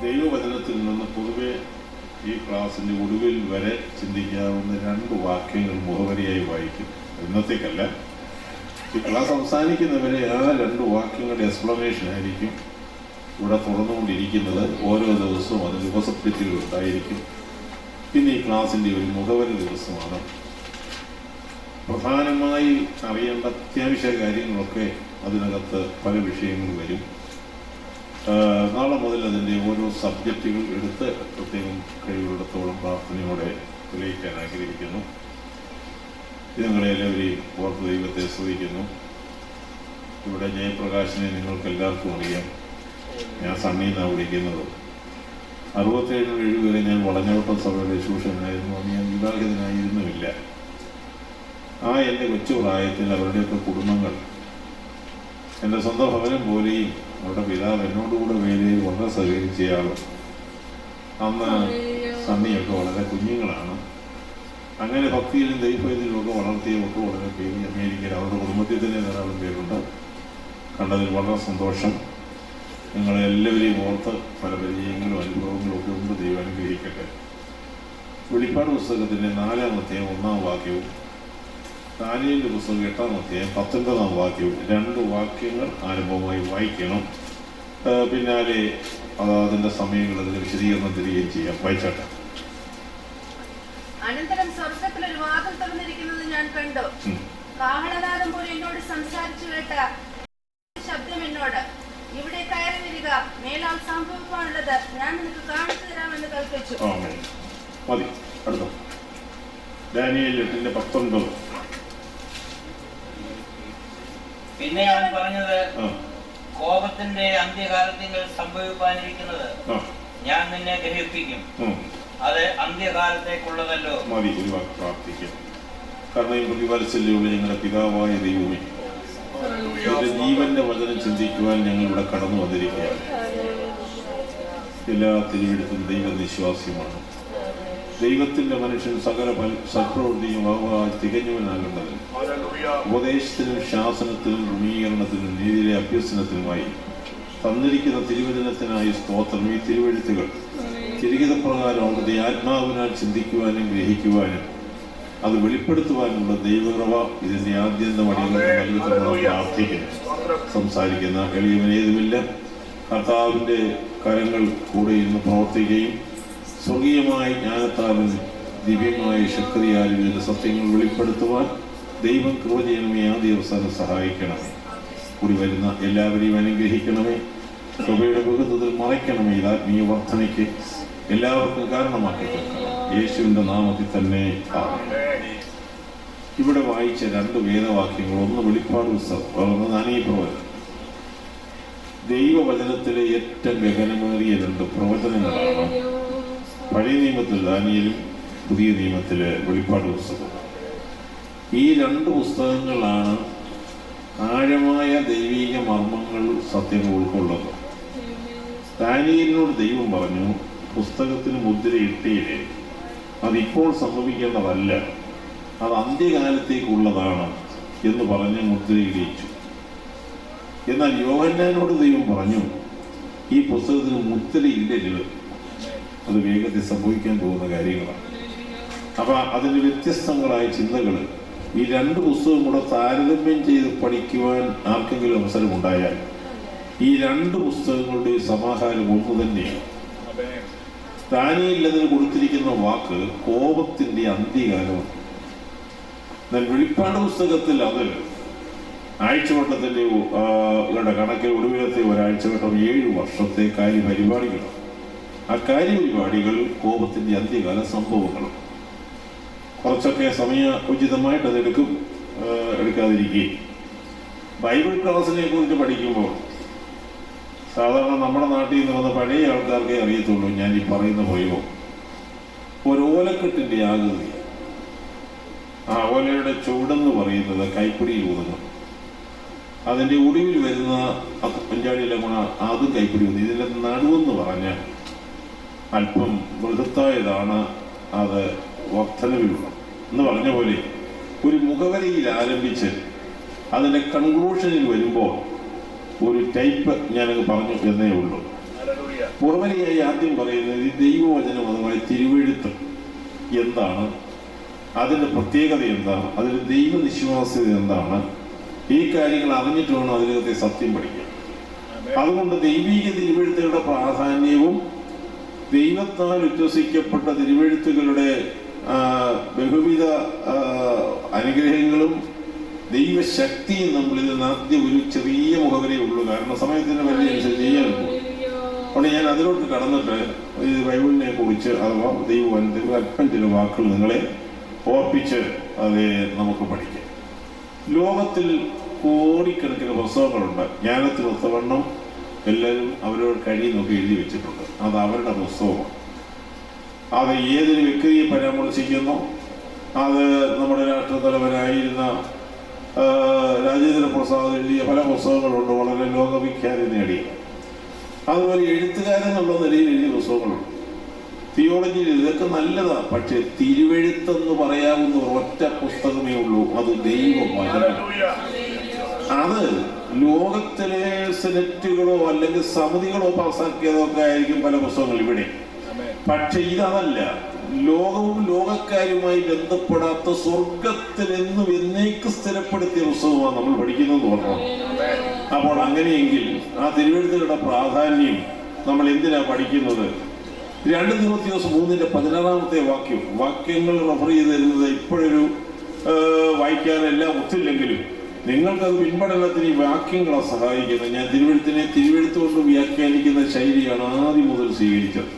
ദൈവവചനത്തിൽ നിന്ന് പൊതുവെ ഈ ക്ലാസ്സിൻ്റെ ഒടുവിൽ വരെ ചിന്തിക്കാവുന്ന 2 വാക്യങ്ങൾ മുഖവരിയായി വായിക്കും. ഇന്നത്തേക്കല്ല, ഈ ക്ലാസ് അവസാനിക്കുന്നവരെ ആ 2 വാക്യങ്ങളുടെ എക്സ്പ്ലനേഷൻ ആയിരിക്കും ഇവിടെ തുറന്നുകൊണ്ടിരിക്കുന്നത്. ഓരോ ദിവസവും അത് ദിവസപ്പിറ്റികൾ ഉണ്ടായിരിക്കും. പിന്നെ ഈ ക്ലാസ്സിൻ്റെ ഒരു മുഖവരി ദിവസമാണ്. പ്രധാനമായി അറിയേണ്ട അത്യാവശ്യ കാര്യങ്ങളൊക്കെ അതിനകത്ത് പല വിഷയങ്ങൾ വരും. നാളെ മുതൽ അതിൻ്റെ ഓരോ സബ്ജക്റ്റുകൾ എടുത്ത് പ്രത്യേകം കഴിവുള്ളിടത്തോളം പ്രാർത്ഥനയോടെ തെളിയിക്കാൻ ആഗ്രഹിക്കുന്നു. ഞങ്ങളെ എല്ലാവരെയും ഓർത്ത് ദൈവത്തെ സ്തുതിക്കുന്നു. ഇവിടെ ജയപ്രകാശിനെ നിങ്ങൾക്ക് എല്ലാവർക്കും അറിയാം. ഞാൻ സണ്ണിയിൽ നിന്നാണ് വിളിക്കുന്നത്. 67-7 വരെ ഞാൻ വളഞ്ഞോട്ടം സഭയുടെ ശുശ്രൂഷകനായിരുന്നു. അന്ന് ഞാൻ വിവാഹിതനായിരുന്നുമില്ല. എൻ്റെ കൊച്ചു പ്രായത്തിൽ അവരുടെയൊക്കെ കുടുംബങ്ങൾ എൻ്റെ സ്വന്തം ഭവനം പോലെയും അവരുടെ പിതാവ് എന്നോടുകൂടെ വേലയിൽ വളരെ സഹകരിച്ചയാൾ. അന്ന് സണ്ണിയൊക്കെ വളരെ കുഞ്ഞുങ്ങളാണ്. അങ്ങനെ ഭക്തിയിലും ദൈവത്തിലും ഒക്കെ വളർത്തിയൊക്കെ വളരെ പേര് അമേരിക്കയിൽ അവരുടെ കുടുംബത്തിൽ തന്നെ ധാരാളം പേരുണ്ട്. കണ്ടതിൽ വളരെ സന്തോഷം. നിങ്ങളെല്ലാവരെയും ഓർത്ത് പല പരിചയങ്ങളും അനുഭവങ്ങളും ഒക്കെ ഉണ്ട്. ദൈവം അനുഗ്രഹിക്കട്ടെ. വെളിപ്പാട് പുസ്തകത്തിൻ്റെ 4-ാം അധ്യായം 1-ാം വാക്യവും ദാനിയേലിന്റെ പുസ്തകം 8-ാം അധ്യായം 19-ാം വാക്യവും 2 വാക്യങ്ങൾ ആരംഭമായി വായിക്കണം. പിന്നാലെ അതിന്റെ സമയങ്ങൾ അതിന് വിശദീകരണം തരികയും ചെയ്യാം. വായിച്ചാട്ടെ. അനന്തരം സ്വർഗ്ഗത്തിൽ ഒരു വാതിൽ തുറന്നിരിക്കുന്നത് ഞാൻ കണ്ടു. കാഹളനാദം പോലെ എന്നോട് സംസാരിച്ചു കേട്ട ശബ്ദം എന്നോട്, ഇവിടെ കയറി വരിക, മേലാൽ സംഭവിക്കാനുള്ളത് ഞാൻ നിനക്ക് കാണിച്ചു തരാമെന്ന് കൽപ്പിച്ചു. മതി. അടുത്ത ദാനിയേൽ 8:19. പിന്നെ അവൻ പറഞ്ഞത്, കോപത്തിന്റെ അന്ത്യകാലത്തിൽ സംഭവിക്കാനിരിക്കുന്നത് ഞാൻ നിന്നെ ഗ്രഹിപ്പിക്കും. അത് അന്ത്യകാലത്തേക്കുള്ളതല്ലോ. മതി. ഒരു വാക്ക് പ്രാർത്ഥിക്കാം. കാരണം പ്രതിഫലത്തിലുള്ള ഞങ്ങളുടെ പിതാവായ ദൈവമേ, ജീവന്റെ വചനം ചിന്തിക്കുവാൻ ഞങ്ങൾ ഇവിടെ കടന്നു വന്നിരിക്കുകയാണ്. എല്ലാ തിരുവെടുത്തും ദൈവനിശ്വാസ്യമാണ്. ദൈവത്തിന്റെ മനുഷ്യൻ സകല സൽപ്രവൃത്തിയും തികഞ്ഞവനാകേണ്ടതിന് ഉപദേശത്തിനും ശാസനത്തിനും ക്രമീകരണത്തിനും നീതിയിലെ അഭ്യസനത്തിനുമായി തന്നിരിക്കുന്ന തിരുവചനത്തിനായി സ്തോത്രം. ഈ തിരുവെഴുത്തുകൾ തിരികിതപ്രകാരം അവിടുത്തെ ആത്മാവിനാൽ ചിന്തിക്കുവാനും ഗ്രഹിക്കുവാനും അത് വെളിപ്പെടുത്തുവാനുള്ള ദൈവകൃപ ഇതിന്റെ ആദ്യന്തം അടിയങ്ങൾ നൽകുന്ന പ്രാർത്ഥിക്കുന്നു. സംസാരിക്കുന്ന എളിയവനേതുമില്ല. കർത്താവിന്റെ കരങ്ങൾ കൂടെ ഇരുന്ന് പ്രവർത്തിക്കുകയും സ്വർഗീയമായ ജ്ഞാനത്താലും ദിവ്യമായ ശക്തിയാലും ഇതിന്റെ സത്യങ്ങൾ വെളിപ്പെടുത്തുവാൻ ദൈവം കൃപ ചെയ്യണമേ. ആദ്യ അവസാനം സഹായിക്കണമേ. കൂടി വരുന്ന എല്ലാവരെയും അനുഗ്രഹിക്കണമേ. കൃപയുടെ ബഹുത്വത്തിൽ മറയ്ക്കണമേ. ഇത് ആത്മീയ വർധനയ്ക്ക് എല്ലാവർക്കും കാരണമാക്കി തീർക്കണം. യേശുവിന്റെ നാമത്തിൽ തന്നെ ആമേൻ. ഇവിടെ വായിച്ച 2 വേദവാക്യങ്ങൾ, ഒന്ന് വെളിപ്പാട് പുസ്തകം, ഒന്ന് ദാനിയേൽ. ദൈവവചനത്തിലെ ഏറ്റവും ഗഹനമേറിയ 2 പ്രവചനങ്ങളാണ് പഴയ നിയമത്തിൽ ദാനിയേലും പുതിയ നിയമത്തിലെ വെളിപ്പാട് പുസ്തകം. ഈ 2 പുസ്തകങ്ങളാണ് ആഴമായ ദൈവീക മർമ്മങ്ങൾ, സത്യങ്ങൾ ഉൾക്കൊള്ളുന്നത്. ദാനിയേലിനോട് ദൈവം പറഞ്ഞു, പുസ്തകത്തിന് മുദ്രയിട്ടേരെ, അതിപ്പോൾ സംഭവിക്കേണ്ടതല്ല, അത് അന്ത്യകാലത്തേക്കുള്ളതാണ് എന്ന് പറഞ്ഞ് മുദ്രയിടിച്ചു. എന്നാൽ യോഹന്നാനോട് ദൈവം പറഞ്ഞു, ഈ പുസ്തകത്തിന് മുദ്രയിടരുത്, അത് വേഗത്തിൽ സംഭവിക്കാൻ പോകുന്ന കാര്യങ്ങളാണ്. അപ്പം അതിൻ്റെ വ്യത്യസ്തങ്ങളായ ചിന്തകൾ ഈ 2 പുസ്തകം കൂടെ താരതമ്യം ചെയ്ത് പഠിക്കുവാൻ ആർക്കെങ്കിലും അവസരമുണ്ടായാൽ ഈ 2 പുസ്തകങ്ങളുടെ സമാഹാരം ഒന്ന് തന്നെയാണ്. ദാനിയേലിൽ അതിന് കൊടുത്തിരിക്കുന്ന വാക്ക് കോപത്തിന്റെ അന്ത്യകാലമാണ്. എന്നാൽ വെളിപ്പാട് പുസ്തകത്തിൽ അത് ആഴ്ചവട്ടത്തിന്റെ കണക്കിൽ ഒടുവിലത്തെ ഒരാഴ്ചവട്ടം 7 വർഷത്തെ കാര്യപരിപാടികളാണ്. ആ കാര്യപരിപാടികൾ കോപത്തിന്റെ അന്ത്യകാല സംഭവങ്ങളും. കുറച്ചൊക്കെ സമയ ഉചിതമായിട്ട് അത് എടുക്കാതിരിക്കുകയും. ബൈബിൾ ക്ലാസ്സിനെ കുറിച്ച് പഠിക്കുമ്പോൾ സാധാരണ നമ്മുടെ നാട്ടിൽ നിന്ന് വന്ന പഴയ ആൾക്കാർക്കേ അറിയത്തുള്ളൂ. ഞാൻ ഈ പറയുന്ന പോയോ ഒരോലക്കെട്ടിൻ്റെ ആകൃതി, ആ ഓലയുടെ ചുവടെന്ന് പറയുന്നത് കൈപ്പിടിയിൽ ഊതുന്നു. അതിൻ്റെ ഒടുവിൽ വരുന്ന പഞ്ചാടിയിലെ ഗുണ അതും കൈപ്പിടി ഊതി. ഇതിൻ്റെ നടുവെന്ന് പറഞ്ഞാൽ അല്പം ബൃഹത്തായതാണ്, അത് വർധനവിലുള്ള എന്ന് പറഞ്ഞ പോലെ ഒരു മുഖവരിയിൽ ആരംഭിച്ച് അതിൻ്റെ കൺക്ലൂഷനിൽ വരുമ്പോൾ ഒരു ടൈപ്പ് ഞാനത് പറഞ്ഞു എന്നേ ഉള്ളൂ. പുറമേയായി ആദ്യം പറയുന്നത് ഈ ദൈവവചനം അതുമായി തിരുവെഴുത്ത് എന്താണ്, അതിൻ്റെ പ്രത്യേകത എന്താണ്, അതിൽ ദൈവനിശ്വാസ്യത എന്താണ്, ഈ കാര്യങ്ങൾ അറിഞ്ഞിട്ട് വേണം അതിനകത്തെ സത്യം പഠിക്കാൻ. അതുകൊണ്ട് ദൈവീക തിരുവെഴുത്തുകളുടെ പ്രാധാന്യവും ദൈവത്താൽ ഉച്ഛസിക്കപ്പെട്ട തിരുവെഴുത്തുകളുടെ ബഹുവിധ അനുഗ്രഹങ്ങളും ദൈവശക്തിയും നമ്മളിതിൽ ആദ്യം ഒരു ചെറിയ മുഖവരേ ഉള്ളൂ. കാരണം സമയത്തിൻ്റെ വലിയ അനുസരിച്ച് ചെയ്യാൻ പോകും. അതുകൊണ്ട് ഞാൻ അതിലോട്ട് കടന്നിട്ട് ഈ ബൈബിളിനെ കുറിച്ച് അഥവാ ദൈവവചനത്തിൽ അല്പം ചില വാക്കുകൾ നിങ്ങളെ ഓർപ്പിച്ച് അത് നമുക്ക് പഠിക്കാം. ലോകത്തിൽ കോടിക്കണക്കിന് പുസ്തകങ്ങളുണ്ട്. ജ്ഞാനത്തിനൊത്തവണ്ണം എല്ലാവരും അവരോട് കഴിയുന്നൊക്കെ എഴുതി വെച്ചിട്ടുണ്ട്. അത് അവരുടെ പുസ്തകമാണ്. അത് ഏതൊരു വ്യക്തിയെ പരാമർശിക്കുന്നു. അത് നമ്മുടെ രാഷ്ട്രതലവനായിരുന്ന രാജേന്ദ്ര പ്രസാദ് എഴുതിയ പല പുസ്തകങ്ങളുണ്ട്, വളരെ ലോകവിഖ്യാതി നേടിയ. അതുപോലെ എഴുത്തുകാരെന്നുള്ള നിലയിൽ എഴുതിയ പുസ്തകങ്ങളുണ്ട്. തിയോളജിയിൽ ഇതൊക്കെ നല്ലതാണ്. പക്ഷെ തിരുവെഴുത്തെന്ന് പറയാവുന്ന ഒറ്റ പുസ്തകമേ ഉള്ളൂ, അത് ദൈവവചനം. അത് ലോകത്തിലെ സെനറ്റുകളോ അല്ലെങ്കിൽ സമിതികളോ പാസാക്കിയതോ ഒക്കെ ആയിരിക്കും പല പുസ്തകങ്ങൾ ഇവിടെ. പക്ഷെ ഇതല്ല. ലോകവും ലോകക്കാരുമായി ബന്ധപ്പെടാത്ത സ്വർഗത്തിൽ എന്നും എന്നേക്ക് സ്ഥിരപ്പെടുത്തിയ പുസ്തകമാണ് നമ്മൾ പഠിക്കുന്നത് പറഞ്ഞു. അപ്പോൾ അങ്ങനെയെങ്കിൽ ആ തിരുവെഴുത്തുകളുടെ പ്രാധാന്യം നമ്മൾ എന്തിനാ പഠിക്കുന്നത്? 2 തിമോത്തിയോസ് 3:16 വാക്യങ്ങൾ റെഫർ ചെയ്ത് തരുന്നത് ഇപ്പോഴൊരു വായിക്കാനെല്ലാം ഒത്തില്ലെങ്കിലും നിങ്ങൾക്കത് പിൻപഠനത്തിന് ഈ വാക്യങ്ങളെ സഹായിക്കുന്നത്. ഞാൻ തിരുവെഴുത്ത് കൊണ്ട് വ്യാഖ്യാനിക്കുന്ന ശൈലിയാണ് ആദ്യം മുതൽ സ്വീകരിച്ചത്.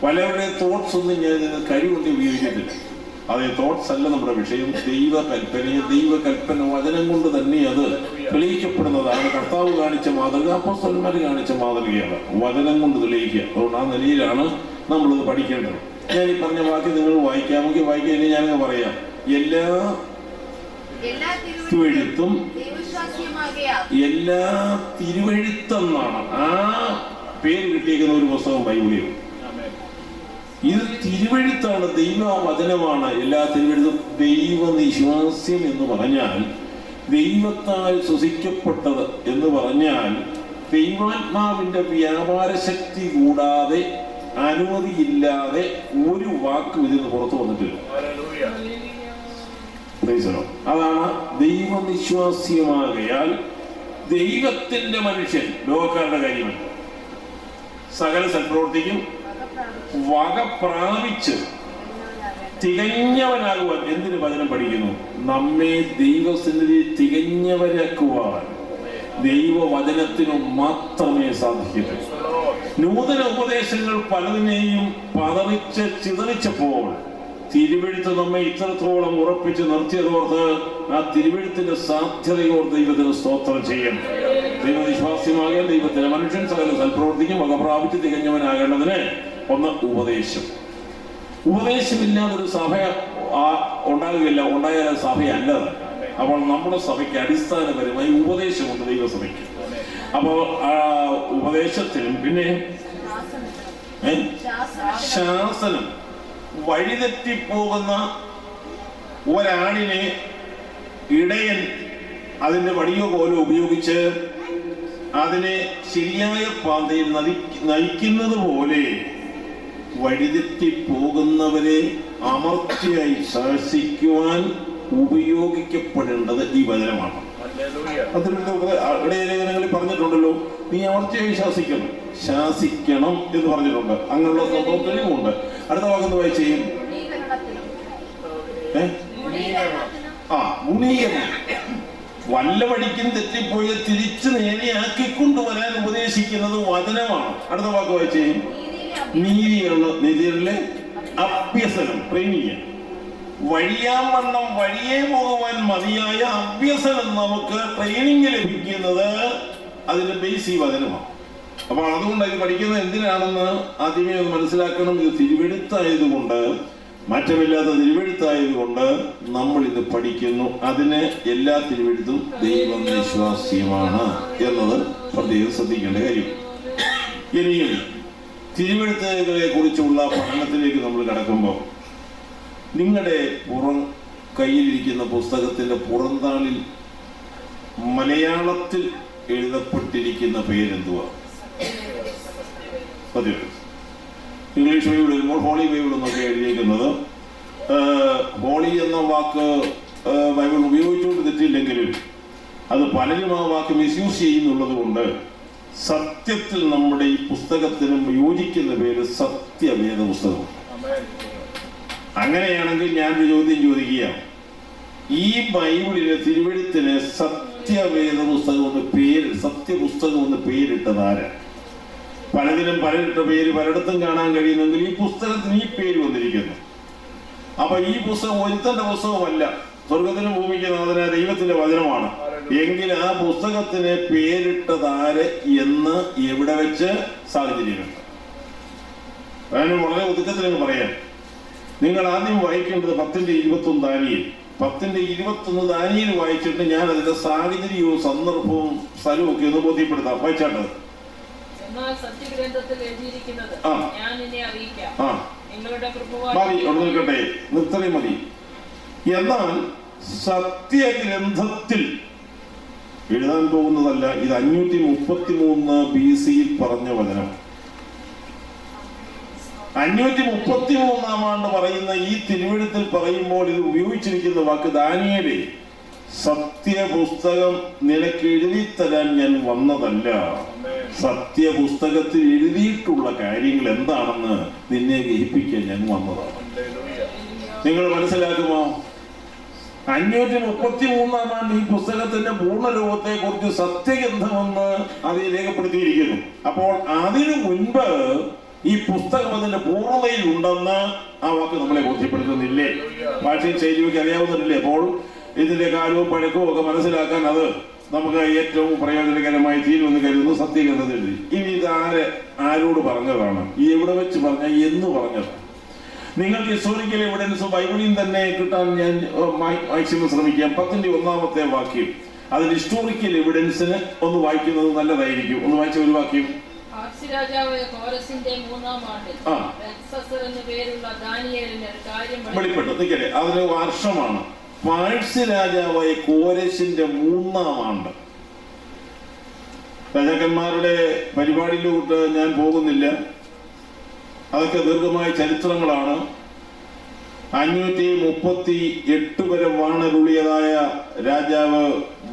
പലരുടെ തോട്ട്സ് ഒന്നും ഞാൻ ഇതിന് കഴിവുകൊണ്ട് ഉപയോഗിക്കത്തില്ല. അതേ തോട്ട്സ് അല്ല നമ്മുടെ വിഷയം. ദൈവകൽപ്പന വചനം കൊണ്ട് തന്നെ അത് തെളിയിക്കപ്പെടുന്നതാണ്. കർത്താവ് കാണിച്ച മാതൃക, അപ്പോസ്തലന്മാർ കാണിച്ച മാതൃകയാണ്. വചനം കൊണ്ട് തെളിയിക്കുക. അതുകൊണ്ട് ആ നിലയിലാണ് നമ്മളിത് പഠിക്കേണ്ടത്. ഞാൻ ഈ പറഞ്ഞ വാക്യം നിങ്ങൾ വായിക്കാമെങ്കിൽ വായിക്കാൻ ഞാനങ്ങ് പറയാം. എല്ലാ തിരുവെഴുത്തും എല്ലാ തിരുവെഴുത്തെന്നാണ് ആ പേര് കിട്ടിയിരിക്കുന്ന ഒരു പുസ്തകം ബൈബിളിൽ. ഇത് തിരുവെഴുത്താണ്, ദൈവവചനമാണ്. എല്ലാ തിരുവെഴുത്തും ദൈവനിശ്വാസ്യം എന്ന് പറഞ്ഞാൽ ദൈവത്താൽ ശ്വസിക്കപ്പെട്ടത് എന്ന് പറഞ്ഞാൽ ദൈവാത്മാവിന്റെ വ്യാപാര ശക്തി കൂടാതെ അനുമതിയില്ലാതെ ഒരു വാക്കും ഇതിന് പുറത്തു വന്നിട്ടില്ല. അതാണ് ദൈവനിശ്വാസ്യമാകയാൽ ദൈവത്തിന്റെ മനുഷ്യൻ ലോകക്കാരുടെ കാര്യമല്ല. സകല സൽപ്രവർത്തിക്കും വക പ്രാപിച്ച് തികഞ്ഞവനാകുവാൻ എന്തിന് വചനം പഠിക്കുന്നു? നമ്മെ ദൈവസന്നിധി തികഞ്ഞവരാക്കുവാൻ ദൈവവചനത്തിനു മാത്രമേ സാധിക്കൂ. നൂതന ഉപദേശങ്ങൾ പലതിനെയും പതറിച്ച് ചിതറിച്ചപ്പോൾ തിരുവെഴുത്ത് നമ്മെ ഇത്രത്തോളം ഉറപ്പിച്ച് നിർത്തിയതോർത്ത് ആ തിരുവെഴുത്തിന്റെ സാധ്യതയോർ ദൈവത്തിന് സ്തോത്രം ചെയ്യണം. ദൈവവിശ്വാസ്യമാകാൻ ദൈവത്തിന് മനുഷ്യൻ സകല സൽപ്രവർത്തിക്കും വക പ്രാപിച്ച് തികഞ്ഞവനാകേണ്ടതിന് ഒന്ന് ഉപദേശമില്ലാതൊരു സഭ ഉണ്ടാകുകയില്ല. ഉണ്ടായാൽ സഭയല്ലത്. അപ്പോൾ നമ്മുടെ സഭയ്ക്ക് അടിസ്ഥാനപരമായി ഉപദേശമുണ്ട് ദൈവസഭയ്ക്ക്. അപ്പോൾ ആ ഉപദേശത്തിനും പിന്നെ ശാസനം. വഴിതെറ്റിപ്പോകുന്ന ഒരാടിനെ ഇടയൻ അതിന്റെ വടിയോ പോലെ ഉപയോഗിച്ച് അതിനെ ശരിയായ പാതയിൽ നയിക്കുന്നത് പോലെ വഴിതെറ്റിപ്പോകുന്നവരെ അമർച്ചയായി ശാസിക്കുവാൻ ഉപയോഗിക്കപ്പെടേണ്ടത് ഈ വചനമാണ്. ഇടയലേഖനങ്ങളിൽ പറഞ്ഞിട്ടുണ്ടല്ലോ, നീ അമർച്ചയായി ശാസിക്കണം എന്ന് പറഞ്ഞിട്ടുണ്ട്. അങ്ങനെയുള്ള സംഭവം തെളിവുണ്ട്. അടുത്ത വാക്കെന്ന് വായിച്ചു ചെയ്യും. ഗുണീകരണം. വല്ല വഴിക്കും തെറ്റിപ്പോയി തിരിച്ച് നേരെയാക്കിക്കൊണ്ടുവരാൻ ഉപദേശിക്കുന്നത് വചനമാണ്. അടുത്ത വാക്ക് വായിച്ചു ചെയ്യും. നീതിയിലെ അഭ്യസനം, ട്രെയിനിങ്. വഴിയാവണ്ണം വഴിയേ പോകുവാൻ മതിയായ അഭ്യസനം നമുക്ക് ട്രെയിനിങ് ലഭിക്കുന്നത് അതിന്റെ ബേസ് ഈ വചനമാണ്. അപ്പോൾ അതുകൊണ്ട് ഇത് പഠിക്കുന്നത് എന്തിനാണെന്ന് ആദ്യമേ ഒന്ന് മനസ്സിലാക്കണം. ഇത് തിരുവെഴുത്തായതുകൊണ്ട്, മാറ്റമില്ലാത്ത തിരുവെഴുത്തായതുകൊണ്ട് നമ്മൾ ഇത് പഠിക്കുന്നു. അതിന് എല്ലാ തിരുവെഴുത്തും ദൈവവിശ്വാസ്യമാണ് എന്നത് പ്രത്യേകം ശ്രദ്ധിക്കേണ്ട കാര്യം. ഇനിയും തിരുവെഴുത്തുകളെ കുറിച്ചുള്ള പഠനത്തിലേക്ക് നമ്മൾ കടക്കുമ്പോൾ നിങ്ങളുടെ കയ്യിലിരിക്കുന്ന പുസ്തകത്തിന്റെ പുറംതാളിൽ മലയാളത്തിൽ എഴുതപ്പെട്ടിരിക്കുന്ന പേരെന്തുവാ? ഇംഗ്ലീഷ് ബൈബിൾ വരുമ്പോൾ ഹോളി ബൈബിൾ എന്നൊക്കെ എഴുതിയിരിക്കുന്നത്. ഹോളി എന്ന വാക്ക് ബൈബിൾ ഉപയോഗിച്ചുകൊണ്ട് തെറ്റില്ലെങ്കിലും അത് പലരും ആ വാക്ക് മിസ്യൂസ് ചെയ്യുന്നുള്ളത് കൊണ്ട് സത്യത്തിൽ നമ്മുടെ ഈ പുസ്തകത്തിനും യോജിക്കുന്ന പേര് സത്യവേദ പുസ്തകം. അങ്ങനെയാണെങ്കിൽ ഞാനൊരു ചോദ്യം ചോദിക്കുകയാണ്, ഈ ബൈബിളിലെ തിരുവെഴുത്തിന് സത്യവേദ പുസ്തകം എന്ന് പേര്, സത്യപുസ്തകം എന്ന് പേരിട്ടതാരാ? പലതിനും പലരിട്ട പേര് പലയിടത്തും കാണാൻ കഴിയുന്നെങ്കിൽ ഈ പുസ്തകത്തിന് ഈ പേര് വന്നിരിക്കുന്നു. അപ്പൊ ഈ പുസ്തകം ഒരുത്തന്റെ പുസ്തകമല്ല, സ്വർഗത്തിനും ഭൂമിക്ക് നാഥനായ ദൈവത്തിന്റെ വചനമാണ്. എങ്കിൽ ആ പുസ്തകത്തിന് പേരിട്ടതാര് എന്ന് എവിടെ വെച്ച് സാഹചര്യമുണ്ട്? അതിന് വളരെ ഒതുക്കത്തിലെന്ന് പറയാം. നിങ്ങൾ ആദ്യം വായിക്കേണ്ടത് 10:21 ദാനിയേൽ. 10:21 ദാനിയേൽ വായിച്ചിട്ട് ഞാൻ അതിന്റെ സാഹചര്യവും സന്ദർഭവും സ്ഥലവും ഒക്കെ ഒന്ന് ബോധ്യപ്പെടുത്താം. വായിച്ചാട്ടത്. നിൽക്കട്ടെ, നിർത്തലേ മതി. എന്നാൽ സത്യഗ്രന്ഥത്തിൽ എഴുതാൻ പോകുന്നതല്ല, ഇത് 533 BC പറഞ്ഞ വചനം. 533 ആണ്ട് പറയുന്ന ഈ തിരുവെഴുത്തിൽ പറയുമ്പോൾ ഇത് ഉപയോഗിച്ചിരിക്കുന്ന വാക്ക് ദാനിയേലേ, സത്യപുസ്തകം നിനക്ക് എഴുതി തരാൻ ഞാൻ വന്നതല്ല, സത്യപുസ്തകത്തിൽ എഴുതിയിട്ടുള്ള കാര്യങ്ങൾ എന്താണെന്ന് നിന്നെ ഗ്രഹിപ്പിക്കാൻ ഞാൻ വന്നതാണ്. നിങ്ങൾ മനസ്സിലാക്കുമോ? 533 ആണ്ട് ഈ പുസ്തകത്തിന്റെ പൂർണ്ണരൂപത്തെ കുറിച്ച് സത്യഗ്രന്ഥമെന്ന് അത് രേഖപ്പെടുത്തിയിരിക്കുന്നു. അപ്പോൾ അതിനു മുൻപ് ഈ പുസ്തകം അതിന്റെ പൂർണ്ണതയിൽ ഉണ്ടെന്ന് ആ വാക്ക് നമ്മളെ ബോധ്യപ്പെടുത്തുന്നില്ലേ? ഭാഷയും ശൈലിയൊക്കെ അറിയാവുന്നില്ലേ? അപ്പോൾ ഇതിന്റെ കാലവും പഴക്കവും ഒക്കെ മനസ്സിലാക്കാൻ അത് നമുക്ക് ഏറ്റവും പ്രയോജനകരമായി തീരുമെന്ന് കരുതുന്നു സത്യഗ്രന്ഥത്തിൽ. ഇനി ഇത് ആരോട് പറഞ്ഞതാണ്? ഈ എവിടെ വെച്ച് പറഞ്ഞ, എന്ന് പറഞ്ഞതാണ്? നിങ്ങൾക്ക് ഹിസ്റ്റോറിക്കൽ എവിഡൻസ് ബൈബിളിൽ തന്നെ കിട്ടാൻ ഞാൻ മാക്സിമം ശ്രമിക്കാം. 10-1 വാക്യം, അതിൽ ഹിസ്റ്റോറിക്കൽ എവിഡൻസിന് ഒന്ന് വായിക്കുന്നത് നല്ലതായിരിക്കും. ഒന്ന് വായിച്ച ഒരു വാക്യം. വെളിപ്പെട്ടു നിൽക്കട്ടെ, അതിന് വർഷമാണ്. പാഴ്സി രാജാവായ കോരശിന്റെ 3-ാം ആണ്ട്. രാജാക്കന്മാരുടെ പരിപാടിയിലോട്ട് ഞാൻ പോകുന്നില്ല, അതൊക്കെ ദീർഘമായ ചരിത്രങ്ങളാണ്. 538 വരെ വാണരുളിയതായ രാജാവ്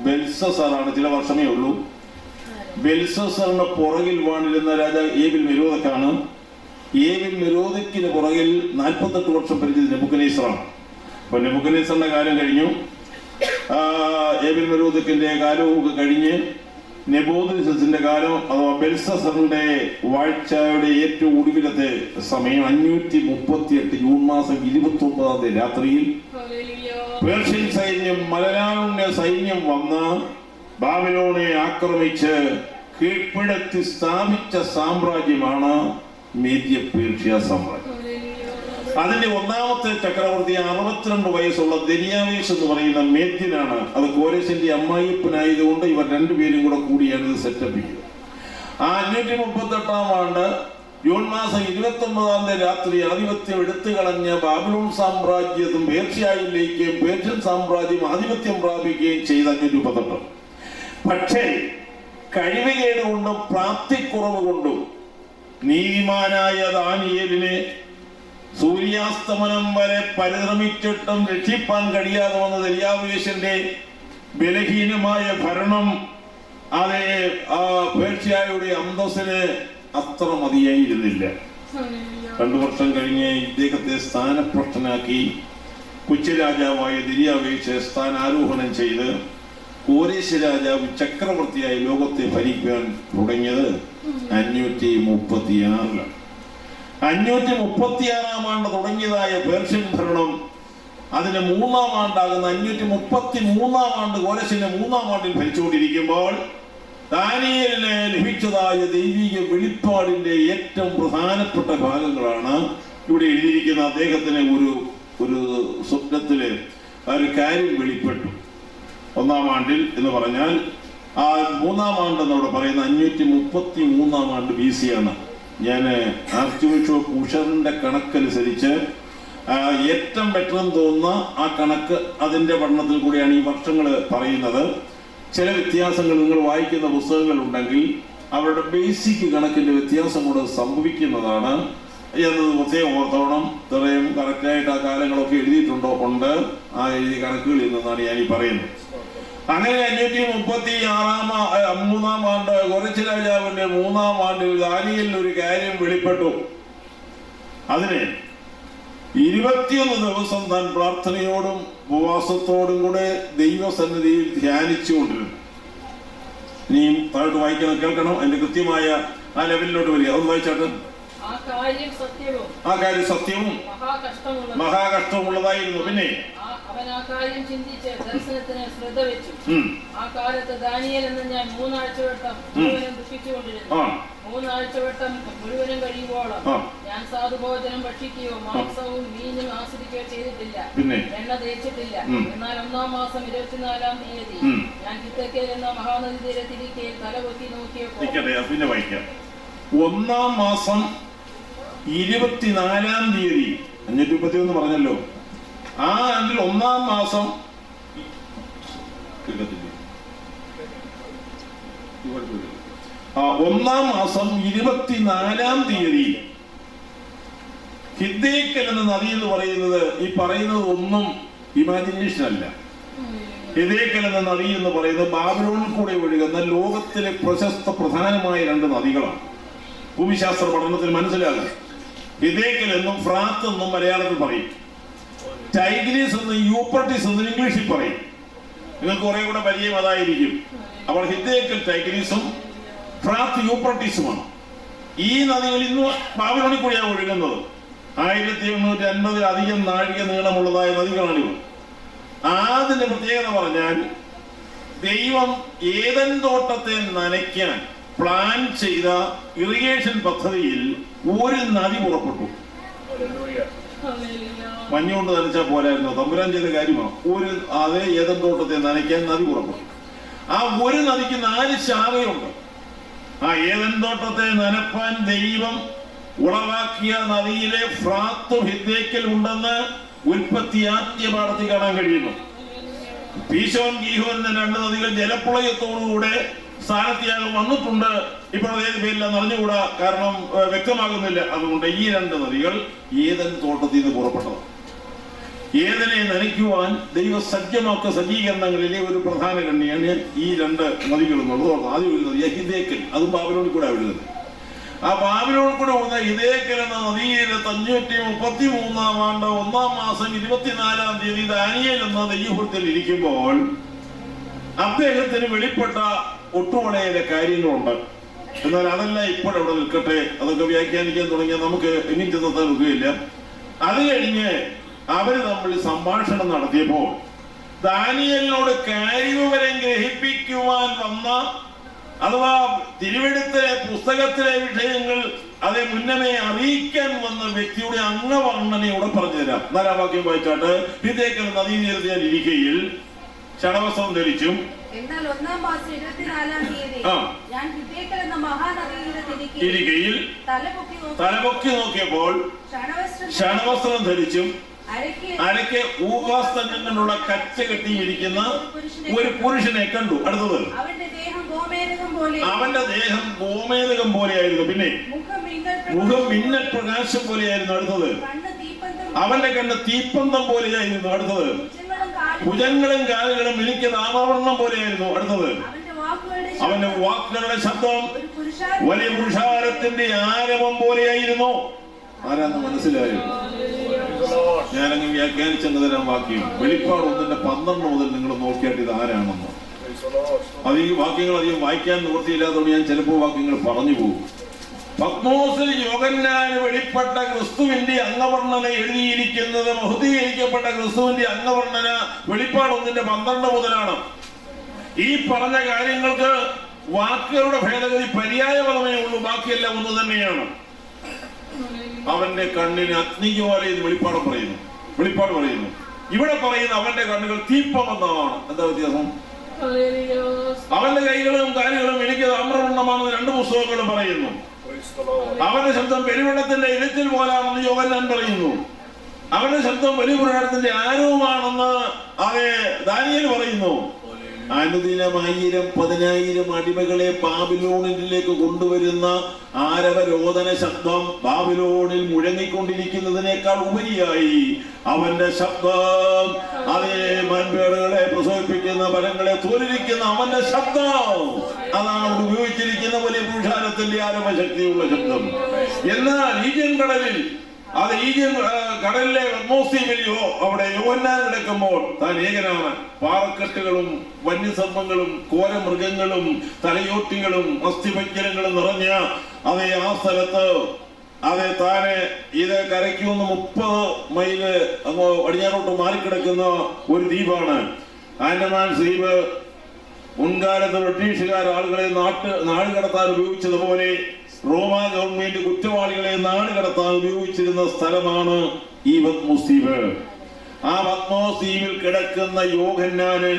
ബെൽസസാറാണ്. ചില വർഷമേ ഉള്ളൂ. ബെൽസസാറിന്റെ പുറകിൽ വാണിരുന്ന രാജാവ് ഏബിൽ മെരോദക്കാണ്. ഏബിൽ മെരോദക്കിന് പുറകിൽ 48 വർഷം ഭരിച്ചത് നെബൂഖദ്നേസറാണ്. അപ്പൊ നെബൂഖദ്നേസറിന്റെ കാലം കഴിഞ്ഞു, ഏബിൽ മെരോദക്കിന്റെ കാലവും ഒക്കെ കഴിഞ്ഞ് നെബൂഖദ്നേസറിന്റെ കാലം അഥവാ ബെൽസസറിന്റെ വാഴ്ചയുടെ ഏറ്റവും ഒടുവിലത്തെ സമയം 538 ജൂൺ മാസം 29 രാത്രിയിൽ പേർഷ്യൻ സൈന്യം, മലനാടിന്റെ സൈന്യം വന്ന് ബാബിലോണെ ആക്രമിച്ച് കീഴ്പ്പെടുത്തി സ്ഥാപിച്ച സാമ്രാജ്യമാണ് മേദ്യ പേർഷ്യ സാമ്രാജ്യം. അതിന്റെ ഒന്നാമത്തെ ചക്രവർത്തി 62 വയസ്സുള്ള ദരിയാവേശ് എന്ന് പറയുന്ന മേദ്യനാണ്. അത് കോരശിന്റെ അമ്മായിപ്പനായതുകൊണ്ട് ഇവർ രണ്ടുപേരും കൂടിയാണ് ഇത് സെറ്റപ്പ് ചെയ്തത്. ആ 538 ആണ്ട് ജൂൺ മാസം 29 രാത്രി ആധിപത്യം എടുത്തു കളഞ്ഞ ബാബിലോൺ സാമ്രാജ്യത്തും പേർഷ്യയിലേക്കും പേർഷ്യൻ സാമ്രാജ്യം ആധിപത്യം പ്രാപിക്കുകയും ചെയ്ത 538. പക്ഷേ കഴിവുകേട് കൊണ്ടും പ്രാപ്തിക്കുറവ് കൊണ്ടും നീതിമാനായ ദാനിയേലിനെ സൂര്യാസ്തമനം വരെ പരിശ്രമിച്ചിട്ടും രക്ഷിപ്പാൻ കഴിയാതെ വന്ന ദരിയാവേശന്റെ ബലഹീനമായ ഭരണം അതേ പേർഷ്യയുടെ അന്തസ്സിന് അത്ര മതിയായിരുന്നില്ല. 2 വർഷം കഴിഞ്ഞ് ഇദ്ദേഹത്തെ സ്ഥാനഭ്രഷ്ടനാക്കി കൊച്ചുരാജാവായ ദരിയാവേശ് സ്ഥാനാരോഹണം ചെയ്ത് കോരേശ് രാജാവ് ചക്രവർത്തിയായി ലോകത്തെ ഭരിക്കാൻ തുടങ്ങിയത് 536. 536 ആണ്ട് തുടങ്ങിയതായ പേർഷ്യൻ ഭരണം അതിന് 3-ാം ആണ്ടാകുന്ന 533 ആണ്ട് കോരശിന്റെ 3-ാം ആണ്ടിൽ ഭരിച്ചുകൊണ്ടിരിക്കുമ്പോൾ ദാനിയേലിന് ലഭിച്ചതായ ദൈവിക വെളിപ്പാടിന്റെ ഏറ്റവും പ്രധാനപ്പെട്ട ഭാഗങ്ങളാണ് ഇവിടെ എഴുതിയിരിക്കുന്ന. അദ്ദേഹത്തിന് ഒരു സ്വപ്നത്തില് ഒരു കാര്യം വെളിപ്പെട്ടു. 1-ാം ആണ്ടിൽ എന്ന് പറഞ്ഞാൽ ആ 3-ാം ആണ്ട് എന്നവിടെ പറയുന്ന 533 ആണ്ട് BC ആണ്. ഞാൻ ആർച്ച് ബിഷപ്പ് ഉഷറിന്റെ കണക്കനുസരിച്ച് ഏറ്റവും ബെറ്റർ എന്ന് തോന്നുന്ന ആ കണക്ക് അതിന്റെ പഠനത്തിൽ കൂടിയാണ് ഈ വർഷങ്ങൾ പറയുന്നത്. ചില വ്യത്യാസങ്ങൾ നിങ്ങൾ വായിക്കുന്ന പുസ്തകങ്ങൾ ഉണ്ടെങ്കിൽ അവരുടെ ബേസിക് കണക്കിന്റെ വ്യത്യാസം കൊണ്ട് സംഭവിക്കുന്നതാണ് എന്നത് പ്രത്യേകം ഓർത്തോണം. ഇത്രയും കറക്റ്റായിട്ട് ആ കാലങ്ങളൊക്കെ എഴുതിയിട്ടുണ്ടോ? ഉണ്ട്. ആ എഴുതിയ കണക്കുകളിൽ നിന്നാണ് ഞാൻ ഈ പറയുന്നത്. അങ്ങനെ 536 ആണ്ട് കൊറച്ച് രാജാവിന്റെ 3-ാം ആണ്ടിൽ ദാനിയേലിൽ ഒരു കാര്യം വെളിപ്പെട്ടു. അതിനെ 21 ദിവസം താൻ പ്രാർത്ഥനയോടും ഉപവാസത്തോടും കൂടെ ദൈവസന്നിധിയിൽ ധ്യാനിച്ചുകൊണ്ടിരുന്നു. ഇനിയും താഴോട്ട് വായിക്കണം, കേൾക്കണം. അതിന്റെ കൃത്യമായ ആ ലെവലിലോട്ട് വരിക. അത് വായിച്ചാട്ട്. ആ കാര്യം സത്യവും മഹാകഷ്ടമുള്ളതായിരുന്നു. പിന്നെ അവൻ ആ കാര്യം ചിന്തിച്ച് ദർശനത്തിന് ശ്രദ്ധ വെച്ചു. ആ കാലത്ത് ദാനിയേൽ എന്ന ഞാൻ 3 ആഴ്ചവട്ടം മുഴുവനും ദുഃഖിച്ചുകൊണ്ടിരുന്നു. 3 ആഴ്ചവട്ടം മുഴുവനും കഴിയുമ്പോളം ഞാൻ സാധുഭോജനം ഭക്ഷിക്കുകയോ മാംസവും മീനും ആസ്വദിക്കുകയോ ചെയ്തിട്ടില്ല, എണ്ണ തേച്ചിട്ടില്ല. എന്നാൽ 1-ാം മാസം 24-ാം തീയതി ഞാൻ കിത്തക്കേൽ എന്ന മഹാനദി തീരത്തിരിക്കെ തലപൊക്കി നോക്കിയപ്പോൾ 1-ാം മാസം 24-ാം തീയതി 531 പറഞ്ഞല്ലോ. ആ ആണ്ടിൽ 1-ാം മാസം 24-ാം തീയതി ഹിദ്ദേക്കൽ എന്ന നദി എന്ന് പറയുന്നത്, ഈ പറയുന്നത് ഒന്നും ഇമാജിനേഷൻ അല്ല. ഹിദ്ദേക്കൽ എന്ന നദി എന്ന് പറയുന്നത് ബാബിലോണിൽ കൂടെ ഒഴുകുന്ന ലോകത്തിലെ പ്രധാനമായ 2 നദികളാണ്. ഭൂമിശാസ്ത്ര പഠനത്തിൽ മനസ്സിലാകും. ഹിദ്ദേക്കൽ എന്നും ഫ്രാത്ത് എന്നും മലയാളത്തിൽ പറയും. ടൈഗ്രീസ് എന്നും യൂഫ്രട്ടീസ് എന്നും ഇംഗ്ലീഷിൽ പറയും. നിങ്ങൾക്ക് കുറെ കൂടെ പരിചയം അതായിരിക്കും. അപ്പോൾ ഹിദ്ദേക്കൽ ടൈഗ്രീസും ഫ്രാത്ത് യൂഫ്രട്ടീസുമാണ്. ഈ നദികൾ ഇന്ന് ബാബിലോണിൽ കൂടിയാണ് ഒഴുകുന്നത്. 1850 നാഴിക നീളമുള്ളതായ നദികളാണിവ. അതിന്റെ പ്രത്യേകത പറഞ്ഞാൽ, ദൈവം ഏദൻ തോട്ടത്തെ നനയ്ക്കാൻ പ്ലാൻ ചെയ്ത ഇറിഗേഷൻ പദ്ധതിയിൽ ഒരു നദി പുറപ്പെട്ടു. മഞ്ഞുകൊണ്ട് നനച്ചാൽ പോരായിരുന്നു, തമ്പുരാൻ ചെയ്ത കാര്യമാണ്. അതേ ഏദൻ തോട്ടത്തെ നനയ്ക്കാൻ നദി പുറപ്പെട്ടു. ആ ഒരു നദിക്ക് 4 ശാഖയുണ്ട്. ആ ഏദൻ തോട്ടത്തെ നനപ്പാൻ ദൈവം ഉളവാക്കിയ നദിയിലെ ഫ്രാത്തും ഹിദ്ദേക്കൽ ഉണ്ടെന്ന് ഉൽപ്പത്തി ആദ്യ പാഠത്തിൽ കാണാൻ കഴിയുന്നു. പീശോൻ ഗീഹോൻ എന്ന 2 നദികൾ ജലപ്രളയത്തോടുകൂടെ സ്ഥാനത്യാഗം വന്നിട്ടുണ്ട്. ഇപ്പോൾ ഏത് പേരില്ല അറിഞ്ഞുകൂടാ, കാരണം വ്യക്തമാകുന്നില്ല. അതുകൊണ്ട് ഈ 2 നദികൾ ഏദൻ തോട്ടത്തിൽ നിന്ന് പുറപ്പെട്ടത്. ഏദനെ നനയ്ക്കുവാൻ ദൈവ സജ്ജമാക്കിയ സജ്ജീകരണങ്ങളിലെ ഒരു പ്രധാന കണ്ണിയാണ് ഈ 2 നദികൾ എന്നുള്ളത്. ആദ്യം ഒരു നദി ഹിദ്ദേക്കൽ, അതും ബാബിലോണിൽ കൂടെ എഴുതുന്നത്. ആ ബാബിലോണിൽ കൂടെ വന്ന ഹിദ്ദേക്കൽ എന്ന നദിയിലെ 533-ാം ആണ്ട് 1-ാം മാസം 24-ാം തീയതി ദാനിയേൽ എന്ന ദൈവത്തിൽ ഇരിക്കുമ്പോൾ അദ്ദേഹത്തിന് വെളിപ്പെട്ട ഒട്ടുവളയിലെ കാര്യങ്ങളുണ്ട്. എന്നാൽ അതെല്ലാം ഇപ്പോഴവിടെ നിൽക്കട്ടെ. അതൊക്കെ വ്യാഖ്യാനിക്കാൻ തുടങ്ങിയാൽ നമുക്ക് എങ്ങും ചെന്നെത്താൻ ഒക്കുകയില്ല. അത് കഴിഞ്ഞ് അവര് തമ്മിൽ സംഭാഷണം നടത്തിയപ്പോൾ ദാനിയേലിനോട് കാര്യവിവരം ഗ്രഹിപ്പിക്കുവാൻ വന്ന, അഥവാ തിരുവെഴുത്തിലെ പുസ്തകത്തിലെ വിഷയങ്ങൾ അതെ മുന്നമേ അറിയിക്കാൻ വന്ന വ്യക്തിയുടെ അംഗവർണ്ണനയോടെ പറഞ്ഞു തരാം. 4-ാം വാക്യം വായിച്ചാട്ട്. ഹിദ്ദേക്കൽ നദീതീരത്ത് ഞാൻ ഇരിക്കയിൽ ശണവസ്ത്രം ധരിച്ചും. എന്നാൽ 1-ാം മാസം 24-ാം തീയതി ഞാൻ ഹിദ്ദേക്കൽ എന്ന മഹാനദിയിൽ തലപൊക്കി നോക്കിയപ്പോൾ ശണവസ്ത്രം ധരിച്ചും അരയ്ക്ക് ഊഹാസ്തംഗങ്ങളുള്ള കച്ച കെട്ടിയിരിക്കുന്ന ഒരു പുരുഷനെ കണ്ടു. അടുത്തത്, അവന്റെ ദേഹം ഗോമേതകം പോലെയായിരുന്നു. പിന്നെ മുഖം മിന്നൽ പ്രകാശം പോലെയായിരുന്നു. അടുത്തത്, അവന്റെ കണ്ണ് തീപ്പന്തം പോലെയായിരുന്നു. അടുത്തത്, ഭുജങ്ങളും കാലുകളും എനിക്ക് നാമവർണ്ണം പോലെയായിരുന്നു. അടുത്തത്, അവന്റെ വാക്കുകളുടെ ശബ്ദം വലിയ പുരുഷാരത്തിന്റെ ആരവം പോലെയായിരുന്നു. ആരാന്ന് മനസ്സിലായോ? ഞാനങ്ങ് വ്യാഖ്യാനിച്ചെന്ന് തരാൻ വാക്യം. വെളിപ്പാട് 1:12 മുതൽ നിങ്ങൾ നോക്കിയാട്ട് ഇത് ആരാണെന്ന്. അത് ഈ വാക്യങ്ങൾ അധികം വായിക്കാൻ നിവൃത്തിയില്ലാത്തതുകൊണ്ട് ഞാൻ ചിലപ്പോൾ വാക്യങ്ങൾ പറഞ്ഞു പോകും. പത്മോസിൽ യോഹന്നാന് വെളിപ്പെട്ട ക്രിസ്തുവിന്റെ അംഗവർണ്ണന എഴുതിയിരിക്കുന്നത്, മഹുദ്ധീകരിക്കപ്പെട്ട ക്രിസ്തുവിന്റെ അംഗവർണ്ണന വെളിപ്പാട് 1:12 മുതലാണ്. ഈ പറഞ്ഞ കാര്യങ്ങൾക്ക് വാക്കുകളുടെ ഭേദഗതി പര്യായ പദമേ ഉള്ളൂ, ബാക്കിയെല്ലാം ഒന്ന് തന്നെയാണ്. അവന്റെ കണ്ണിന് അഗ്നിജ്വാലയിൽ വെളിപ്പാട് പറയുന്നു. ഇവിടെ പറയുന്ന അവന്റെ കണ്ണുകൾ തീപ്പമെന്നാണ്. എന്താ വ്യത്യാസം? അവന്റെ കൈകളും കാലുകളും എനിക്ക് താമ്രവർണ്ണമാണെന്ന് 2 പുസ്തകങ്ങളും പറയുന്നു. അവന്റെ ശബ്ദം പെരുവെള്ളത്തിന്റെ ഇരച്ചിൽ പോലാണെന്ന് യോഹന്നാൻ പറയുന്നു. അവന്റെ ശബ്ദം വലിയ പുരുഷാരത്തിന്റെ ആരവുമാണെന്ന് ദാനിയേൽ പറയുന്നു. അനുദിനം 1000-10,000 അടിമകളെ ബാബിലോണിലേക്ക് കൊണ്ടുവരുന്ന ആരവരോദന ശബ്ദം ബാബിലോണിൽ മുഴങ്ങിക്കൊണ്ടിരിക്കുന്നതിനേക്കാൾ ഉപരിയായി അവന്റെ ശബ്ദം, അതേ മൻപേടുകളെ പ്രസവിപ്പിക്കുന്ന മരങ്ങളെ തോലിരിക്കുന്ന അവന്റെ ശബ്ദം, അതാണ് അവിടെ ഉപയോഗിച്ചിരിക്കുന്ന വലിയ പുരുഷാരത്തിന്റെ ആരവശക്തിയുള്ള ശബ്ദം. എന്നാൽ ഈജിയൻ കടലിൽ, അത് ഈജിയൻ കടലിലെ പത്മോസ്തീവിലെയോ അവിടെ യോഹന്നാൻ കിടക്കുമ്പോൾ താൻ ഏകനാണ്. പാറക്കെട്ടുകളും വന്യസർപ്പങ്ങളും കോരമൃഗങ്ങളും തലയോട്ടികളും അസ്ഥിപഞ്ജരങ്ങളും നിറഞ്ഞ അതേ ആ സ്ഥലത്ത് അതെ താനെ ഇത് കരയ്ക്കൊന്ന് 30 മൈല് അങ്ങോ പടിഞ്ഞാറോട്ട് മാറിക്കിടക്കുന്ന ഒരു ദ്വീപാണ് ആൻഡമാൻ ദ്വീപ്. മുൻകാലത്ത് ബ്രിട്ടീഷുകാർ ആളുകളെ നാട് കടത്താൻ ഉപയോഗിച്ചതുപോലെ റോമാ ഗവൺമെന്റ് കുറ്റവാളികളെ നാട് കടത്താൻ ഉപയോഗിച്ചിരുന്ന സ്ഥലമാണ് ഈ പത്മോസ് ദ്വീപ്. ആ പത്മോസ് ദ്വീപിൽ കിടക്കുന്ന യോഹന്നാന്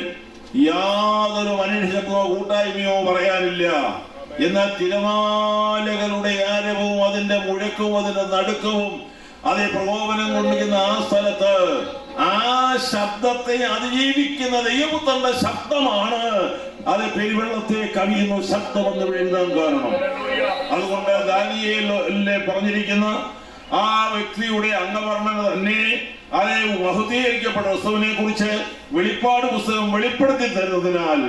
യാതൊരു മനുഷ്യത്വമോ കൂട്ടായ്മയോ പറയാനില്ല. എന്നാൽ തിരമാലകളുടെ ആരവവും അതിന്റെ മുഴക്കവും അതിന്റെ നടുക്കവും അതേ പ്രകോപനം കൊണ്ടിരിക്കുന്ന ആ സ്ഥലത്ത് ആ ശബ്ദത്തെ അതിജീവിക്കുന്ന ദൈവപുത്രന്റെ ശബ്ദമാണ് അത് പെരുവെള്ളത്തെ കവിയുന്ന ശബ്ദമെന്ന് എഴുതാൻ കാരണം. അതുകൊണ്ട് ദാനിയേലിലെ പറഞ്ഞിരിക്കുന്ന ആ വ്യക്തിയുടെ അംഗവർണ്ണന തന്നെ അതേ മഹത്വീകരിക്കപ്പെട്ട വസ്തുവിനെ കുറിച്ച് വെളിപ്പാട് പുസ്തകം വെളിപ്പെടുത്തി തരുന്നതിനാൽ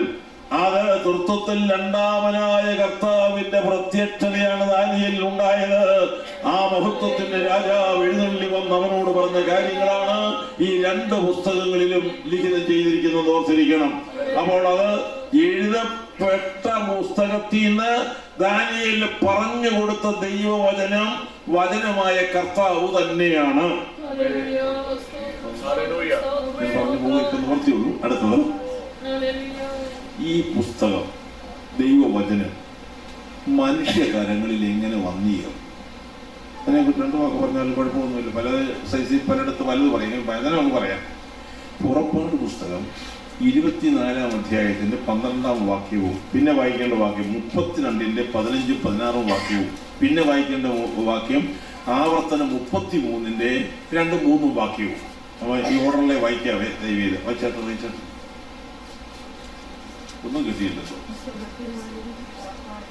അത് തൃത്വത്തിൽ രണ്ടാമനായ കർത്താവിന്റെ പ്രത്യക്ഷതയാണ് ദാനിയേലിൽ ഉണ്ടായത്. ആ മഹത്വത്തിന്റെ രാജാവ് എഴുന്നള്ളി വന്ന് അവനോട് പറഞ്ഞ കാര്യങ്ങളാണ് ഈ 2 പുസ്തകങ്ങളിലും ലിഖിതം ചെയ്തിരിക്കുന്നത്, ഓർത്തിരിക്കണം. അപ്പോൾ അത് എഴുതപ്പെട്ട പുസ്തകത്തിൽ നിന്ന് ദാനിയേലിന് പറഞ്ഞു കൊടുത്ത ദൈവവചനം വചനമായ കർത്താവ് തന്നെയാണ്. നിവർത്തിയുള്ളൂ. അടുത്തത് ഈ പുസ്തകം ദൈവവചനം മനുഷ്യകരങ്ങളിൽ എങ്ങനെ വന്നീരും? അതിനെക്കുറിച്ച് 2 വാക്ക് പറഞ്ഞാലും കുഴപ്പമൊന്നുമില്ല. പല സൈസിൽ പലയിടത്ത് പലത് പറയും. വചനം ഒന്ന് പറയാം. പുറപ്പാട് പുസ്തകം 24-ാം അധ്യായത്തിന്റെ 12-ാം വാക്യവും പിന്നെ വായിക്കേണ്ട വാക്യം 32-ന്റെ 15-16 വാക്യവും പിന്നെ വായിക്കേണ്ട വാക്യം ആവർത്തനം 33-ന്റെ 2-3 വാക്യവും. അപ്പൊ ഈ ഓർഡറിലെ വായിക്കാവേ ദൈവീത്. വായിച്ചാട്ട് ഒന്നും കിട്ടിയില്ലല്ലോ.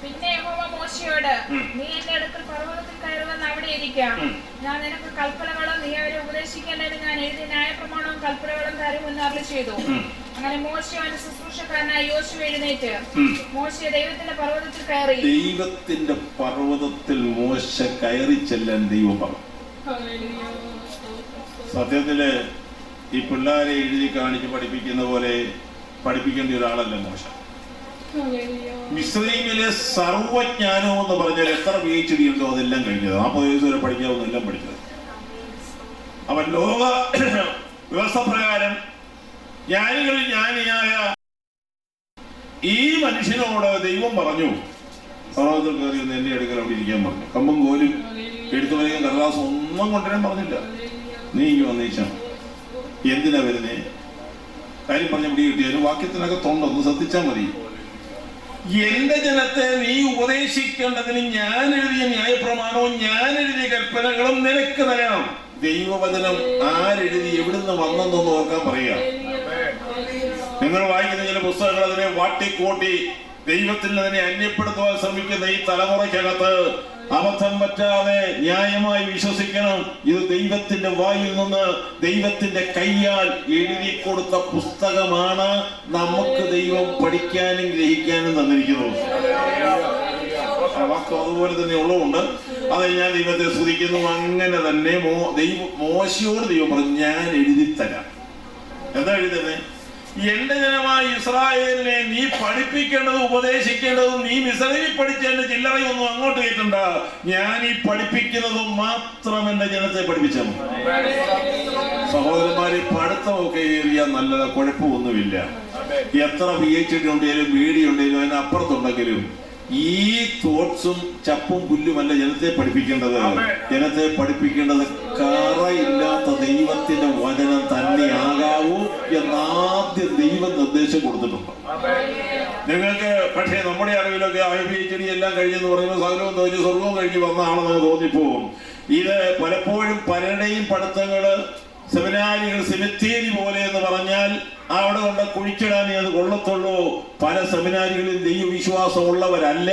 പിന്നെ യഹോവ മോശയോട്, നീ എന്റെ അടുക്കൽ പർവ്വതത്തിൽ കയറുവെന്ന് അവിടെ ഇരിക്കാം. ഞാൻ നിനക്ക് കൽപ്പനകളും നീ അവരെ ഉപദേശിക്കേണ്ടതിന് ഞാൻ എഴുതിയ ന്യായപ്രമാണവും കൽപ്പനകളും തരുമെന്ന് അരുളിച്ചെയ്തു. അങ്ങനെ മോശ അവന്റെ ശുശ്രൂഷക്കാരനായ യോശുവ എഴുന്നേറ്റ് മോശയെ ദൈവത്തിന്റെ പർവ്വതത്തിൽ കയറി. ദൈവത്തിന്റെ പർവ്വതത്തിൽ മോശ കയറി ചെല്ലാൻ ദൈവം പറഞ്ഞു. സത്യത്തില് ഈ പിള്ളേരെ എഴുതി കാണിച്ച് പഠിപ്പിക്കുന്ന പോലെ പഠിപ്പിക്കേണ്ട ഒരാളല്ല മോശ. മിസ്രൈമിലെ സർവജ്ഞാനം എന്ന് പറഞ്ഞാൽ എത്ര PhD ഉണ്ടോ അതെല്ലാം കഴിഞ്ഞത്. 40 വയസ്സ് വരെ പഠിക്കാവുന്നെല്ലാം പഠിച്ചത്. അവൻ ലോക വ്യവസ്ഥ പ്രകാരം ജ്ഞാനികളിൽ ജ്ഞാനിയായ ഈ മനുഷ്യനോട് ദൈവം പറഞ്ഞു, പർവ്വതത്തിൽ കയറി ഒന്ന് എന്റെ അടുക്കൽ അവിടെ ഇരിക്കാൻ പറഞ്ഞു. കമ്പും കോലും എടുത്തു വരികയും കടലാസം ഒന്നും കൊണ്ടുവരാൻ പറഞ്ഞില്ല. നീ ഇങ്ങ് വന്നേച്ചാ. എന്തിനാ വരുന്നേ? കാര്യം പറഞ്ഞ പിടി കിട്ടിയാലും വാക്യത്തിനകത്തുണ്ടൊന്ന് ശ്രദ്ധിച്ചാൽ മതി. എന്റെ ജനത്തെ നീ ഉപദേശിക്കേണ്ടതിന് ഞാൻ എഴുതിയ ന്യായപ്രമാണവും ഞാൻ എഴുതിയ കൽപ്പനകളും നിനക്ക് തരണം. ദൈവവചനം ആരെഴുതി എവിടുന്ന് വന്നെന്നൊന്ന് ഓർക്കാൻ പറയുക. നിങ്ങൾ വായിക്കുന്ന ചില പുസ്തകങ്ങൾ അതിനെ വാട്ടിക്കൂട്ടി ദൈവത്തിൽ അതിനെ അന്യപ്പെടുത്തുവാൻ ശ്രമിക്കുന്ന ഈ തലമുറയ്ക്കകത്ത് അബദ്ധം പറ്റാതെ ന്യായമായി വിശ്വസിക്കണം. ഇത് ദൈവത്തിന്റെ വായിൽ നിന്ന് ദൈവത്തിന്റെ കയ്യാൽ എഴുതി കൊടുത്ത പുസ്തകമാണ് നമുക്ക് ദൈവം പഠിക്കാനും ഗ്രഹിക്കാനും തന്നിരിക്കുന്നത്. വാക്യം അതുപോലെ തന്നെ ഉള്ളതുകൊണ്ട് അത് ഞാൻ ദൈവത്തെ സ്തുതിക്കുന്നു. അങ്ങനെ തന്നെ മോശയോട് ദൈവം പറഞ്ഞു, ഞാൻ എഴുതിത്തരാം. എന്താ എഴുതുന്നേ? എന്റെ ജനമായ ഇസ്രായേലിനെ നീ പഠിപ്പിക്കേണ്ടതും ഉപദേശിക്കേണ്ടതും നീ മിസ്രൈമിൽ പഠിച്ചതിന്റെ ചില്ലറയൊന്നും അങ്ങോട്ട് കേൾക്കണ്ട. ഞാൻ ഈ പഠിപ്പിക്കുന്നതും മാത്രം എന്റെ ജനത്തെ പഠിപ്പിച്ചാൽ മതി. സഹോദരന്മാരെ, പഠിത്തമൊക്കെ ഏറിയാൽ നല്ലതാ, കുഴപ്പമൊന്നുമില്ല. എത്ര PhD ഉണ്ടെങ്കിലും BD ഉണ്ടെങ്കിലും അതിനപ്പുറത്തുണ്ടെങ്കിലും ഈ തോട്ട്സും ചപ്പും പുല്ലുമല്ല ജനത്തെ പഠിപ്പിക്കേണ്ടത്. ജനത്തെ പഠിപ്പിക്കേണ്ടത് കറയില്ലാത്ത ദൈവത്തിന്റെ വചനം തന്നെയാകാവൂ എന്നാദ്യം ദൈവം നിർദ്ദേശം കൊടുത്തിട്ടുണ്ട് നിങ്ങൾക്ക്. പക്ഷേ നമ്മുടെ അറിവിലൊക്കെ PhD എല്ലാം കഴിഞ്ഞെന്ന് പറയുമ്പോൾ സകലവും തോന്നി സ്വർഗവും കഴിഞ്ഞ് വന്നാണെന്ന് തോന്നിപ്പോവും. ഇത് പലപ്പോഴും പലരുടെയും പഠിത്തങ്ങള് സെമിനാരികൾ സെമിത്തേരി പോലെ എന്ന് പറഞ്ഞാൽ അവിടെ കൊണ്ട് കുഴിച്ചിടാനേ അത് കൊള്ളത്തുള്ളൂ. പല സെമിനാരികളിൽ ദൈവവിശ്വാസം ഉള്ളവരല്ല.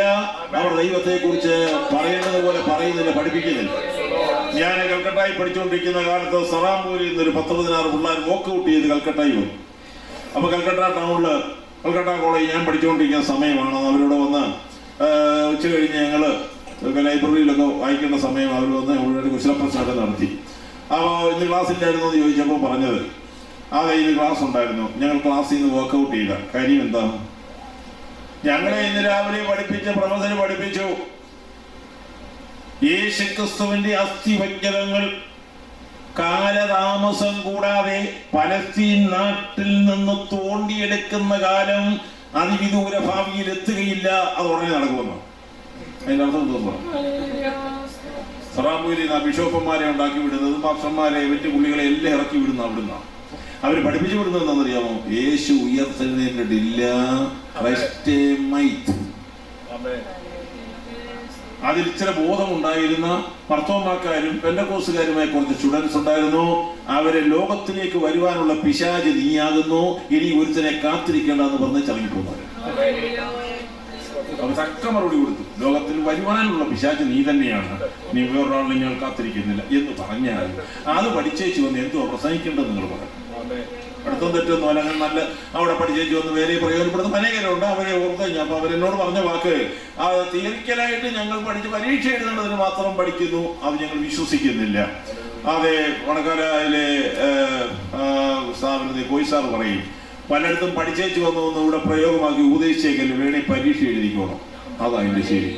അവർ ദൈവത്തെ കുറിച്ച് പറയുന്നത് പോലെ പറയുന്നില്ല, പഠിപ്പിക്കുന്നില്ല. ഞാൻ കൽക്കട്ടായി പഠിച്ചുകൊണ്ടിരിക്കുന്ന കാലത്ത് സറാംപൂരിൽ നിന്നൊരു 10-16 പിള്ളേർ വോക്കൗട്ട് ചെയ്ത് കൽക്കട്ടായി വന്നു. അപ്പൊ കൽക്കട്ട ടൗണില് കൽക്കട്ട കോളേജ് ഞാൻ പഠിച്ചുകൊണ്ടിരിക്കുന്ന സമയമാണ്. അവരോട് വന്ന് ഉച്ച കഴിഞ്ഞ് ഞങ്ങള് ലൈബ്രറിയിലൊക്കെ വായിക്കേണ്ട സമയം അവർ വന്ന് അവരുടെ കുശലപ്രശ്നമൊക്കെ നടത്തി. അപ്പോൾ ഇന്ന് ക്ലാസ് ഇല്ലായിരുന്നു എന്ന് ചോദിച്ചപ്പോൾ പറഞ്ഞത്, അതെ ഇന്ന് ക്ലാസ് ഉണ്ടായിരുന്നു, ഞങ്ങൾ ക്ലാസ്സിൽ നിന്ന് വർക്കൗട്ട് ചെയ്ത കാര്യം എന്താ, ഞങ്ങളെ ഇന്ന് രാവിലെ പഠിപ്പിച്ച പ്രൊഫസർ പഠിപ്പിച്ചു യേശുക്രിസ്തുവിന്റെ അസ്ഥിവജ്ഞതങ്ങൾ കാലതാമസം കൂടാതെ പലസ്തീൻ നാട്ടിൽ നിന്ന് തോണ്ടിയെടുക്കുന്ന കാലം അതിവിദൂര ഭാവിയിൽ എത്തുകയില്ല, അത് ഉടനെ നടക്കുമെന്ന്. അതിന്റെ അർത്ഥം തോന്നുന്നു സറാംപൂരിൽ നിന്ന് ബിഷോപ്പന്മാരെ ഉണ്ടാക്കി വിടുന്നത്, പാസ്റ്റർമാരെ മറ്റു പുള്ളികളെ എല്ലാം ഇറക്കി വിടുന്ന അവിടുന്ന് അവർ പഠിപ്പിച്ചു വിടുന്നത് എന്താണെന്നറിയാമോ? യേശു ഉയർത്തെഴുന്നേറ്റിട്ടില്ല, അതിൽ ചില ബോധമുണ്ടായിരുന്ന മർത്തോമാക്കാരും പെന്തക്കോസ്തുകാരുമായ കുറച്ച് സ്റ്റുഡൻസ് ഉണ്ടായിരുന്നു. അവരെ ലോകത്തിലേക്ക് വരുവാനുള്ള പിശാച് നീയാകുന്നു, ഇനി ഒരുത്തനെ കാത്തിരിക്കേണ്ടെന്ന് പറഞ്ഞ് ചടങ്ങിപ്പോകുന്നവർ അവർ തക്ക മറുപടി കൊടുത്തു. ലോകത്തിൽ വരുവാനുള്ള പിശാച് നീ തന്നെയാണ്, നീ വേറൊരാളിനെ ഞാൻ കാത്തിരിക്കുന്നില്ല എന്ന് പറഞ്ഞാൽ അത് പഠിച്ചേച്ചു വന്ന് എന്തുവാ പ്രസംഗിക്കേണ്ടത് നിങ്ങൾ പറഞ്ഞു. അടുത്തും തെറ്റൊന്നും അല്ല, അങ്ങനെ നല്ല അവിടെ പഠിച്ചേച്ചു വന്ന് വേറെ പ്രയോജനപ്പെടുന്ന അനേകരുണ്ട്. അവരെ ഓർത്ത് കഴിഞ്ഞാൽ അപ്പൊ അവരെന്നോട് പറഞ്ഞ വാക്ക്, അത് തിയറിക്കലായിട്ട് ഞങ്ങൾ പഠിച്ച് പരീക്ഷ എഴുതേണ്ടതിന് മാത്രം പഠിക്കുന്നു, അത് ഞങ്ങൾ വിശ്വസിക്കുന്നില്ല. അതെ, വണക്കാരയിലെ സ്ഥാപനത്തിൽ കോയിസാർ പറയും, പലയിടത്തും പഠിച്ചേച്ചു വന്നു ഇവിടെ പ്രയോഗമാക്കി ഉപദേശിച്ചേക്കല്ലേ, വേണേ പരീക്ഷ എഴുതിക്കോണം. അതാ അതിന്റെ ശരി.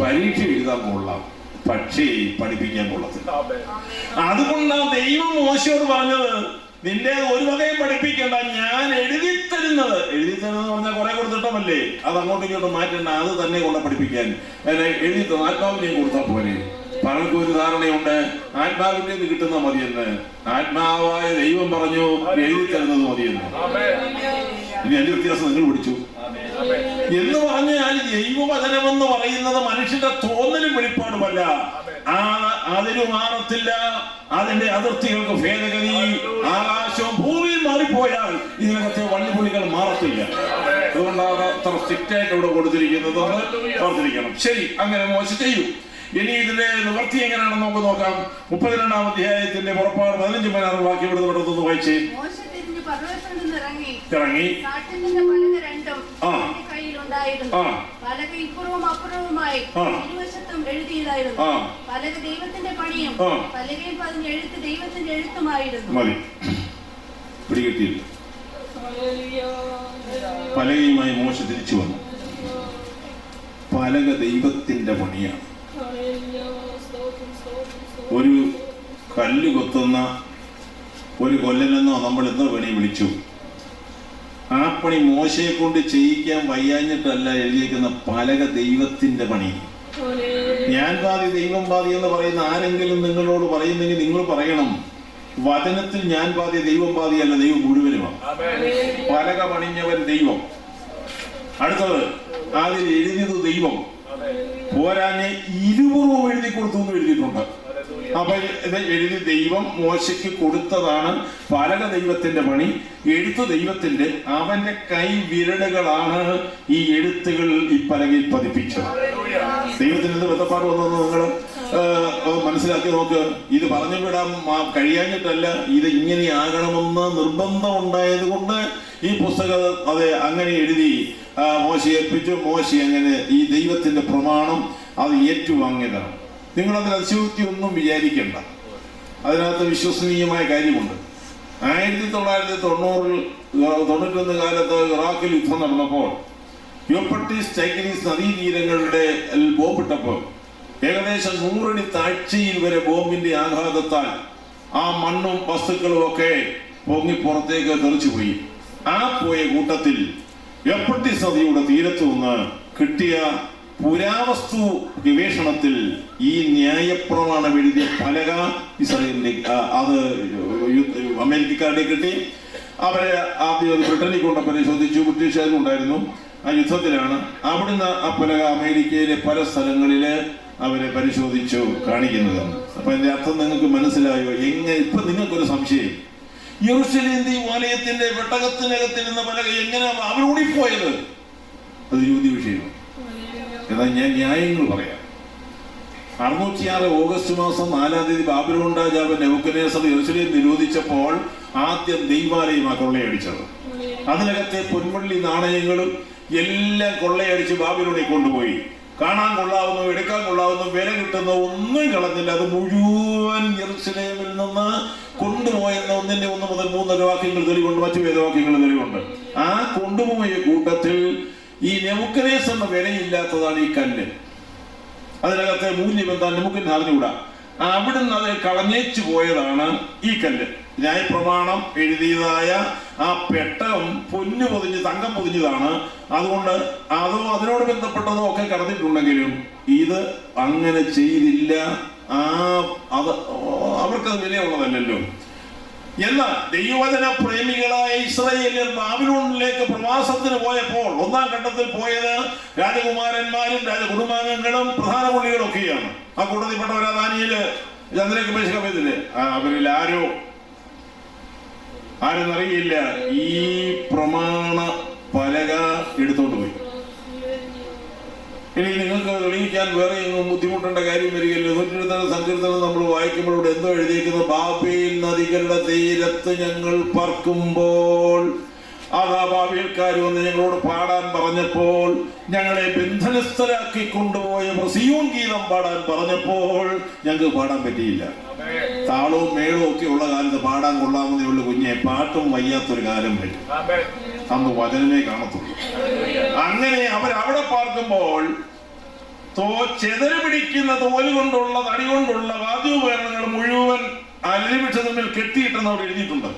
പരീക്ഷ എഴുതാൻ കൊള്ളാം, പക്ഷേ പഠിപ്പിക്കാൻ കൊള്ളത്തില്ല. അതുകൊണ്ടാണ് ദൈവം മോശയോട് പറഞ്ഞത്, നിന്റെ ഒരു വകയും പഠിപ്പിക്കണ്ട, ഞാൻ എഴുതിത്തരുന്നത് പറഞ്ഞാൽ കുറെ കൊടുത്തിട്ടമല്ലേ, അത് അങ്ങോട്ടും ഇങ്ങോട്ടും മാറ്റണ്ട, അത് തന്നെ കൊണ്ട് പഠിപ്പിക്കാൻ എഴുതി ആത്മാവിനെയും കൊടുത്താൽ പോലെ. പലർക്കും ഒരു ധാരണയുണ്ട് ആത്മാവിന്റെ നിന്ന് കിട്ടുന്ന മതിയെന്ന്. ആത്മാവായ ദൈവം പറഞ്ഞു എഴുതി തരുന്നത് മതിയെന്ന്. ഇനി അതിന്റെ വ്യത്യാസം നിങ്ങൾ പിടിച്ചു എന്ന് പറഞ്ഞാൽ ദൈവവചനമെന്ന് പറയുന്നത് മനുഷ്യന്റെ തോന്നലും വെളിപ്പാടുമല്ല. അതിന് മാറത്തില്ല, അതിന്റെ അതിർത്തികൾക്ക് ഭേദഗതി. ആകാശവും ഭൂമിയും മാറിപ്പോയാൽ ഇതിനകത്തെ വള്ളിപുള്ളികൾ മാറത്തില്ല. അതുകൊണ്ടാണ് അത്ര സ്ട്രിക്റ്റ് ആയിട്ട് ഇവിടെ കൊടുത്തിരിക്കുന്നത്. ഓർത്തിരിക്കണം. ശരി, അങ്ങനെ മോശം ചെയ്തു. ഇനി ഇതിന്റെ നിവർത്തി എങ്ങനെയാണെന്ന് നമുക്ക് നോക്കാം. 32-ാം അധ്യായത്തിന്റെ പുറപ്പാട് 15-16 വാക്യം ഇവിടെ നടത്തുന്നു. വായിച്ചേ. ഇറങ്ങി മതി, പിടികിട്ടിയില്ല. പലകയുമായി മോശ തിരിച്ചു വന്നു. പലക ദൈവത്തിന്റെ പണിയാണ്. ഒരു കല്ല് കൊത്തുന്ന ഒരു കൊല്ലനെന്നോ നമ്മൾ എന്തോ പണി വിളിച്ചു. ആ പണി മോശയെ കൊണ്ട് ചെയ്യിക്കാൻ വയ്യാഞ്ഞിട്ടല്ല എഴുതിയേക്കുന്ന പലക ദൈവത്തിന്റെ പണി. ഞാൻ പാതി ദൈവം പാതി എന്ന് പറയുന്ന ആരെങ്കിലും നിങ്ങളോട് പറയുന്നെങ്കിൽ നിങ്ങൾ പറയണം, വചനത്തിൽ ഞാൻ പാതി ദൈവം പാതിയല്ല, ദൈവം മുഴുവനുമാണ്. പലക പണിഞ്ഞവൻ ദൈവം. അടുത്തത് അതിൽ എഴുതിയത് ദൈവം. പോരാഞ്ഞ് 20 എഴുതി കൊടുത്തു എന്ന് എഴുതിയിട്ടുണ്ട്. അപ്പൊ ഇത് എഴുതി ദൈവം മോശയ്ക്ക് കൊടുത്തതാണ്. പലക ദൈവത്തിന്റെ പണി, എഴുത്ത് ദൈവത്തിന്റെ. അവന്റെ കൈ വിരലുകളാണ് ഈ എഴുത്തുകൾ ഈ പലകയിൽ പതിപ്പിച്ചത്. ദൈവത്തിന് എന്ത് ബന്ധപ്പാട് വന്നെന്ന് നിങ്ങൾ മനസ്സിലാക്കി നോക്ക്. ഇത് പറഞ്ഞു വിടാൻ കഴിയാഞ്ഞിട്ടല്ല, ഇത് ഇങ്ങനെയാകണമെന്ന് നിർബന്ധം ഉണ്ടായത് കൊണ്ട് ഈ പുസ്തകം അതെ അങ്ങനെ എഴുതി മോശയെ ഏൽപ്പിച്ചു. മോശ അങ്ങനെ ഈ ദൈവത്തിന്റെ പ്രമാണം അത് ഏറ്റുവാങ്ങിയതാണ്. നിങ്ങളതിൽ അതിശയോക്തി ഒന്നും വിചാരിക്കേണ്ട, അതിനകത്ത് വിശ്വസനീയമായ കാര്യമുണ്ട്. 1991 കാലത്ത് ഇറാഖിൽ യുദ്ധം നടന്നപ്പോൾ യൂഫ്രട്ടീസ് ടൈഗ്രീസ് നദീതീരങ്ങളുടെ ബോംബിട്ടപ്പോൾ ഏകദേശം 100 അടി താഴ്ചയിൽ വരെ ബോംബിന്റെ ആഘാതത്താൽ ആ മണ്ണും വസ്തുക്കളും ഒക്കെ പൊങ്ങി പുറത്തേക്ക് തെറിച്ചുപോയി. ആ പോയ കൂട്ടത്തിൽ യൂഫ്രട്ടീസ് നദിയുടെ തീരത്തു നിന്ന് കിട്ടിയ പുരാവസ്തു ഗവേഷണത്തിൽ ഈ ന്യായപ്രമാണം എഴുതിയ പലക ഇസ്രായേലിന്റെ അത് അമേരിക്കക്കാരുടെ കിട്ടി. അവരെ ആദ്യം അത് ബ്രിട്ടനിൽ കൊണ്ട് പരിശോധിച്ചു. ബ്രിട്ടീഷുകാരും ഉണ്ടായിരുന്നു. ആ യുദ്ധത്തിലാണ് അവിടുന്ന് ആ പലക അമേരിക്കയിലെ പല സ്ഥലങ്ങളില് അവരെ പരിശോധിച്ചു കാണിക്കുന്നതെന്ന്. അപ്പൊ അതിന്റെ അർത്ഥം നിങ്ങൾക്ക് മനസ്സിലായോ? എങ്ങനെ ഇപ്പൊ നിങ്ങൾക്കൊരു സംശയം, യെരൂശലേം ദേവാലയത്തിന്റെ പെട്ടകത്തിനകത്തിരുന്ന പലക എങ്ങനെ അവർ ഓടിപ്പോയത്? അത് ചോദ്യ വിഷയമാണ്. എന്നാൽ ഞാൻ ന്യായങ്ങൾ പറയാം. 606 ഓഗസ്റ്റ് മാസം 4-ാം തീയതി ബാബിലോൺ രാജാവ് നെബൂഖദ്നേസർ യെരൂശലേം നിരോധിച്ചപ്പോൾ ആദ്യം ദൈവാലയമാണ് കൊള്ളയടിച്ചത്. അതിനകത്തെ പൊൻവള്ളി നാണയങ്ങളും എല്ലാം കൊള്ളയടിച്ച് ബാബിലോണിൽ കൊണ്ടുപോയി. കാണാൻ കൊള്ളാവുന്നു, എടുക്കാൻ കൊള്ളാവുന്നു, വില കിട്ടുന്ന ഒന്നും കളഞ്ഞില്ല. അത് മുഴുവൻ യെരൂശലേമിൽ നിന്ന് കൊണ്ടുപോയെന്ന 1 മുതൽ 3 വാക്യങ്ങൾ തെളിവുണ്ട്, മറ്റു വേദവാക്യങ്ങൾ തെളിവുണ്ട്. ആ കൊണ്ടുപോയ കൂട്ടത്തിൽ ഈ നെബൂഖദ്നേസറിന് വിലയില്ലാത്തതാണ് ഈ കല്ല്. അതിനകത്തെ മൂല്യം എന്താ നമുക്ക് അറിഞ്ഞുകൂടാ. അവിടുന്ന് അത് കളഞ്ഞേച്ചു പോയതാണ് ഈ കല്ല്. ന്യായപ്രമാണം എഴുതിയതായ ആ പെട്ടകം പൊന്നു പൊതിഞ്ഞ് തങ്കം പൊതിഞ്ഞതാണ്. അതുകൊണ്ട് അതോ അതിനോട് ബന്ധപ്പെട്ടതോ ഒക്കെ കടന്നിട്ടുണ്ടെങ്കിലും ഇത് അങ്ങനെ ചെയ്തില്ല. അത് അവർക്കത് വിലയുള്ളതല്ലല്ലോ. എന്നാൽ ദൈവവചന പ്രേമികളായ ഇസ്രായേലിയർ ബാബിലോണിലേക്ക് പ്രവാസത്തിന് പോയപ്പോൾ 1-ാം ഘട്ടത്തിൽ പോയത് രാജകുമാരന്മാരും രാജകുടുംബാംഗങ്ങളും പ്രധാന പുള്ളികളും ഒക്കെയാണ്. ആ കൂട്ടത്തിൽപ്പെട്ടവരാ ദാനിയേല്, ചന്ദ്രക്ക് പേശകത്തില്ലേ, അവരിൽ ആരെന്നറിയില്ല ഈ പ്രമാണ പലക എടുത്തോണ്ട് പോയി. ഇനി നിങ്ങൾക്ക് തെളിയിക്കാൻ വേറെ എങ്ങും ബുദ്ധിമുട്ടേണ്ട കാര്യം വരികയല്ലോ. 127 സങ്കീർത്തനം നമ്മൾ വായിക്കുമ്പോഴൂടെ എന്തോ എഴുതിയിരിക്കുന്നത്, ബാബേൽ നദികളുടെ തീരത്ത് ഞങ്ങൾ പാർക്കുമ്പോൾ അതാ ബാബേൽക്കാർ വന്ന് ഞങ്ങളോട് പാടാൻ പറഞ്ഞപ്പോൾ, ഞങ്ങളെ ബന്ധനസ്ഥരാക്കി കൊണ്ടുപോയ സിയോൻ ഗീതം പാടാൻ പറഞ്ഞപ്പോൾ ഞങ്ങൾക്ക് പാടാൻ പറ്റിയില്ല. താളവും മേളവും ഒക്കെ ഉള്ള കാലത്ത് പാടാൻ കൊള്ളാവുന്നതേ ഉള്ളൂ കുഞ്ഞെ. പാട്ടും വയ്യാത്തൊരു കാലം വരും, അന്ന് വചനമേ കാണത്തുള്ളൂ. അങ്ങനെ അവരവിടെ പാർക്കുമ്പോൾ ചെതറ് പിടിക്കുന്ന തോല് കൊണ്ടുള്ള തടി കൊണ്ടുള്ള വാദ്യോപകരണങ്ങൾ മുഴുവൻ അലരിവൃക്ഷത്തിൽ കെട്ടിയിട്ടെന്ന് അവിടെ എഴുതിയിട്ടുണ്ട്.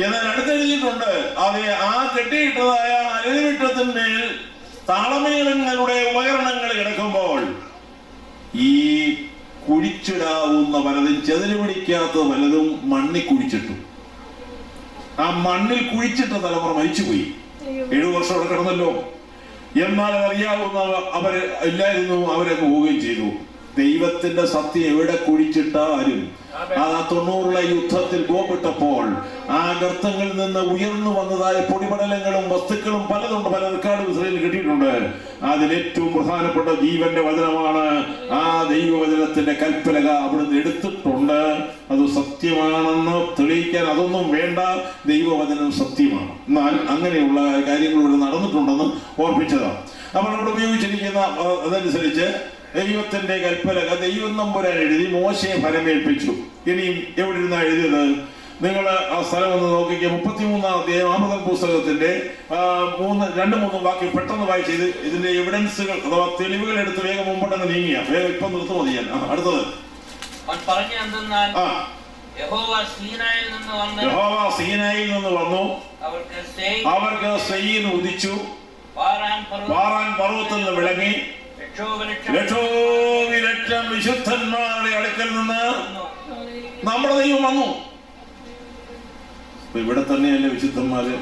എന്നാൽ അടുത്തെഴുതിയിട്ടുണ്ട്, അതെ ആ കെട്ടിയിട്ടതായ അലരിവൃക്ഷത്തിന്മേൽ താളമേളങ്ങളുടെ ഉപകരണങ്ങൾ കിടക്കുമ്പോൾ ഈ കുഴിച്ചിടാവുന്ന പലതും ചെതല് പിടിക്കാത്ത പലതും മണ്ണിൽ കുഴിച്ചിട്ടു. ആ മണ്ണിൽ കുഴിച്ചിട്ട തലമുറ മരിച്ചുപോയി. 7 വർഷം അവിടെ കിടന്നല്ലോ. എന്നാൽ അറിയാവുന്ന അവര് ഇല്ലായിരുന്നു, അവരൊക്കെ പോവുകയും ചെയ്തു. ദൈവത്തിന്റെ സത്യം എവിടെ കുഴിച്ചിട്ടാലും ആ 90 യുദ്ധത്തിൽ ബോംബിട്ടപ്പോൾ ആ ഗർത്തങ്ങളിൽ നിന്ന് ഉയർന്നു വന്നതായ പൊടിപടലങ്ങളും വസ്തുക്കളും പലതുണ്ട്. പല റെക്കോർഡും ഇസ്രായേലിൽ കിട്ടിയിട്ടുണ്ട്. അതിലേറ്റവും പ്രധാനപ്പെട്ട ജീവന്റെ വചനമാണ്. ആ ദൈവവചനത്തിന്റെ കൽപ്പലക അവിടുന്ന് എടുത്തിട്ടുണ്ട്. അത് സത്യമാണെന്ന് തെളിയിക്കാൻ അതൊന്നും വേണ്ട, ദൈവവചനം സത്യമാണ്. എന്നാൽ അങ്ങനെയുള്ള കാര്യങ്ങൾ ഇവിടെ നടന്നിട്ടുണ്ടെന്ന് ഓർപ്പിച്ചതാണ്. അപ്പോൾ ഇവിടെ ഉപയോഗിച്ചിരിക്കുന്ന അതനുസരിച്ച് ദൈവത്തിന്റെ കൽപ്പലക ദൈവം നമ്പുരാൻ എഴുതി മോശയെ ഫലമേൽപ്പിച്ചു. ഇനിയും എവിടെ ഇരുന്നാ എഴുതിയത്? നിങ്ങൾ ആ സ്ഥലം ഒന്ന് നോക്കിക്കുക. 33-ാം അധ്യായം ആമോസ് പുസ്തകത്തിന്റെ 2-3 വാക്യം പെട്ടെന്ന് വായിച്ചത്. ഇതിന്റെ എവിഡൻസുകൾ അഥവാ തെളിവുകൾ എടുത്ത് വേഗം മുമ്പോട്ടങ്ങ് നീങ്ങിയ വേഗം ഇപ്പം നിർത്തുമോ ചെയ്യാൻ. അടുത്തത് യഹോവ സീനായിൽ നിന്ന് വന്നു, അവർക്ക് സെയീർ ഉദിച്ചു, പാറാൻ പർവ്വതത്തിൽ നിന്ന് വിളങ്ങി, ലക്ഷോവിലക്ഷം വിശുദ്ധന്മാരുടെ അടുക്കൽ നിന്ന് നമ്മുടെ ദൈവം വന്നു. ഇവിടെ തന്നെയല്ലേ വിശുദ്ധന്മാര്,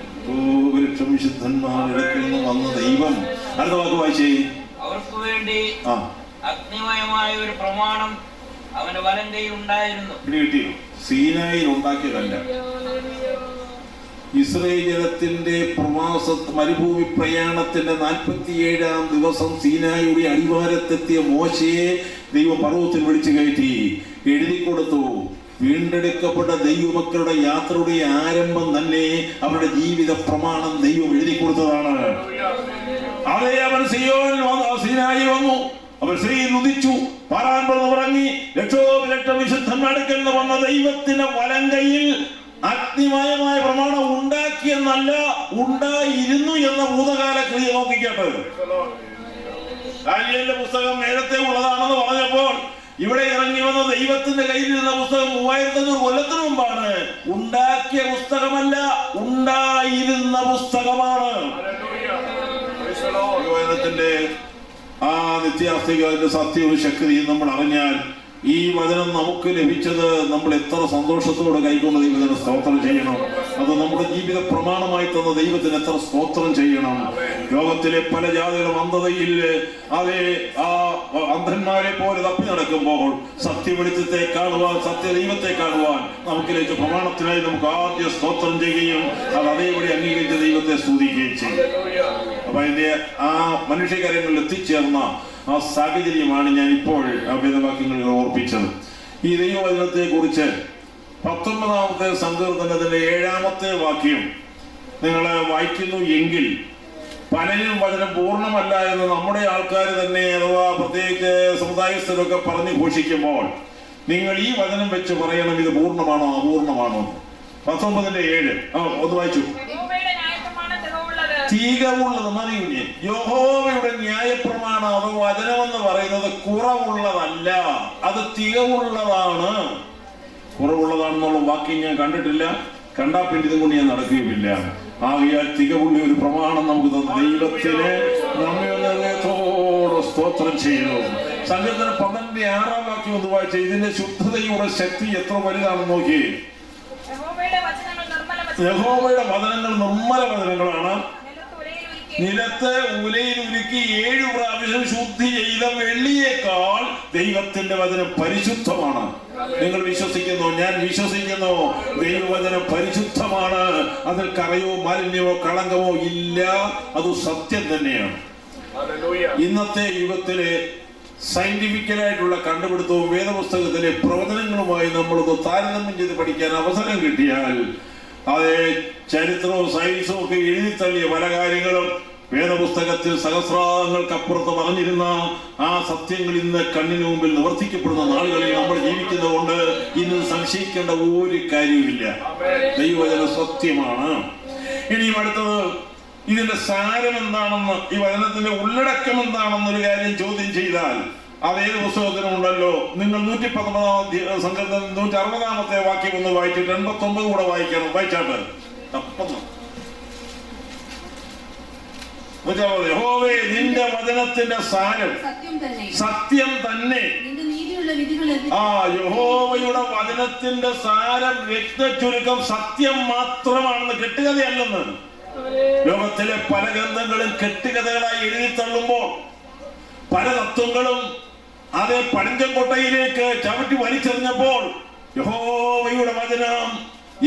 ലക്ഷം വിശുദ്ധന്മാരുടെ അടുക്കൽ നിന്ന് വന്ന ദൈവം. അടുത്ത വാക്ക് വായിച്ചേ. അവർക്ക് വേണ്ടി അഗ്നിമയമായ ഒരു പ്രമാണം അവന്റെ വലങ്കയിൽ ഉണ്ടായിരുന്നു. കിട്ടിയോ? സീനായിൽ ഉണ്ടാക്കിയതല്ല. ഇസ്രായേൽ ജനത്തിന്റെ മരുഭൂമി പ്രയാണത്തിന്റെ 47-ാം ദിവസം സീനായുടെ അടിവാരത്തെത്തിയ മോശയെ ദൈവം പർവ്വതത്തിൽ വിളിച്ചു കയറ്റി എഴുതിക്കൊടുത്തു. വീണ്ടെടുക്കപ്പെട്ട ദൈവമക്കളുടെ യാത്രയുടെ ആരംഭം തന്നെ അവരുടെ ജീവിത പ്രമാണം ദൈവം എഴുതി കൊടുത്തതാണ്. അതേ അവൻ സീനായി വന്നു, അവൻ സെയീർ ഉദിച്ചു, പാറാൻ ഉറങ്ങി, ലക്ഷോപലക്ഷം വിശുദ്ധന്മാർക്കൽ നിന്ന് വന്ന ദൈവത്തിന്റെ വലങ്കയിൽ അഗ്നിമയമായ പ്രമാണം ഉണ്ടാക്കിയെന്നല്ല, ഉണ്ടായിരുന്നു എന്ന ഭൂതകാല ക്രിയ നോക്കിക്കട്ടെ. ദാനിയേലിന്റെ പുസ്തകം നേരത്തെ ഉള്ളതാണെന്ന് പറഞ്ഞപ്പോൾ ഇവിടെ ഇറങ്ങി വന്ന ദൈവത്തിന്റെ കയ്യിലിരുന്ന പുസ്തകം 3500 കൊല്ലത്തിന് മുമ്പാണ്. ഉണ്ടാക്കിയ പുസ്തകമല്ല, ഉണ്ടായിരുന്ന പുസ്തകമാണ്. ദൈവത്തിന്റെ ആ നിത്യാസ്തികത്തിന്റെ സത്യവും ശക്തിയും നമ്മൾ അറിഞ്ഞാൽ ഈ വചനം നമുക്ക് ലഭിച്ചത് നമ്മൾ എത്ര സന്തോഷത്തോടെ കൈകൊണ്ട് ദൈവത്തിന് സ്തോത്രം ചെയ്യണം. അത് നമ്മുടെ ജീവിത പ്രമാണമായി തന്ന ദൈവത്തിന് എത്ര സ്തോത്രം ചെയ്യണം. ലോകത്തിലെ പല ജാതികളും അന്ധതയിൽ അതേ ആ അന്ധന്മാരെ പോലെ തപ്പി നടക്കുമ്പോൾ സത്യവെളിച്ചത്തെ കാണുവാൻ, സത്യദൈവത്തെ കാണുവാൻ നമുക്കിലേക്ക് പ്രമാണത്തിനായി നമുക്ക് ആദ്യം സ്തോത്രം ചെയ്യുകയും അത് അതേപടി അംഗീകരിച്ച ദൈവത്തെ സ്തുതിക്കുകയും ചെയ്യും. അപ്പൊ അതിന്റെ ആ മനുഷ്യകാര്യങ്ങളിൽ എത്തിച്ചേർന്ന ആ സാഹചര്യമാണ് ഞാൻ ഇപ്പോൾ വേദവാക്യങ്ങളിൽ ഓർപ്പിച്ചത്. ഈ ദൈവവചനത്തെ കുറിച്ച് 19-ാമത്തെ സങ്കീർത്തനത്തിന്റെ 7-ാമത്തെ വാക്യം നിങ്ങൾ വായിക്കുന്നു എങ്കിൽ പലരും വചനം പൂർണ്ണമല്ല എന്ന് നമ്മുടെ ആൾക്കാർ തന്നെ അഥവാ പ്രത്യേകിച്ച് സമുദായസ്ഥരൊക്കെ പറഞ്ഞു ഘോഷിക്കുമ്പോൾ നിങ്ങൾ ഈ വചനം വെച്ച് പറയണം ഇത് പൂർണ്ണമാണോ അപൂർണമാണോ. 19-7 ഒന്ന് വായിച്ചു. തികവുള്ളത് മതിയുഞ്ഞ് യഹോവയുടെ ന്യായപ്രമാണം അത് വചനമെന്ന് പറയുന്നത് കുറവുള്ളതല്ല, അത് തികവുള്ളതാണ്. കുറവുള്ളതാണെന്നുള്ള വാക്യം ഞാൻ കണ്ടിട്ടില്ല, കണ്ടാ പിന്നെ ഇതും കൊണ്ട് ഞാൻ നടക്കുകയുമില്ല. ആകയാൽ തികവുള്ള ഒരു പ്രമാണം നമുക്ക് തന്ന ദൈവത്തിന് നമ്മയോട് സ്തോത്രം ചെയ്യുന്നു. സങ്കീർത്തനം 12-6 വാക്യം ഒന്ന് വായിച്ച ഇതിന്റെ ശുദ്ധതയുടെ ശക്തി എത്ര വലുതാണെന്ന് നോക്കി. യഹോവയുടെ വചനങ്ങൾ നിർമ്മല വചനങ്ങളാണ്. നിലത്ത് ഉലയിൽ ഉരുക്കി 7 പ്രാവശ്യം ശുദ്ധി ചെയ്ത വെള്ളിയേക്കാൾ ദൈവത്തിന്റെ വചനം പരിശുദ്ധമാണ്. നിങ്ങൾ വിശ്വസിക്കുന്നു? ഞാൻ വിശ്വസിക്കുന്നു. ദൈവവചനം പരിശുദ്ധമാണ്. അതിൽ കറയോ മാലിന്യമോ കളങ്കമോ ഇല്ല. അത് സത്യം തന്നെയാണ്. ഇന്നത്തെ യുഗത്തിലെ സയന്റിഫിക്കലായിട്ടുള്ള കണ്ടുപിടുത്തവും വേദപുസ്തകത്തിലെ പ്രവചനങ്ങളുമായി നമ്മളൊന്ന് താരതമ്യം ചെയ്ത് പഠിക്കാൻ അവസരം കിട്ടിയാൽ അതേ ചരിത്രവും സയൻസും ഒക്കെ എഴുതിത്തള്ളിയ പല കാര്യങ്ങളും വേദപുസ്തകത്തിൽ സഹസ്രാങ്ങൾക്കപ്പുറത്ത് പറഞ്ഞിരുന്ന ആ സത്യങ്ങൾ ഇന്ന് കണ്ണിന് മുമ്പിൽ നിവർത്തിക്കപ്പെടുന്ന നാളുകളിൽ നമ്മൾ ജീവിക്കുന്നതുകൊണ്ട് ഇന്ന് സംശയിക്കേണ്ട ഒരു കാര്യവുമില്ല. ദൈവവചനം സത്യമാണ്. ഇനിയും അടുത്തത് ഇതിന്റെ സാരം എന്താണെന്ന്, ഈ വചനത്തിന്റെ ഉള്ളടക്കം എന്താണെന്നൊരു കാര്യം ചോദ്യം ചെയ്താൽ അതേത് പുസ്തകത്തിനുണ്ടല്ലോ. നിങ്ങൾ 119-ാം സങ്കീർത്തനം 160-ാമത്തെ വാക്യം ഒന്ന് വായിച്ചിട്ട് 89 കൂടെ വായിക്കണം. വായിച്ചാട്ട് യഹോവേ നിന്റെ വചനത്തിന്റെ സാരം സത്യം തന്നെ. യഹോവയുടെ വചനത്തിന്റെ സാരം രക്തചുരുക്കം സത്യം മാത്രമാണെന്ന്, കെട്ടുകഥയല്ലെന്ന്. ലോകത്തിലെ പല ഗ്രന്ഥങ്ങളും കെട്ടുകഥകളായി എഴുതി തള്ളുമ്പോൾ പല തത്വങ്ങളും അതേ പടിഞ്ചൻകോട്ടയിലേക്ക് ചവിട്ടി വലിച്ചെറിഞ്ഞപ്പോൾ യഹോവയുടെ വചനം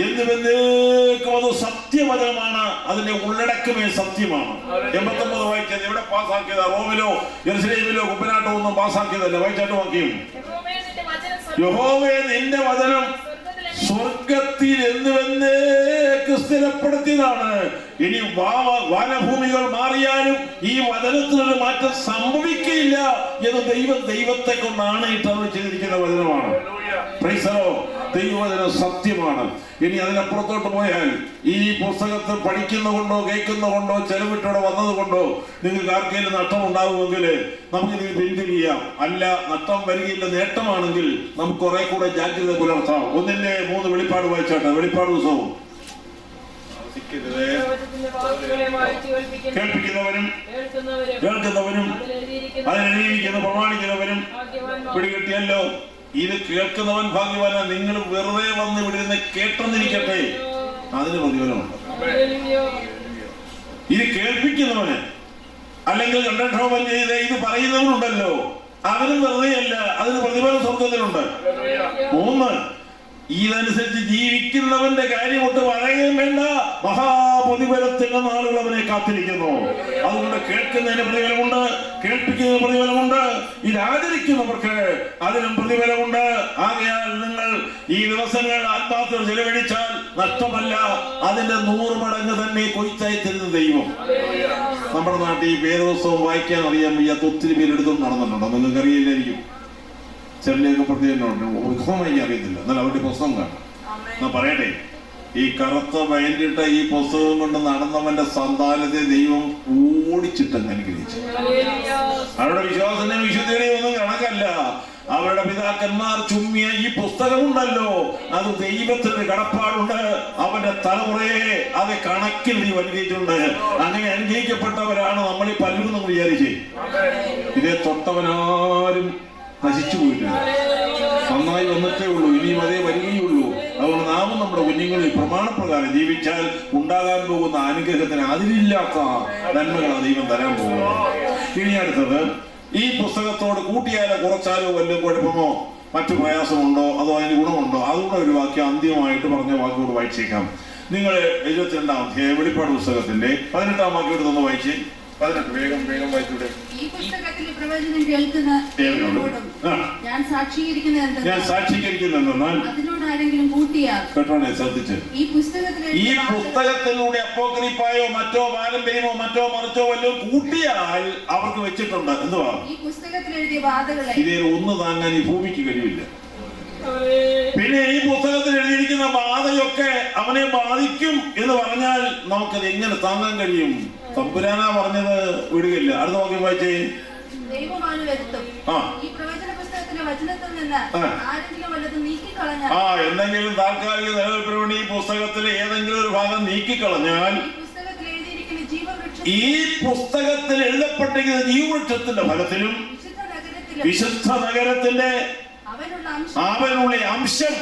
എന്നുവെന്നേക്കും അത് സത്യവചനമാണ്. അതിന്റെ ഉള്ളടക്കമേ സത്യമാണ്. 89 വായിച്ചത് എവിടെ പാസ്സാക്കിയതാ? റോമിലോ യെരുശലേമിലോ കുപ്പനാട്ടോ ഒന്നും പാസ്സാക്കിയതല്ല. വായിച്ചാട്ട് വാക്യം. യഹോവേ നിന്റെ വചനം സ്വർഗത്തിൽ എന്നുവെന്നേക്ക് സ്ഥിരപ്പെടുത്തിയതാണ്. ഇനി വാനഭൂമികൾ മാറിയാലും ഈ വചനത്തിനൊരു മാറ്റം സംഭവിക്കില്ല എന്ന് ദൈവത്തെ കൊണ്ടാണ് ഇട്ടത് ചെയ്തിരിക്കുന്ന വചനമാണ്. ദൈവവചനം സത്യമാണ്. ഇനി അതിനപ്പുറത്തോട്ട് പോയാൽ ഈ പുസ്തകത്തിൽ പഠിക്കുന്നതുകൊണ്ടോ കേൾക്കുന്നതുകൊണ്ടോ ചെലവിട്ടോടെ വന്നതുകൊണ്ടോ നിങ്ങൾക്ക് ആർക്കെങ്കിലും നഷ്ടം ഉണ്ടാകുമെങ്കിൽ നമുക്കിത് പിന്തിരിയാം. അല്ല, നഷ്ടം വരികയില്ല, നേട്ടമാണെങ്കിൽ നമുക്ക് കുറെ കൂടെ ജാഗ്രത പുലർത്താം. 1-3 വെളിപ്പാട് വായിച്ചാട്ടെ. വെളിപ്പാട് ദിവസവും കേൾപ്പിക്കുന്നവരും കേൾക്കുന്നവരും അതിനെഴുതിയിരിക്കുന്ന പ്രമാണിക്കുന്നവരും പിടികിട്ടിയല്ലോ. ഇത് കേൾക്കുന്നവൻ ഭാഗ്യവാനാ. നിങ്ങൾ വെറുതെ വന്ന് ഇവിടെ നിന്ന് കേട്ടെന്നിരിക്കട്ടെ, അതിന് പ്രതിഫലമുണ്ട്. ഇത് കേൾപ്പിക്കുന്നവന് അല്ലെങ്കിൽ കണ്ടക്ഷോഭം ചെയ്ത് ഇത് പറയുന്നവനുണ്ടല്ലോ, അവനും വെറുതെയല്ല, അതിന് പ്രതിഫലം സ്വർഗത്തിലുണ്ട്. 3, ഇതനുസരിച്ച് ജീവിക്കുന്നവന്റെ കാര്യം ഒട്ട് പറയുകയും വേണ്ട, മഹാപ്രതിഫലത്തിന്റെ നാളുകൾ അവനെ കാത്തിരിക്കുന്നു. അതുകൊണ്ട് കേൾക്കുന്നതിന് പ്രതിഫലമുണ്ട്, കേൾപ്പിക്കുന്നതിന് പ്രതിഫലമുണ്ട്, ഇതാചരിക്കുന്നവർക്ക് അതിനും പ്രതിഫലമുണ്ട്. ആകയാൽ നിങ്ങൾ ഈ ദിവസങ്ങൾ ആത്മാർത്ഥത ചെലവഴിച്ചാൽ നഷ്ടമല്ല, അതിന്റെ 100 മടങ്ങ് തന്നെ കൊയ്ത്തായി തരുന്ന ദൈവം. നമ്മുടെ നാട്ടിൽ ഈ വേദപുസ്തകം വായിക്കാൻ അറിയാൻ വയ്യാത്ത ഒത്തിരി പേരെടുത്തും നടന്നിട്ടുണ്ടോ? നിങ്ങൾക്ക് അറിയില്ലായിരിക്കും. ചെറിയൊക്കെ പ്രത്യേകം അറിയത്തില്ല, എന്നാൽ അവരുടെ പുസ്തകം കാണാം. ഞാൻ പറയട്ടെ, ഈ കറുത്ത വയലിട്ട ഈ പുസ്തകം കൊണ്ട് നടന്നവന്റെ സന്താനത്തെ ദൈവം ഓടിച്ചിട്ടങ്ങ് അനുഗ്രഹിച്ചു. അവരുടെ വിശ്വാസത്തിന്റെയും വിശുദ്ധിയുടെയും ഒന്നും കണക്കല്ല. അവരുടെ പിതാക്കന്മാർ ചുമ്മിയ ഈ പുസ്തകമുണ്ടല്ലോ, അത് ദൈവത്തിന്റെ കടപ്പാടുണ്ട്. അവന്റെ തലമുറയെ അത് കണക്കിൽ നീ അനുഗ്രഹിച്ചിട്ടുണ്ട്. അങ്ങനെ അനുഗ്രഹിക്കപ്പെട്ടവരാണ് നമ്മൾ ഈ പലരും വിചാരിച്ചേ. ഇതേ തൊട്ടവനാരും നശിച്ചു പോയിട്ടില്ല, നന്നായി വന്നിട്ടേ ഉള്ളൂ, ഇനിയും അതേ വരികയുള്ളൂ. അതുകൊണ്ട് നാമും നമ്മുടെ കുഞ്ഞുങ്ങളിൽ പ്രമാണപ്രകാരം ജീവിച്ചാൽ ഉണ്ടാകാൻ പോകുന്ന അനുഗ്രഹത്തിന് അതിലില്ലാത്ത നന്മകൾ ദൈവം തരാൻ പോകുന്നു. ഇനി അടുത്തത്, ഈ പുസ്തകത്തോട് കൂട്ടിയാലോ കുറച്ചാലോ വല്ലതും കുഴപ്പമോ മറ്റു പ്രയാസമുണ്ടോ അതോ അതിന് ഗുണമുണ്ടോ, അതുകൂടെ ഒരു വാക്യം അന്ത്യമായിട്ട് പറഞ്ഞ വാക്കോട് വായിച്ചേക്കാം. നിങ്ങൾ 72-ാം അധ്യായം വെളിപ്പാട് പുസ്തകത്തിന്റെ 18-ാം വാക്യം എടുത്തൊന്ന് വായിച്ചേ. 18 വേഗം വായിച്ചൂടെ. ഈ പുസ്തകത്തിലെ പ്രവചനം കേൾക്കുന്ന ഏവരോടും ഞാൻ സാക്ഷീകരിക്കുന്നതെന്നാൽ അതിനോട് ആരെങ്കിലും കൂട്ടിയാൽ, കേട്ടോണേ ശ്രദ്ധിച്ച്, ഈ പുസ്തകത്തിലൂടെ അപ്പോക്രിഫായോ മറ്റോ പാരമ്പര്യമോ മറ്റോ മറിച്ചോ വല്ലതും കൂട്ടിയാൽ അവർക്ക് വെച്ചിട്ടുണ്ട് എന്തുവാ? ഈ പുസ്തകത്തിൽ എഴുതിയ വാദങ്ങളെ ഇതേ ഒന്ന് താങ്ങാൻ ഈ ഭൂമിക്ക് കഴിയില്ല. പിന്നെ ഈ പുസ്തകത്തിൽ എഴുതിയിരിക്കുന്ന ബാധയൊക്കെ അവനെ ബാധിക്കും എന്ന് പറഞ്ഞാൽ നമുക്കത് എങ്ങനെ താങ്ങാൻ കഴിയും? തമ്പുരാനാ പറഞ്ഞത് വിടുകയില്ല. അടുത്ത വാക്യം വായിച്ചേ. എന്തെങ്കിലും താൽക്കാലിക നിലനിൽപ്പിന് വേണ്ടി ഈ പുസ്തകത്തിലെ ഏതെങ്കിലും ഒരു ഭാഗം നീക്കിക്കളഞ്ഞാൽ ഈ പുസ്തകത്തിൽ എഴുതപ്പെട്ടിരിക്കുന്ന ജീവവൃക്ഷത്തിന്റെ ഫലത്തിലും വിശുദ്ധ നഗരത്തിന്റെ അവനുള്ള അംശം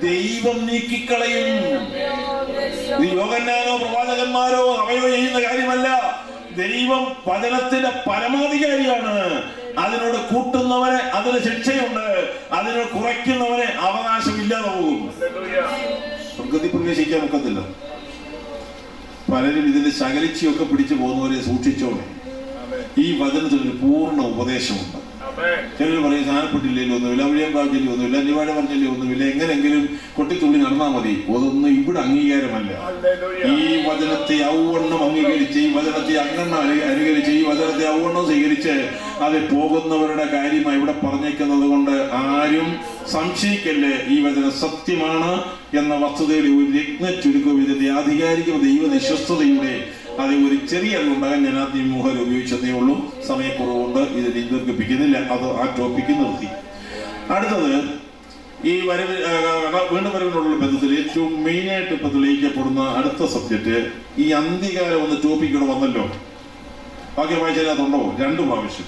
ദൈവം നീക്കിക്കളയും. ഇത് യോഹന്നാനോ പ്രവാചകന്മാരോ അവയോ ചെയ്യുന്ന കാര്യമല്ല. ദൈവം വചനത്തിന്റെ പരമാധികാരിയാണ്. അതിനോട് കൂട്ടുന്നവനെ അതിന് ശിക്ഷയുണ്ട്, അതിനോട് കുറയ്ക്കുന്നവനെ അവകാശമില്ലാതെ പോകും. സ്വർഗ്ഗത്തിൽ പ്രവേശിക്കാൻ ഒക്കത്തില്ല. പലരും ഇതിന്റെ ശകലിച്ചിയൊക്കെ പിടിച്ചു പോകുന്നവരെ സൂക്ഷിച്ചോളെ. ഈ വചനത്തിനൊരു പൂർണ്ണ ഉപദേശമുണ്ട്. ചിലർ പറയും സാധനപ്പെട്ടില്ലേ ഒന്നുമില്ല, അവിടെയും പ്രാവശ്യം ഒന്നുമില്ല, അന്യവാഴ പറഞ്ഞില്ലേ ഒന്നുമില്ല, എങ്ങനെങ്കിലും കൊട്ടിത്തുള്ളി നടന്നാൽ മതി. അതൊന്നും ഇവിടെ അംഗീകാരമല്ല. ഈ വചനത്തെ ഔവണ്ണം അംഗീകരിച്ച്, ഈ വചനത്തെ അങ്ങനെ അനുകരിച്ച്, ഈ വചനത്തെ ഔവണ്ണം സ്വീകരിച്ച് അത് പോകുന്നവരുടെ കാര്യമായി ഇവിടെ പറഞ്ഞേക്കുന്നത് കൊണ്ട് ആരും സംശയിക്കല്ലേ. ഈ വചനം സത്യമാണ് എന്ന വസ്തുതയുടെ ഒരു രത്ന ചുരുക്കവും ഇതിന്റെ ആധികാരിക ദൈവ വിശ്വസ്തതയുടെ അത് ഒരു ചെറിയ അറിവുണ്ടാകാൻ ഞാൻ ആദ്യം മുഖം ഉപയോഗിച്ചതേ ഉള്ളൂ. സമയക്കുറവുകൊണ്ട് ഇതിനെ ദീർഘിപ്പിക്കുന്നില്ല. അത് ആ ടോപ്പിക്ക് നിർത്തി. അടുത്തത്, ഈ വീണ്ടും വരവിനുള്ള ബന്ധത്തിൽ ഏറ്റവും മെയിനായിട്ട് ഇപ്പൊ തെളിയിക്കപ്പെടുന്ന അടുത്ത സബ്ജക്റ്റ് ഈ അന്ത്യകാലം എന്ന ടോപ്പിക്കൂടെ വന്നല്ലോ. ബാക്കി വായിച്ചതിനകത്തുണ്ടോ? 2 പ്രാവശ്യം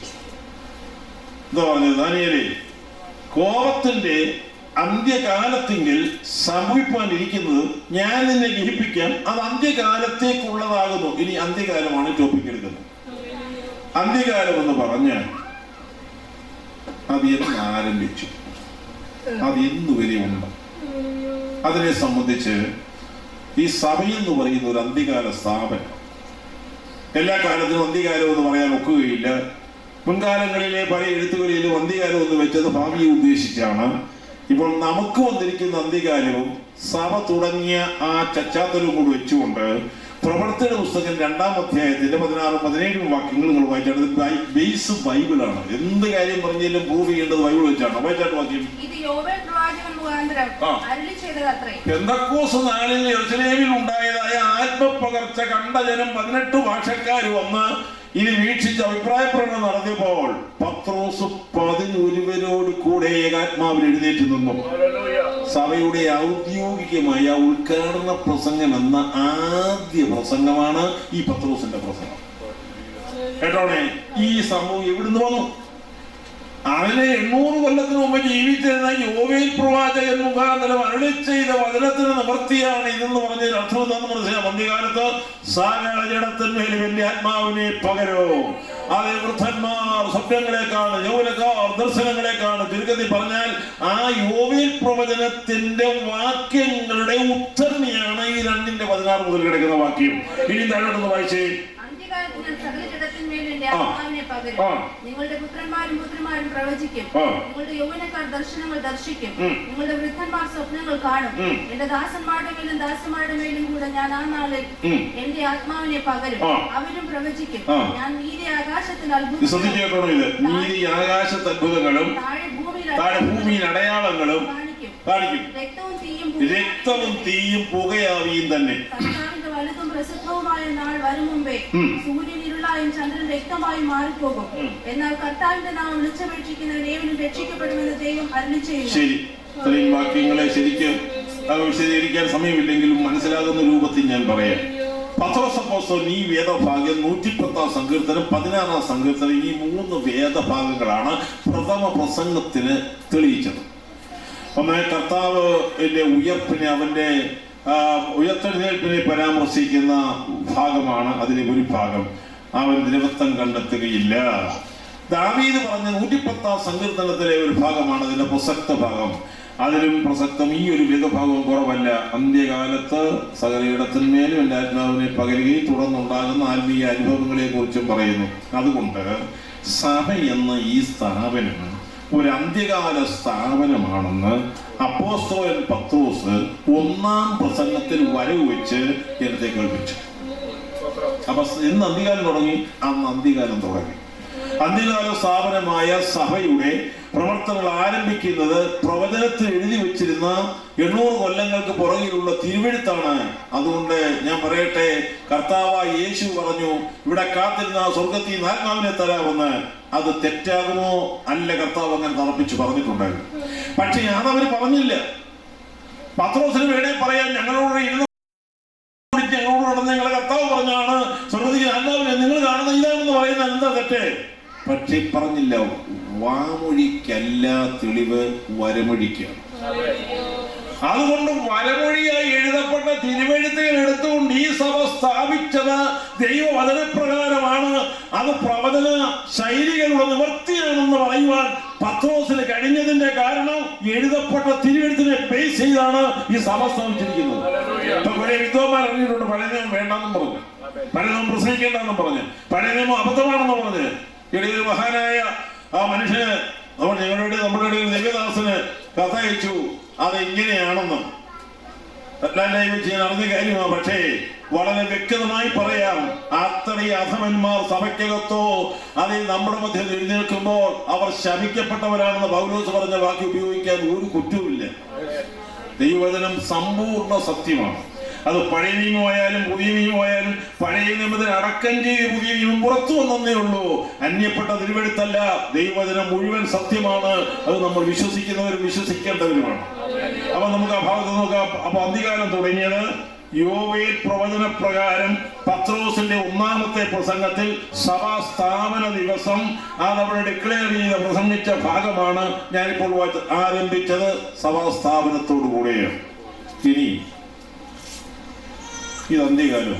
എന്താ പറഞ്ഞത്? ദാനിയേലേ, കോപത്തിന്റെ അന്ത്യകാലത്തെങ്കിൽ സംഭവിപ്പാനിരിക്കുന്നത് ഞാൻ നിന്നെ ഗ്രഹിപ്പിക്കാം, അത് അന്ത്യകാലത്തേക്കുള്ളതാകുന്നു. ഇനി അന്ത്യകാലമാണ് ടോപ്പിക് എടുക്കുന്നത്. അന്ത്യകാലം എന്ന് പറഞ്ഞാൽ അത് എന്ന് ആരംഭിച്ചു, അത് എന്നുവരെ ഉണ്ട്. അതിനെ സംബന്ധിച്ച് ഈ സഭയെന്ന് പറയുന്ന ഒരു അന്ത്യകാല സ്ഥാപനം. എല്ലാ കാലത്തിനും അന്ത്യകാലം എന്ന് പറയാൻ ഒക്കുകയില്ല. മുൻകാലങ്ങളിലെ പല എഴുത്തുകളിലും അന്ത്യകാലം എന്ന് വെച്ചത് ഭാവിയെ ഉദ്ദേശിച്ചാണ്. ഇപ്പോൾ നമുക്ക് വന്നിരിക്കുന്ന അന്ത്യകാലവും സഭ തുടങ്ങിയ ആ പശ്ചാത്തലവും കൂടി വെച്ചുകൊണ്ട് പ്രവർത്തന പുസ്തകം 2-ാം അധ്യായത്തിന്റെ 16-17 വാക്യങ്ങൾ നിങ്ങൾ വായിച്ചാണ്. ബേസ് ബൈബിളാണ്. എന്ത് കാര്യം പറഞ്ഞാലും പ്രൂവ് ചെയ്യേണ്ടത് ബൈബിൾ വെച്ചാണ്. വായിച്ചാട്ട് വാക്യം. പെന്തക്കോസ്ത് നാളിൽ യെരൂശലേമിൽ ഉണ്ടായതായ ആത്മപകർച്ച കണ്ട ജനം 18 ഭാഷക്കാർ വന്ന് ഇനി വീക്ഷിച്ച് അഭിപ്രായപ്രകടനം നടത്തിയപ്പോൾ പത്രോസ് 11 കൂടെ ഏകാത്മാവിൽ എഴുന്നേറ്റ് നിന്നു. സഭയുടെ ഔദ്യോഗികമായ ഉദ്ഘാടന പ്രസംഗം എന്ന ആദ്യ പ്രസംഗമാണ് ഈ പത്രോസിന്റെ പ്രസംഗം. കേട്ടോണേ, ഈ സംഭവം എവിടുന്ന് വന്നു? അവനെ 800 കൊല്ലത്തിന് മുമ്പ് ജീവിച്ചിരുന്ന യോവേൽ പ്രവാചകൻ മുഖാന്തരം അരുളി ചെയ്ത വചനത്തിന് നിവൃത്തിയാണ് ഇതെന്ന് പറഞ്ഞതിന് അർത്ഥം എന്താണെന്ന് മനസ്സിലാക്കാം. അന്ത്യകാലത്ത് സകല ജഡത്തിന്മേൽ വലിയ ആത്മാവിനെ പകരോ. അതേ വൃദ്ധന്മാർ സ്വപ്നങ്ങളെക്കാണ്, യൗവനക്കാർ ദർശനങ്ങളെക്കാണ്. ചുരുക്കത്തിൽ പറഞ്ഞാൽ ആ യോവേൽ പ്രവചനത്തിന്റെ വാക്യങ്ങളുടെ ഉദ്ധരണിയാണ് ഈ 2:16 മുതൽ കിടക്കുന്ന വാക്യം. ഇനി താഴോട്ടൊന്ന് വായിച്ചേ. നിങ്ങളുടെ പുത്രന്മാരും പുത്രിമാരും പ്രവചിക്കും, നിങ്ങളുടെ യൗവനക്കാർ ദർശനങ്ങൾ ദർശിക്കും, നിങ്ങളുടെ വൃദ്ധന്മാർ സ്വപ്നങ്ങൾ കാണും. എന്റെ ദാസന്മാരുടെ മേലും ദാസന്മാരുടെ മേലും കൂടെ ഞാൻ ആ നാളിൽ എന്റെ ആത്മാവിനെ പകരും, അവരും പ്രവചിക്കും. ഞാൻ നീതി ആകാശത്തിൽ അത്ഭുതങ്ങളും താഴെ ഭൂമിയിൽ അടയാളങ്ങളും കാണിക്കും. രക്തവും തീയും പുകയാവിയും തന്നെ. വലുതും പ്രസിദ്ധവുമായ നാൾ വരും മുമ്പേ സൂര്യൻ ഇരുളായും ചന്ദ്രൻ രക്തമായും മാറിപ്പോകും. എന്നാൽ കർത്താവിന്റെ നാമം വിളിച്ചപേക്ഷിക്കുന്നവൻ ഏവനും രക്ഷിക്കപ്പെടുമെന്ന് ദൈവം അരുളിച്ചെയ്യുന്നു. ശരി, ഇത്രയും വാക്യങ്ങളെ ശരിക്കും വിശദീകരിക്കാൻ സമയമില്ലെങ്കിലും മനസ്സിലാകുന്ന രൂപത്തിൽ ഞാൻ പറയാം. പത്രോസ് അപ്പോസ്തലൻ ഈ വേദഭാഗം 110-ാം സങ്കീർത്തനം 16-ാം സങ്കീർത്തനം ഈ 3 വേദഭാഗങ്ങളാണ് പ്രഥമ പ്രസംഗത്തിന് തെളിയിച്ചത്. ഒന്ന്, കർത്താവിന്റെ ഉയർപ്പിനെ, അവന്റെ ഉയർത്തെഴുന്നേൽപ്പിനെ പരാമർശിക്കുന്ന ഭാഗമാണ് അതിലെ ഒരു ഭാഗം. അവൻ ദ്രവത്വം കണ്ടെത്തുകയില്ല. ദാവീദ് പറഞ്ഞ 110 സങ്കീർത്തനത്തിലെ ഒരു ഭാഗമാണ് അതിന്റെ പ്രസക്ത ഭാഗം. അതിലും പ്രസക്തം ഈ ഒരു വേദഭാഗവും കുറവല്ല. അന്ത്യകാലത്ത് സകലയിടത്തിന്മേലും എൻ്റെ ആത്മാവിനെ പകരുകയും തുടർന്നുണ്ടാകുന്ന ആത്മീയ അനുഭവങ്ങളെ കുറിച്ചും പറയുന്നു. അതുകൊണ്ട് സഭ എന്ന ഈ സ്ഥാപനം ഒരു അന്ത്യകാല സ്ഥാപനമാണെന്ന് അപ്പോസ്തലൻ പത്രോസ് 1-ാം പ്രസംഗത്തിൽ വരവ് വെച്ച് ജനത്തെ കേൾപ്പിച്ചു. അപ്പൊ ഇന്ന് അന്ത്യകാലം തുടങ്ങി, അന്ന് അന്ത്യകാലം തുടങ്ങി. അന്ത്യകാല സ്ഥാപനമായ സഭയുടെ പ്രവർത്തനങ്ങൾ ആരംഭിക്കുന്നത് പ്രവചനത്തിൽ എഴുതി വെച്ചിരുന്ന 800 കൊല്ലങ്ങൾക്ക് പുറകിലുള്ള തിരുവെഴുത്താണ്. അതുകൊണ്ട് ഞാൻ പറയട്ടെ, കർത്താവായ യേശു പറഞ്ഞു, ഇവിടെ കാത്തിരുന്ന സ്വർഗത്തിൽ നിന്ന് ആത്മാവിനെ തരാമെന്ന്. അത് തെറ്റാകുമോ? അല്ല, കർത്താവ് അങ്ങനെ തറപ്പിച്ച് പറഞ്ഞിട്ടുണ്ടായിരുന്നു. പക്ഷെ അതവര് പറഞ്ഞില്ല. പത്രോസിന് വേണേ പറയാൻ, ഞങ്ങളോട് ഇരുന്ന് ഞങ്ങളോട് നടന്ന് ഞങ്ങളെ കർത്താവ് പറഞ്ഞാണ് സ്വർഗത്തിൽ ആത്മാവിനെ നിങ്ങൾ കാണുന്ന ഇതാണെന്ന് പറയുന്നത് എന്താ തെറ്റ്? പക്ഷെ പറഞ്ഞില്ല. വാമൊഴിക്കല്ല തെളിവ്, വരമൊഴിക്കാണ്. അതുകൊണ്ട് വരമൊഴിയായി എഴുതപ്പെട്ട തിരുവെഴുത്തുകൾ എടുത്തുകൊണ്ട് ഈ സഭ സ്ഥാപിച്ചത് ദൈവവചനപ്രകാരമാണ്. അത് പ്രവചന ശൈലികളുടെ നിവൃത്തിയാണെന്ന് പറയുവാൻ പത്രോസിന് കഴിഞ്ഞതിന്റെ കാരണം എഴുതപ്പെട്ട തിരുവെഴുത്തിനെ ബേസ് ചെയ്താണ് ഈ സഭ സ്ഥാപിച്ചിരിക്കുന്നത്. ഇപ്പൊ കുറെ വിദ്വാന്മാർ അറിഞ്ഞിട്ടുണ്ട്, പഴയ നിയമം വേണ്ടെന്നും പറഞ്ഞു, പഴയ നിയമം പ്രസംഗിക്കേണ്ടെന്നും പറഞ്ഞ്, പഴയ നിയമം അബദ്ധമാണെന്ന് പറഞ്ഞ്. ഇവിടെ ഒരു മഹാനായ ആ മനുഷ്യന് നമ്മുടെ ദേവദാസന് കഥയച്ചു. അത് ഇങ്ങനെയാണെന്ന് ഞാൻ അറിഞ്ഞ കാര്യമാണ്. പക്ഷേ വളരെ വ്യക്തമായി പറയാം, അത്രയും അധമന്മാർ സഭയ്ക്കകത്തോ അതേ നമ്മുടെ മധ്യത്തിൽ എഴുന്നേൽക്കുമ്പോൾ അവർ ശപിക്കപ്പെട്ടവരാണെന്ന് പൗലോസ് പറഞ്ഞ വാക്ക് ഉപയോഗിക്കാൻ ഒരു കുറ്റവുമില്ല. ദൈവവചനം സമ്പൂർണ്ണ സത്യമാണ്. അത് പഴയ നിയമമായാലും പുതിയ നിയമമായാലും, പഴയ നിയമത്തിന് അടക്കം ചെയ്ത് പുതിയ നിയമം പുറത്തു വന്നേ ഉള്ളൂ. അന്യപ്പെട്ട തിരുവെഴുത്തല്ല, ദൈവവചനം മുഴുവൻ സത്യമാണ്. അത് നമ്മൾ വിശ്വസിക്കുന്നവരും വിശ്വസിക്കേണ്ടവരുമാണ്. അപ്പൊ നമുക്ക് ആ ഭാഗത്ത് നോക്കാം. അപ്പൊ അന്ത്യകാലം തുടങ്ങിയത് യോവേൽ പ്രവചന പ്രകാരം പത്രോസിന്റെ 1-ാമത്തെ പ്രസംഗത്തിൽ സഭാ സ്ഥാപന ദിവസം അതവിടെ ഡിക്ലെയർ ചെയ്ത് പ്രസംഗിച്ച ഭാഗമാണ് ഞാനിപ്പോൾ ആരംഭിച്ചത്. സഭാ സ്ഥാപനത്തോടു കൂടെയാണ്. ഇനി ഇത് അന്ത്യകാലം.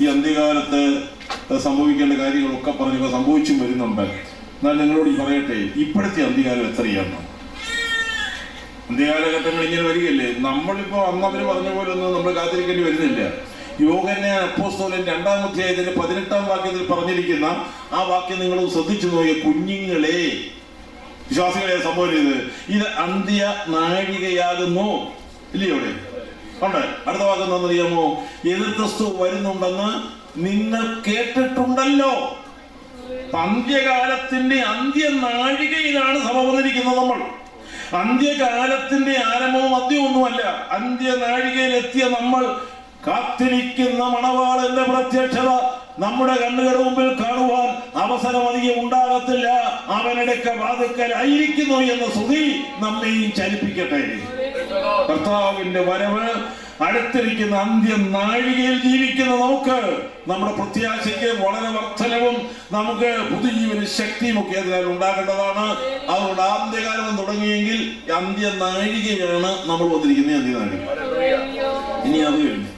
ഈ അന്ത്യകാലത്ത് സംഭവിക്കേണ്ട കാര്യങ്ങളൊക്കെ പറഞ്ഞൊക്കെ സംഭവിച്ചും വരുന്നുണ്ട്. എന്നാൽ നിങ്ങളോട് പറയട്ടെ, ഇപ്പോഴത്തെ അന്ത്യകാലം എത്രയാണ്? അന്ത്യകാലഘട്ടങ്ങൾ ഇങ്ങനെ വരികയല്ലേ. നമ്മളിപ്പോ അന്നവര് പറഞ്ഞ പോലെ ഒന്നും നമ്മൾ കാത്തിരിക്കേണ്ടി വരുന്നില്ല. യോഹന്നാൻ അപ്പോസ്തലൻ 2-ാം അധ്യായത്തിന്റെ 18-ാം വാക്യത്തിൽ പറഞ്ഞിരിക്കുന്ന ആ വാക്യം നിങ്ങൾ ശ്രദ്ധിച്ചു നോക്കിയ, കുഞ്ഞുങ്ങളെ, വിശ്വാസികളെ സംഭവം ഇത് അന്ത്യ നാഴികയാകുന്നു. ഇല്ലയോ? അവിടെ ഉണ്ട്. അടുത്ത വാക്യം എന്താണെന്നറിയാമോ? എതിർ ക്രിസ്തു വരുന്നുണ്ടെന്ന് നിങ്ങൾ കേട്ടിട്ടുണ്ടല്ലോ. അന്ത്യകാലത്തിന്റെ അന്ത്യ നാഴികയിലാണ് സഭ വന്നിരിക്കുന്നത്. നമ്മൾ അന്ത്യകാലത്തിന്റെ ആരംഭവും അന്ത്യമൊന്നുമല്ല. അന്ത്യനാഴികയിൽ എത്തിയ നമ്മൾ കാത്തിരിക്കുന്ന മണവാളന്റെ പ്രത്യക്ഷത നമ്മുടെ കണ്ണുകളുടെ മുമ്പിൽ കാണുവാൻ അവസരം അധികം ഉണ്ടാകത്തില്ല. അവനടുക്ക വാതുക്കലായിരിക്കുന്നു എന്ന സ്തുതി നമ്മെയും ചലിപ്പിക്കട്ടെ. കർത്താവിന്റെ വരവ് അടുത്തിരിക്കുന്ന അന്ത്യ നാഴികയിൽ ജീവിക്കുന്ന നമുക്ക് നമ്മുടെ പ്രത്യാശയ്ക്ക് വളരെ വർധനവും നമുക്ക് പുതുജീവന ശക്തിയും ഒക്കെ അതിനാൽ ഉണ്ടാകേണ്ടതാണ്. അതുകൊണ്ട് അന്ത്യകാലം തുടങ്ങിയെങ്കിൽ അന്ത്യ നാഴികയാണ് നമ്മൾ വന്നിരിക്കുന്നത്. അന്ത്യനാഴിക ഇനി അത് കഴിഞ്ഞു.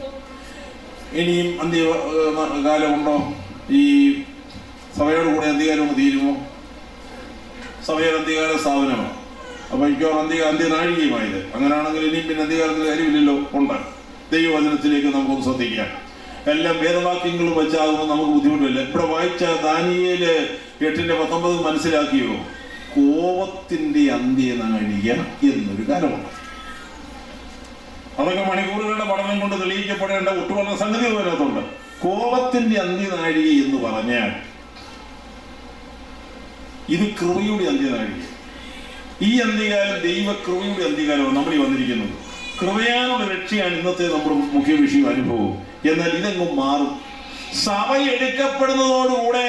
ഇനിയും അന്ത്യകാലമുണ്ടോ? ഈ സഭയോട് കൂടെ അന്ത്യകാലം തീരുമോ? സഭയുടെ അന്ത്യകാല സ്ഥാപനമാണ്. അപ്പൊ എനിക്ക് അന്ത്യനാഴികയുമായത്. അങ്ങനെയാണെങ്കിൽ ഇനിയും പിന്നെ അന്ത്യകാലത്തിന് കാര്യമില്ലല്ലോ. ഉണ്ട്. ദൈവവചനത്തിലേക്ക് നമുക്കൊന്ന് ശ്രദ്ധിക്കാം. എല്ലാം വേദവാക്യങ്ങളും വെച്ചാകുമ്പോൾ നമുക്ക് ബുദ്ധിമുട്ടില്ല. ഇവിടെ വായിച്ച ദാനിയേല് 8:19 മനസ്സിലാക്കിയോ? കോപത്തിന്റെ അന്ത്യനാഴിക എന്നൊരു കാലമുണ്ട്. അതൊക്കെ മണിക്കൂറുകളുടെ പഠനം കൊണ്ട് തെളിയിക്കപ്പെടേണ്ട ഒട്ടുപറഞ്ഞ സംഗതി അതിനകത്തുണ്ട്. കോപത്തിന്റെ അന്ത്യനാഴിക എന്ന് പറഞ്ഞാൽ ഇത് കൃപയുടെ അന്ത്യനാഴിക. ഈ അന്ത്യകാലം ദൈവകൃപയുടെ അന്ത്യകാലമാണ് നമ്മൾ ഈ വന്നിരിക്കുന്നത്. കൃപയാനുള്ള രക്ഷയാണ് ഇന്നത്തെ നമ്മുടെ മുഖ്യ വിഷയം, അനുഭവം. എന്നാൽ ഇതെങ്ങും മാറും. സഭ എടുക്കപ്പെടുന്നതോടുകൂടെ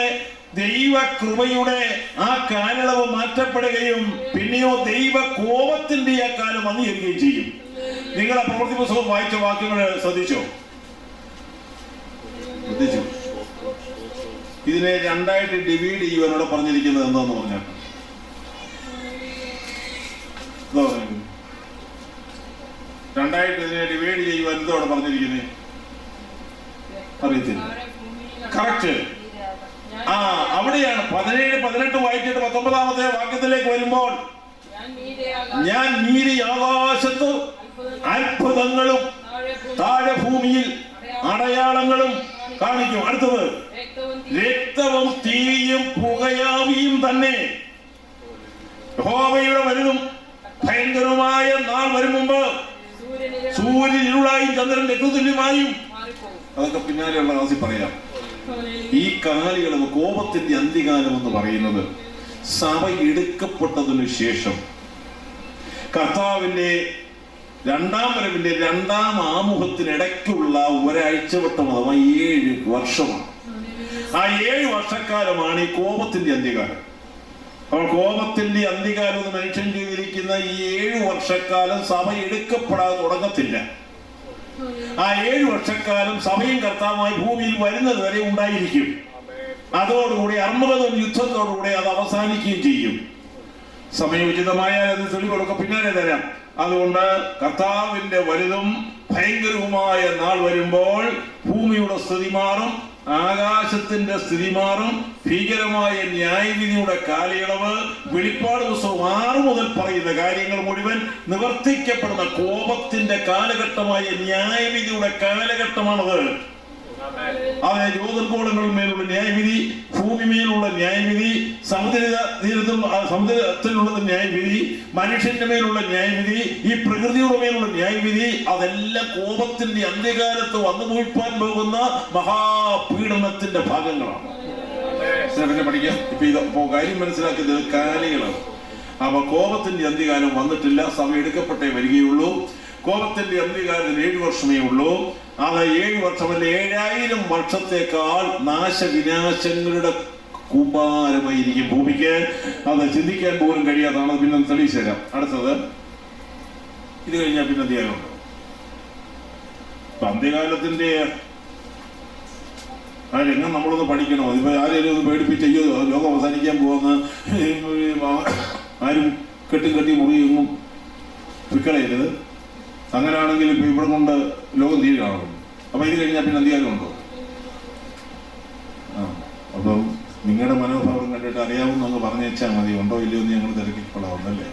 ദൈവകൃപയുടെ ആ കാലയളവ് മാറ്റപ്പെടുകയും പിന്നെയോ ദൈവ കോപത്തിന്റെ ആ കാലം വന്നുകയും ചെയ്യും. നിങ്ങൾ ആ പ്രവൃത്തി പുസ്തകം വായിച്ച വാക്യങ്ങൾ ശ്രദ്ധിച്ചോ? ഇതിനെ രണ്ടായിട്ട് ഡിവൈഡ് ചെയ്യുവാനോട് പറഞ്ഞിരിക്കുന്നത് എന്താന്ന് പറഞ്ഞാൽ എന്താ പറയുന്നത്? രണ്ടായിട്ട് ഇതിനെ ഡിവൈഡ് ചെയ്യുവാൻ എന്തോടെ പറഞ്ഞിരിക്കുന്നത് അറിയത്തില്ല. കറക്റ്റ്. അവിടെയാണ് 17, 18 വായിച്ചിട്ട് 19-ാമത്തെ വാക്യത്തിലേക്ക് വരുമ്പോൾ ഞാൻ മീതെ ആകാശത്ത് അത്ഭുതങ്ങളും താഴെ ഭൂമിയിൽ അടയാളങ്ങളും കാണിക്കും. അടുത്തത് രക്തവും തീയും പുകയാവിയും തന്നെ. യഹോവയുടെ വലുതും ഭയങ്കരമായ നാൾ വരും മുമ്പ് സൂര്യൻ ഇരുളായും ചന്ദ്രൻ രക്തതുല്യമായും. അതൊക്കെ പിന്നാലെയുള്ള ക്ലാസ്സിൽ പറയാം. ഈ കാലികളും കോപത്തിന്റെ അന്ത്യകാലം എന്ന് പറയുന്നത് സഭ എടുക്കപ്പെട്ടതിനു ശേഷം കർത്താവിന്റെ രണ്ടാം വരവിന്റെ രണ്ടാം ആമുഖത്തിനിടയ്ക്കുള്ള ഒരാഴ്ചവട്ടം അഥവാ 7 വർഷമാണ്. ആ 7 വർഷക്കാലമാണ് ഈ കോപത്തിന്റെ അന്ത്യകാലം. അപ്പോൾ കോപത്തിന്റെ അന്ത്യകാലം എന്ന് മെൻഷൻ ചെയ്തിരിക്കുന്ന ഈ 7 വർഷക്കാലം സഭ എടുക്കപ്പെടാതെ തുടങ്ങത്തില്ല. ആ 7 വർഷക്കാലം സഭയും കർത്താവുമായി ഭൂമിയിൽ വരുന്നത് വരെ ഉണ്ടായിരിക്കും. അതോടുകൂടി അർമ്മഗദോൻ യുദ്ധത്തോടുകൂടി അത് അവസാനിക്കുകയും ചെയ്യും. സമയോചിതമായ തെളിവുകളൊക്കെ പിന്നാലെ തരാം. അതുകൊണ്ട് കർത്താവിന്റെ വലുതും ഭയങ്കരവുമായ നാൾ വരുമ്പോൾ ഭൂമിയുടെ സ്ഥിതി മാറും, ആകാശത്തിന്റെ സ്ഥിതി മാറും. ഭീകരമായ ന്യായവിധിയുടെ കാലയളവ്, വെളിപ്പാട് പുസ്തകം 6 മുതൽ പറയുന്ന കാര്യങ്ങൾ മുഴുവൻ നിവർത്തിക്കപ്പെടുന്ന കോപത്തിന്റെ കാലഘട്ടമായ ന്യായവിധിയുടെ കാലഘട്ടമാണത്. അതെ, ജ്യോതിർഗോളങ്ങളിന്മേലുള്ള ന്യായവിധി, ഭൂമിമേലുള്ള ന്യായവിധി, സമുദ്രത്തിലുള്ള ന്യായവിധി, മനുഷ്യന്റെ മേലുള്ള ന്യായവിധി, ഈ പ്രകൃതിയുടെ മേലുള്ള ന്യായവിധി, അതെല്ലാം കോപത്തിന്റെ അന്ത്യകാലത്ത് വന്നു വീഴ്പ്പാൻ പോകുന്ന മഹാപീഡനത്തിന്റെ ഭാഗങ്ങളാണ്. പിന്നെ പഠിക്കാം. ഇപ്പൊ ഇത് കാര്യം മനസ്സിലാക്കുന്നത് കാലികളാണ്. അപ്പൊ കോപത്തിന്റെ അന്ത്യകാലം വന്നിട്ടില്ല, സഭ എടുക്കപ്പെട്ടേ വരികയുള്ളൂ. കോപത്തിന്റെ അന്ത്യകാലത്തിന് 7 വർഷമേ ഉള്ളൂ. അത് 7 വർഷമല്ല, 7000 വർഷത്തേക്കാൾ നാശവിനാശങ്ങളുടെ കൂമ്പാരമായിരിക്കും ഭൂമിക്ക്. അത് ചിന്തിക്കാൻ പോലും കഴിയാതാണ്. പിന്നെ തെളിയിച്ചു തരാം. അടുത്തത് ഇത് കഴിഞ്ഞാൽ പിന്നെ അന്ത്യകാലമുണ്ട്. അന്ത്യകാലത്തിന്റെ ആ രംഗം നമ്മളൊന്ന് പഠിക്കണം. ഇപ്പൊ ആരെയും ഒന്ന് പേടിപ്പിച്ച് അയ്യോ ലോകം അവസാനിക്കാൻ പോകുന്ന ആരും കെട്ടി മുറിയൊന്നും വിക്കളയരുത്. അങ്ങനെയാണെങ്കിൽ ഇപ്പൊ ഇവിടെ കൊണ്ട് ലോകം തീരെ കാണും. അപ്പൊ ഇത് കഴിഞ്ഞാൽ പിന്നെ അധികാരമുണ്ടോ? അപ്പം നിങ്ങളുടെ മനോഭാവം കണ്ടിട്ട് അറിയാവുന്ന അങ്ങ് പറഞ്ഞു വെച്ചാൽ മതി. ഉണ്ടോ ഇല്ലയോ എന്ന് ഞങ്ങൾ തിരക്കിക്കൊള്ളാവുന്നല്ലേ?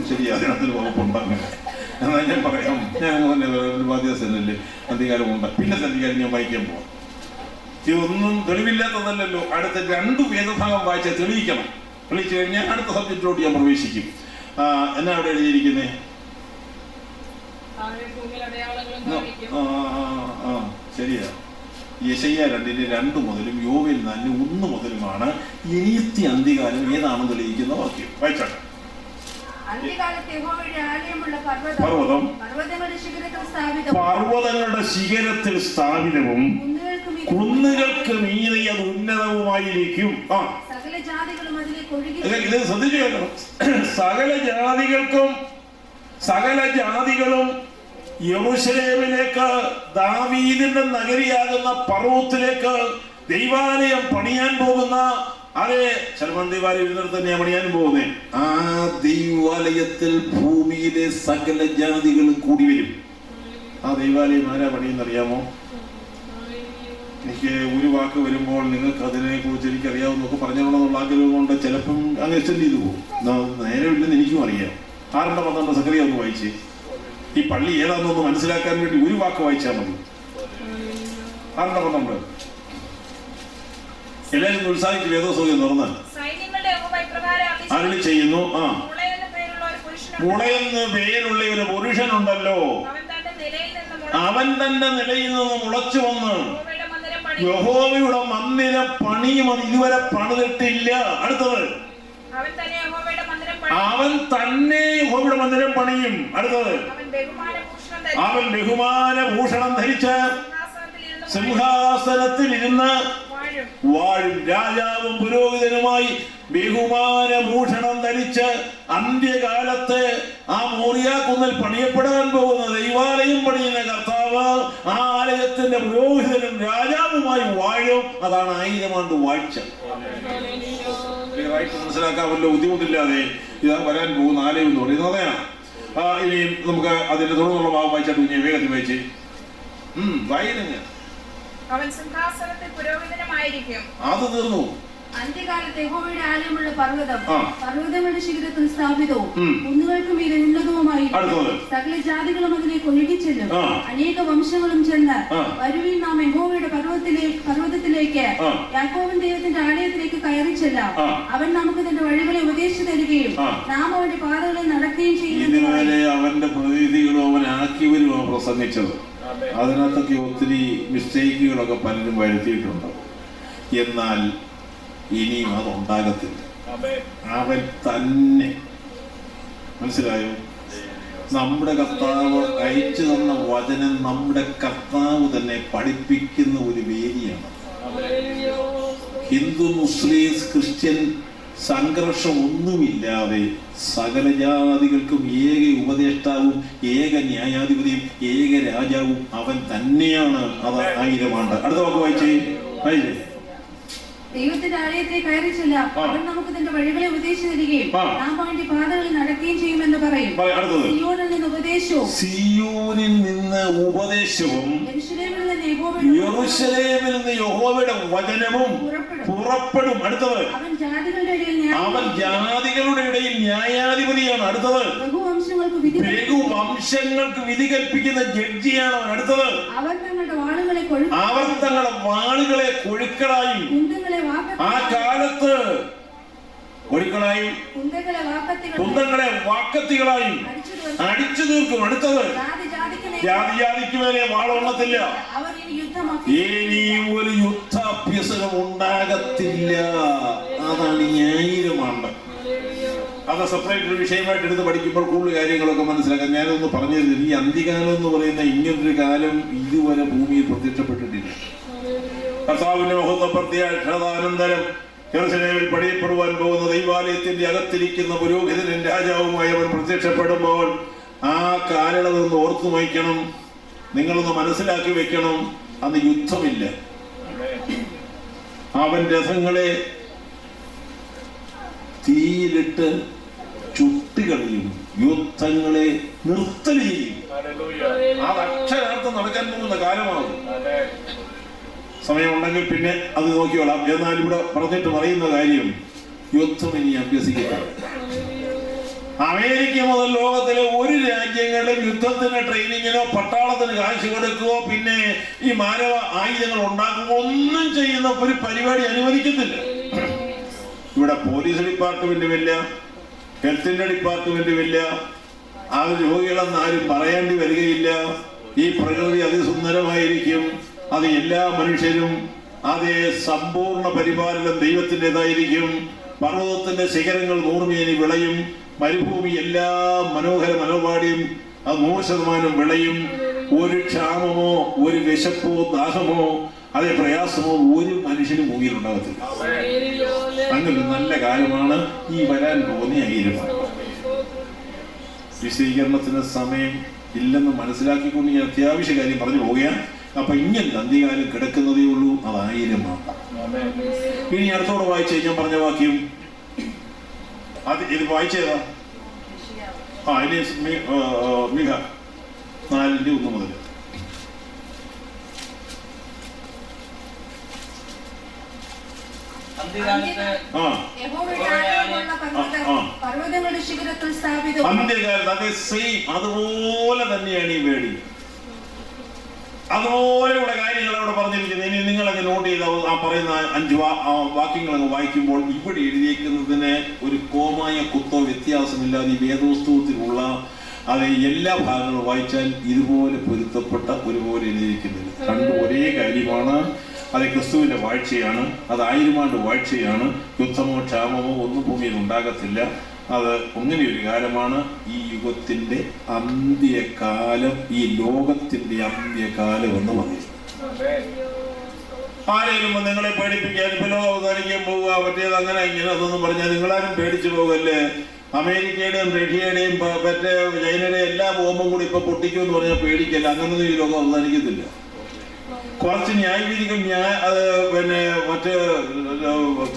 ശരി, അതിനകത്തൊരു വകുപ്പുണ്ട്. അങ്ങനെ എന്നാൽ ഞാൻ പറയാം. ഞാൻ തന്നെ ബാധ്യതല്ലേ അധികാരമുണ്ട്. പിന്നെ അധികാരം ഞാൻ വായിക്കാൻ പോവാം. ഇതൊന്നും തെളിവില്ലാത്തതല്ലല്ലോ. അടുത്ത 2 വേദഭാഗം വായിച്ചാൽ തെളിയിക്കണം. തെളിയിച്ചു കഴിഞ്ഞാൽ അടുത്ത സബ്ജക്റ്റിലോട്ട് ഞാൻ പ്രവേശിക്കും. എന്നാ അവിടെ എഴുതിയിരിക്കുന്നേ? ശരിയാ. യെശയ്യാ 2 മുതലും യോവേൽ 4:1 മുതലുമാണ് ഇനിയത്തെ അന്ത്യകാലം ഏതാണെന്ന് തെളിയിക്കുന്ന വാക്യം. വായിച്ചാട്ടെ. പർവ്വതം പർവ്വതങ്ങളുടെ ശിഖരത്തിൽ സ്ഥാപിതവും കുന്നുകൾക്ക് മീതെ അത് ഉന്നതവുമായിരിക്കും. ഇത് ശ്രദ്ധിച്ചു കേൾക്കണം. സകല ജാതികളും യെരൂശലേമിലേക്ക്, ദാവീദിന്റെ നഗരിയാകുന്ന പർവ്വതത്തിലേക്ക് ദൈവാലയം പണിയാൻ പോകുന്ന, അതെ, ശലോമോൻ ദൈവാലയം ഇരുന്നിടത്ത് തന്നെയാണ് പണിയാൻ പോകുന്നത്. ആ ദൈവാലയത്തിൽ ഭൂമിയിലെ സകല ജാതികളും കൂടി വരും. ആ ദൈവാലയം ആരാ പണിയെന്നറിയാമോ? എനിക്ക് ഒരു വാക്ക് വരുമ്പോൾ നിങ്ങൾക്ക് അതിനെ കുറിച്ച് എനിക്കറിയാവുന്നൊക്കെ പറഞ്ഞോളെന്നുള്ള ആഗ്രഹം കൊണ്ട് ചിലപ്പം അങ്ങ് എക്സ്റ്റെൻഡ് ചെയ്തു പോകും. നേരമില്ലെന്ന് എനിക്കും അറിയാം. 6:12 സക്കറിയ ഒന്ന് വായിച്ചേ. ഈ പള്ളി ഏതാണെന്നൊന്ന് മനസ്സിലാക്കാൻ വേണ്ടി ഒരു വാക്ക് വായിച്ചാൽ മതി. 6:12 എല്ലാവരും ഉത്സാഹിച്ച് വേദോത്സവം തുറന്ന് അരുളി ചെയ്യുന്നു. മുളയെന്ന് പേരുള്ള ഒരു പുരുഷനുണ്ടല്ലോ, അവൻ തന്റെ നിലയിൽ നിന്ന് മുളച്ചു വന്ന് യഹോവയുടെ മന്ദിരം പണിയും. അത് ഇതുവരെ പണിതിട്ടില്ല. അടുത്തത് അവൻ തന്നെ യഹോവയുടെ മന്ദിരം പണിയും. അടുത്തത് അവൻ ബഹുമാനഭൂഷണം ധരിച്ച് സിംഹാസനത്തിൽ ഇരുന്ന് വാഴും. രാജാവും പുരോഹിതനുമായി ബഹുമാനഭൂഷണം ധരിച്ച് അന്ത്യകാലത്ത് ആ മോറിയാക്കുന്നിൽ പണിയപ്പെടാൻ പോകുന്ന ദൈവാലയം പണിയുന്ന കർത്താവ് ആ ആലയത്തിന്റെ പുരോഹിതനും രാജാവുമായി വാഴും. അതാണ് 1000 ആണ്ട് വാഴ്ച. മനസ്സിലാക്കാൻ വല്ല ബുദ്ധിമുട്ടില്ലാതെ ഇതാ വരാൻ പോകുന്ന ആലയം എന്ന് പറയുന്നത് അതാണ്. ഇനിയും നമുക്ക് അതിന്റെ തുടർന്നുള്ള ഭാഗം വായിച്ചാൽ കുഞ്ഞെ വേഗത്തിൽ വായിച്ച് വായനങ്ങ. അവൻ സിംഹാസനത്തിൽ പുരോഹിതനുമായിരിക്കും. അത് തീർന്നു. അന്ത്യകാലത്ത് യഹോവയുടെ ആലയമുള്ള പർവ്വതം പർവ്വതങ്ങളുടെ ശിഖരത്തിൽ സ്ഥാപിതവും കുന്നുകൾക്ക് മീതെ ഉന്നതവുമായി സകല ജാതികളും അതിലേക്ക് ഒഴുകിച്ചെല്ലും. അനേക വംശങ്ങളും ചെന്ന് വരുവിൻ നാം യഹോവയുടെ പർവ്വതത്തിലേക്ക് യാക്കോബിൻ ദൈവത്തിന്റെ ആലയത്തിലേക്ക് കയറി ചെല്ലാം. അവൻ നമുക്ക് തന്റെ വഴികളെ ഉപദേശിച്ചു തരികയും നാം അവന്റെ പാതകളിൽ നടക്കുകയും ചെയ്യുന്നതിനാലെ അവന്റെ പ്രതിനിധികളും അവൻ ആക്കിയവരുമാണ് പ്രസംഗിച്ചത്. അതിനകത്തൊക്കെ ഒത്തിരി മിസ്റ്റേക്കുകളൊക്കെ പലരും വരുത്തിയിട്ടുണ്ട്. എന്നാൽ ഇനിയും അതുണ്ടാകത്തില്ല. അവൻ തന്നെ, മനസ്സിലായോ? നമ്മുടെ കർത്താവ് അയച്ചു തന്ന വചനം നമ്മുടെ കർത്താവ് തന്നെ പഠിപ്പിക്കുന്ന ഒരു വേദിയാണ്. ഹിന്ദു മുസ്ലിം ക്രിസ്ത്യൻ സംഘർഷം ഒന്നുമില്ലാതെ സകല ജാതികൾക്കും ഏക ഉപദേഷ്ടാവും ഏക ന്യായാധിപതിയും ഏക രാജാവും അവൻ തന്നെയാണ്. അത് 1000 ആണ്ട്. അടുത്ത വാക്ക് വായിച്ചേ. ദൈവത്തിന്റെ ആലയത്തിലേക്ക് കയറി ചെല്ലാം. അവൻ നമുക്ക് തന്റെ വഴികളെ ഉപദേശിച്ചു തരികയും നാം അവന്റെ പാതകളിൽ നടക്കുകയും ചെയ്യുമെന്ന് പറയും. സിയോനിൽ നിന്ന് ഉപദേശവും യെരൂശലേമിൽ നിന്ന് യഹോവയുടെ വചനവും പുറപ്പെടും. അടുത്തത് അവൻ ജാതികളുടെ ഇടയിൽ ന്യായാധിപതിയാണ്. അടുത്തത് ബഹുവംശങ്ങൾക്ക് വിധി കൽപ്പിക്കുന്ന ജഡ്ജിയാണ് അവൻ. അടുത്തത് അവർ തങ്ങളുടെ വാളുകളെ കൊഴുക്കളായും ആ കാലത്ത് കൊഴുക്കളായും കുന്തങ്ങളെ വാക്കത്തികളായും അടിച്ചു തീർക്കും. അടുത്തത് ജാതിക്ക് മേലെ വാളൊള്ളത്തില്ല. ഇനി ഒരു യുദ്ധാഭ്യസനം ഉണ്ടാകത്തില്ല. അതാണ് 1000 ആണ്ട്. അത് സെപ്പറേറ്റ് ഒരു വിഷയമായിട്ട് എടുത്ത് പഠിക്കുമ്പോൾ കൂടുതൽ കാര്യങ്ങളൊക്കെ മനസ്സിലാക്കാം. ഞാനൊന്ന് പറഞ്ഞു തരുന്നത്, ഈ അന്ത്യകാലം എന്ന് പറയുന്ന ഇങ്ങനൊരു കാലം ഇതുവരെ ഭൂമിയിൽ പ്രത്യക്ഷപ്പെട്ടിട്ടില്ല. കർത്താവിന്റെ മഹത്വ പ്രത്യാഘാതാനന്തരം യെരൂശലേമിൽ പണിയപ്പെടുവാൻ പോകുന്ന ദൈവാലയത്തിന്റെ അകത്തിരിക്കുന്ന പുരോഹിതനും രാജാവുമായി അവൻ പ്രത്യക്ഷപ്പെടുമ്പോൾ ആ കാലയളവൊന്ന് ഓർത്തു വയ്ക്കണം. നിങ്ങളൊന്ന് മനസ്സിലാക്കി വെക്കണം. അന്ന് യുദ്ധമില്ല. അവൻ രഥങ്ങളെ തീയിലിട്ട് ചുട്ടുകളിയും യുദ്ധങ്ങളെ നിർത്തൽ ചെയ്യും. അത് അക്ഷരാർത്ഥം നടക്കാൻ പോകുന്ന കാലമാണ്. സമയമുണ്ടെങ്കിൽ പിന്നെ അത് നോക്കിയോളാം. എന്നാൽ ഇവിടെ പറഞ്ഞിട്ട് പറയുന്ന കാര്യം, യുദ്ധം ഇനി അഭ്യസിക്കട്ടെ. അമേരിക്ക മുതൽ ലോകത്തിലെ ഒരു രാജ്യങ്ങളിലും യുദ്ധത്തിന് ട്രെയിനിങ്ങിനോ പട്ടാളത്തിന് കാശ് കൊടുക്കുകയോ പിന്നെ ഈ മാനവ ആയുധങ്ങൾ ഉണ്ടാക്കുകയോ ഒന്നും ചെയ്യുന്ന ഒരു പരിപാടി അനുവദിക്കുന്നില്ല. ഇവിടെ പോലീസ് ഡിപ്പാർട്ട്മെന്റുമില്ല, ഹെൽത്തിന്റെ ഡിപ്പാർട്ട്മെന്റുമില്ല. അത് രോഗികളെന്ന് ആരും പറയേണ്ടി വരികയില്ല. ഈ പ്രകൃതി അതിസുന്ദരമായിരിക്കും. അത് എല്ലാ മനുഷ്യരും അതേ സമ്പൂർണ്ണ പരിപാലനം ദൈവത്തിൻ്റെതായിരിക്കും. പർവ്വതത്തിന്റെ ശിഖരങ്ങൾ 100 മേനി വിളയും. മരുഭൂമി എല്ലാ മനോഹര മനോപാടിയും അത് 100% വിളയും. ഒരു ക്ഷാമമോ ഒരു വിശപ്പോ ദാഹമോ അതേ പ്രയാസമോ ഒരു മനുഷ്യനും ഭൂമിയിൽ ഉണ്ടാകത്തില്ല. അങ്ങനെ നല്ല കാലമാണ് ഈ വരാൻ പോകുന്ന 1000 ആണ്ട്. വിശദീകരണത്തിന് സമയം ഇല്ലെന്ന് മനസ്സിലാക്കിക്കൊണ്ട് ഞാൻ അത്യാവശ്യ കാര്യം പറഞ്ഞു പോവുകയാണ്. അപ്പൊ ഇങ്ങനെ അന്ത്യകാലം കിടക്കുന്നതേ ഉള്ളൂ. അത് 1000 ആണ്ട്. ഇനി അടുത്തോടെ വായിച്ചേ. ഞാൻ പറഞ്ഞ വാക്യം അത് ഇത് വായിച്ചേതാ? ഇനി മിഖ 4:1 മുതൽ. അന്ത്യകാലത്ത് അതേ സെയിം അതുപോലെ തന്നെയാണ് ഈ വേടി. അതുപോലെയുള്ള കാര്യങ്ങൾ അവിടെ പറഞ്ഞിരിക്കുന്നത്. ഇനി നിങ്ങളങ്ങ് നോട്ട് ചെയ്ത ആ പറയുന്ന 5 വാക്യങ്ങളങ്ങ് വായിക്കുമ്പോൾ ഇവിടെ എഴുതിയിരിക്കുന്നതിന് ഒരു കോമായ കുത്തോ വ്യത്യാസമില്ലാതെ ഈ വേദോസ്തവത്തിലുള്ള അത് എല്ലാ ഭാഗങ്ങളും വായിച്ചാൽ ഇതുപോലെ പൊരുത്തപ്പെട്ട ഒരുപോലെ എഴുതിയിരിക്കുന്നില്ല. രണ്ടും ഒരേ കാര്യമാണ്. അത് ക്രിസ്തുവിന്റെ വാഴ്ചയാണ്. അത് 1000 ആണ്ട് വാഴ്ചയാണ്. യുദ്ധമോ ക്ഷാമമോ ഒന്നും ഭൂമിയിൽ ഉണ്ടാകത്തില്ല. അത് അങ്ങനെയൊരു കാലമാണ്. ഈ യുഗത്തിന്റെ അന്ത്യകാലം, ഈ ലോകത്തിന്റെ അന്ത്യകാലം എന്ന് പറയും. ആരെങ്കിലും നിങ്ങളെ പേടിപ്പിക്കാൻ ഇപ്പൊ ലോകം അവസാനിക്കാൻ പോവുക മറ്റേത് അങ്ങനെ ഇങ്ങനെ അതൊന്നും പറഞ്ഞാൽ നിങ്ങളാരും പേടിച്ചു പോകല്ലേ. അമേരിക്കയുടെയും റഷ്യയുടെയും മറ്റേ ചൈനയുടെയും എല്ലാ ബോംബും കൂടി ഇപ്പൊ പൊട്ടിക്കുമെന്ന് പറഞ്ഞാൽ പേടിക്കല്ല. അങ്ങനൊന്നും ഈ ലോകം അവസാനിക്കത്തില്ല. കുറച്ച് ന്യായവിധികൾ പിന്നെ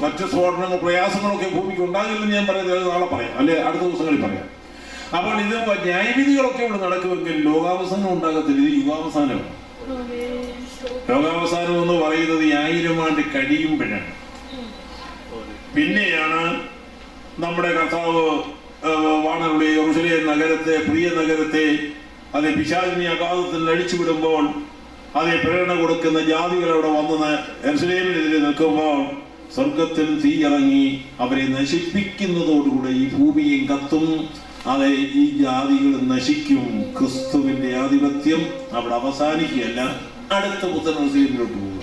മറ്റ് സ്ഫോടനങ്ങൾ പ്രയാസങ്ങളൊക്കെ ഭൂമിക്ക് ഉണ്ടാകില്ലെന്ന് ഞാൻ പറയുന്നത് നാളെ പറയാം, അല്ലെ അടുത്ത ദിവസങ്ങളിൽ പറയാം. അപ്പോൾ ഇത് ന്യായവിധികളൊക്കെ ഇവിടെ നടക്കുമെങ്കിൽ ലോകാവസാനം ഉണ്ടാകത്തില്ല. ഇത് യുഗാവസാനമാണ്. ലോകാവസാനം എന്ന് പറയുന്നത് 1000 ആണ്ട് കഴിയുമ്പോഴാണ്. പിന്നെയാണ് നമ്മുടെ കർത്താവ് വാണരുടെ യെരൂശലേം നഗരത്തെ, പ്രിയ നഗരത്തെ അതേ പിശാചിനെ അഗാധത്തിൽ അഴിച്ചുവിടുമ്പോൾ അതേ പ്രേരണ കൊടുക്കുന്ന ജാതികൾ അവിടെ വന്ന് യെരൂശലേമിനെതിരെ നിൽക്കുമ്പോൾ സ്വർഗത്തിൽ തീയിറങ്ങി അവരെ നശിപ്പിക്കുന്നതോടുകൂടെ ഈ ഭൂമിയും കത്തും. അതെ, ഈ ജാതികൾ നശിക്കും. ക്രിസ്തുവിന്റെ ആധിപത്യം അവിടെ അവസാനിക്കുകയല്ല, അടുത്ത പുത്തനോട്ട് പോകുക.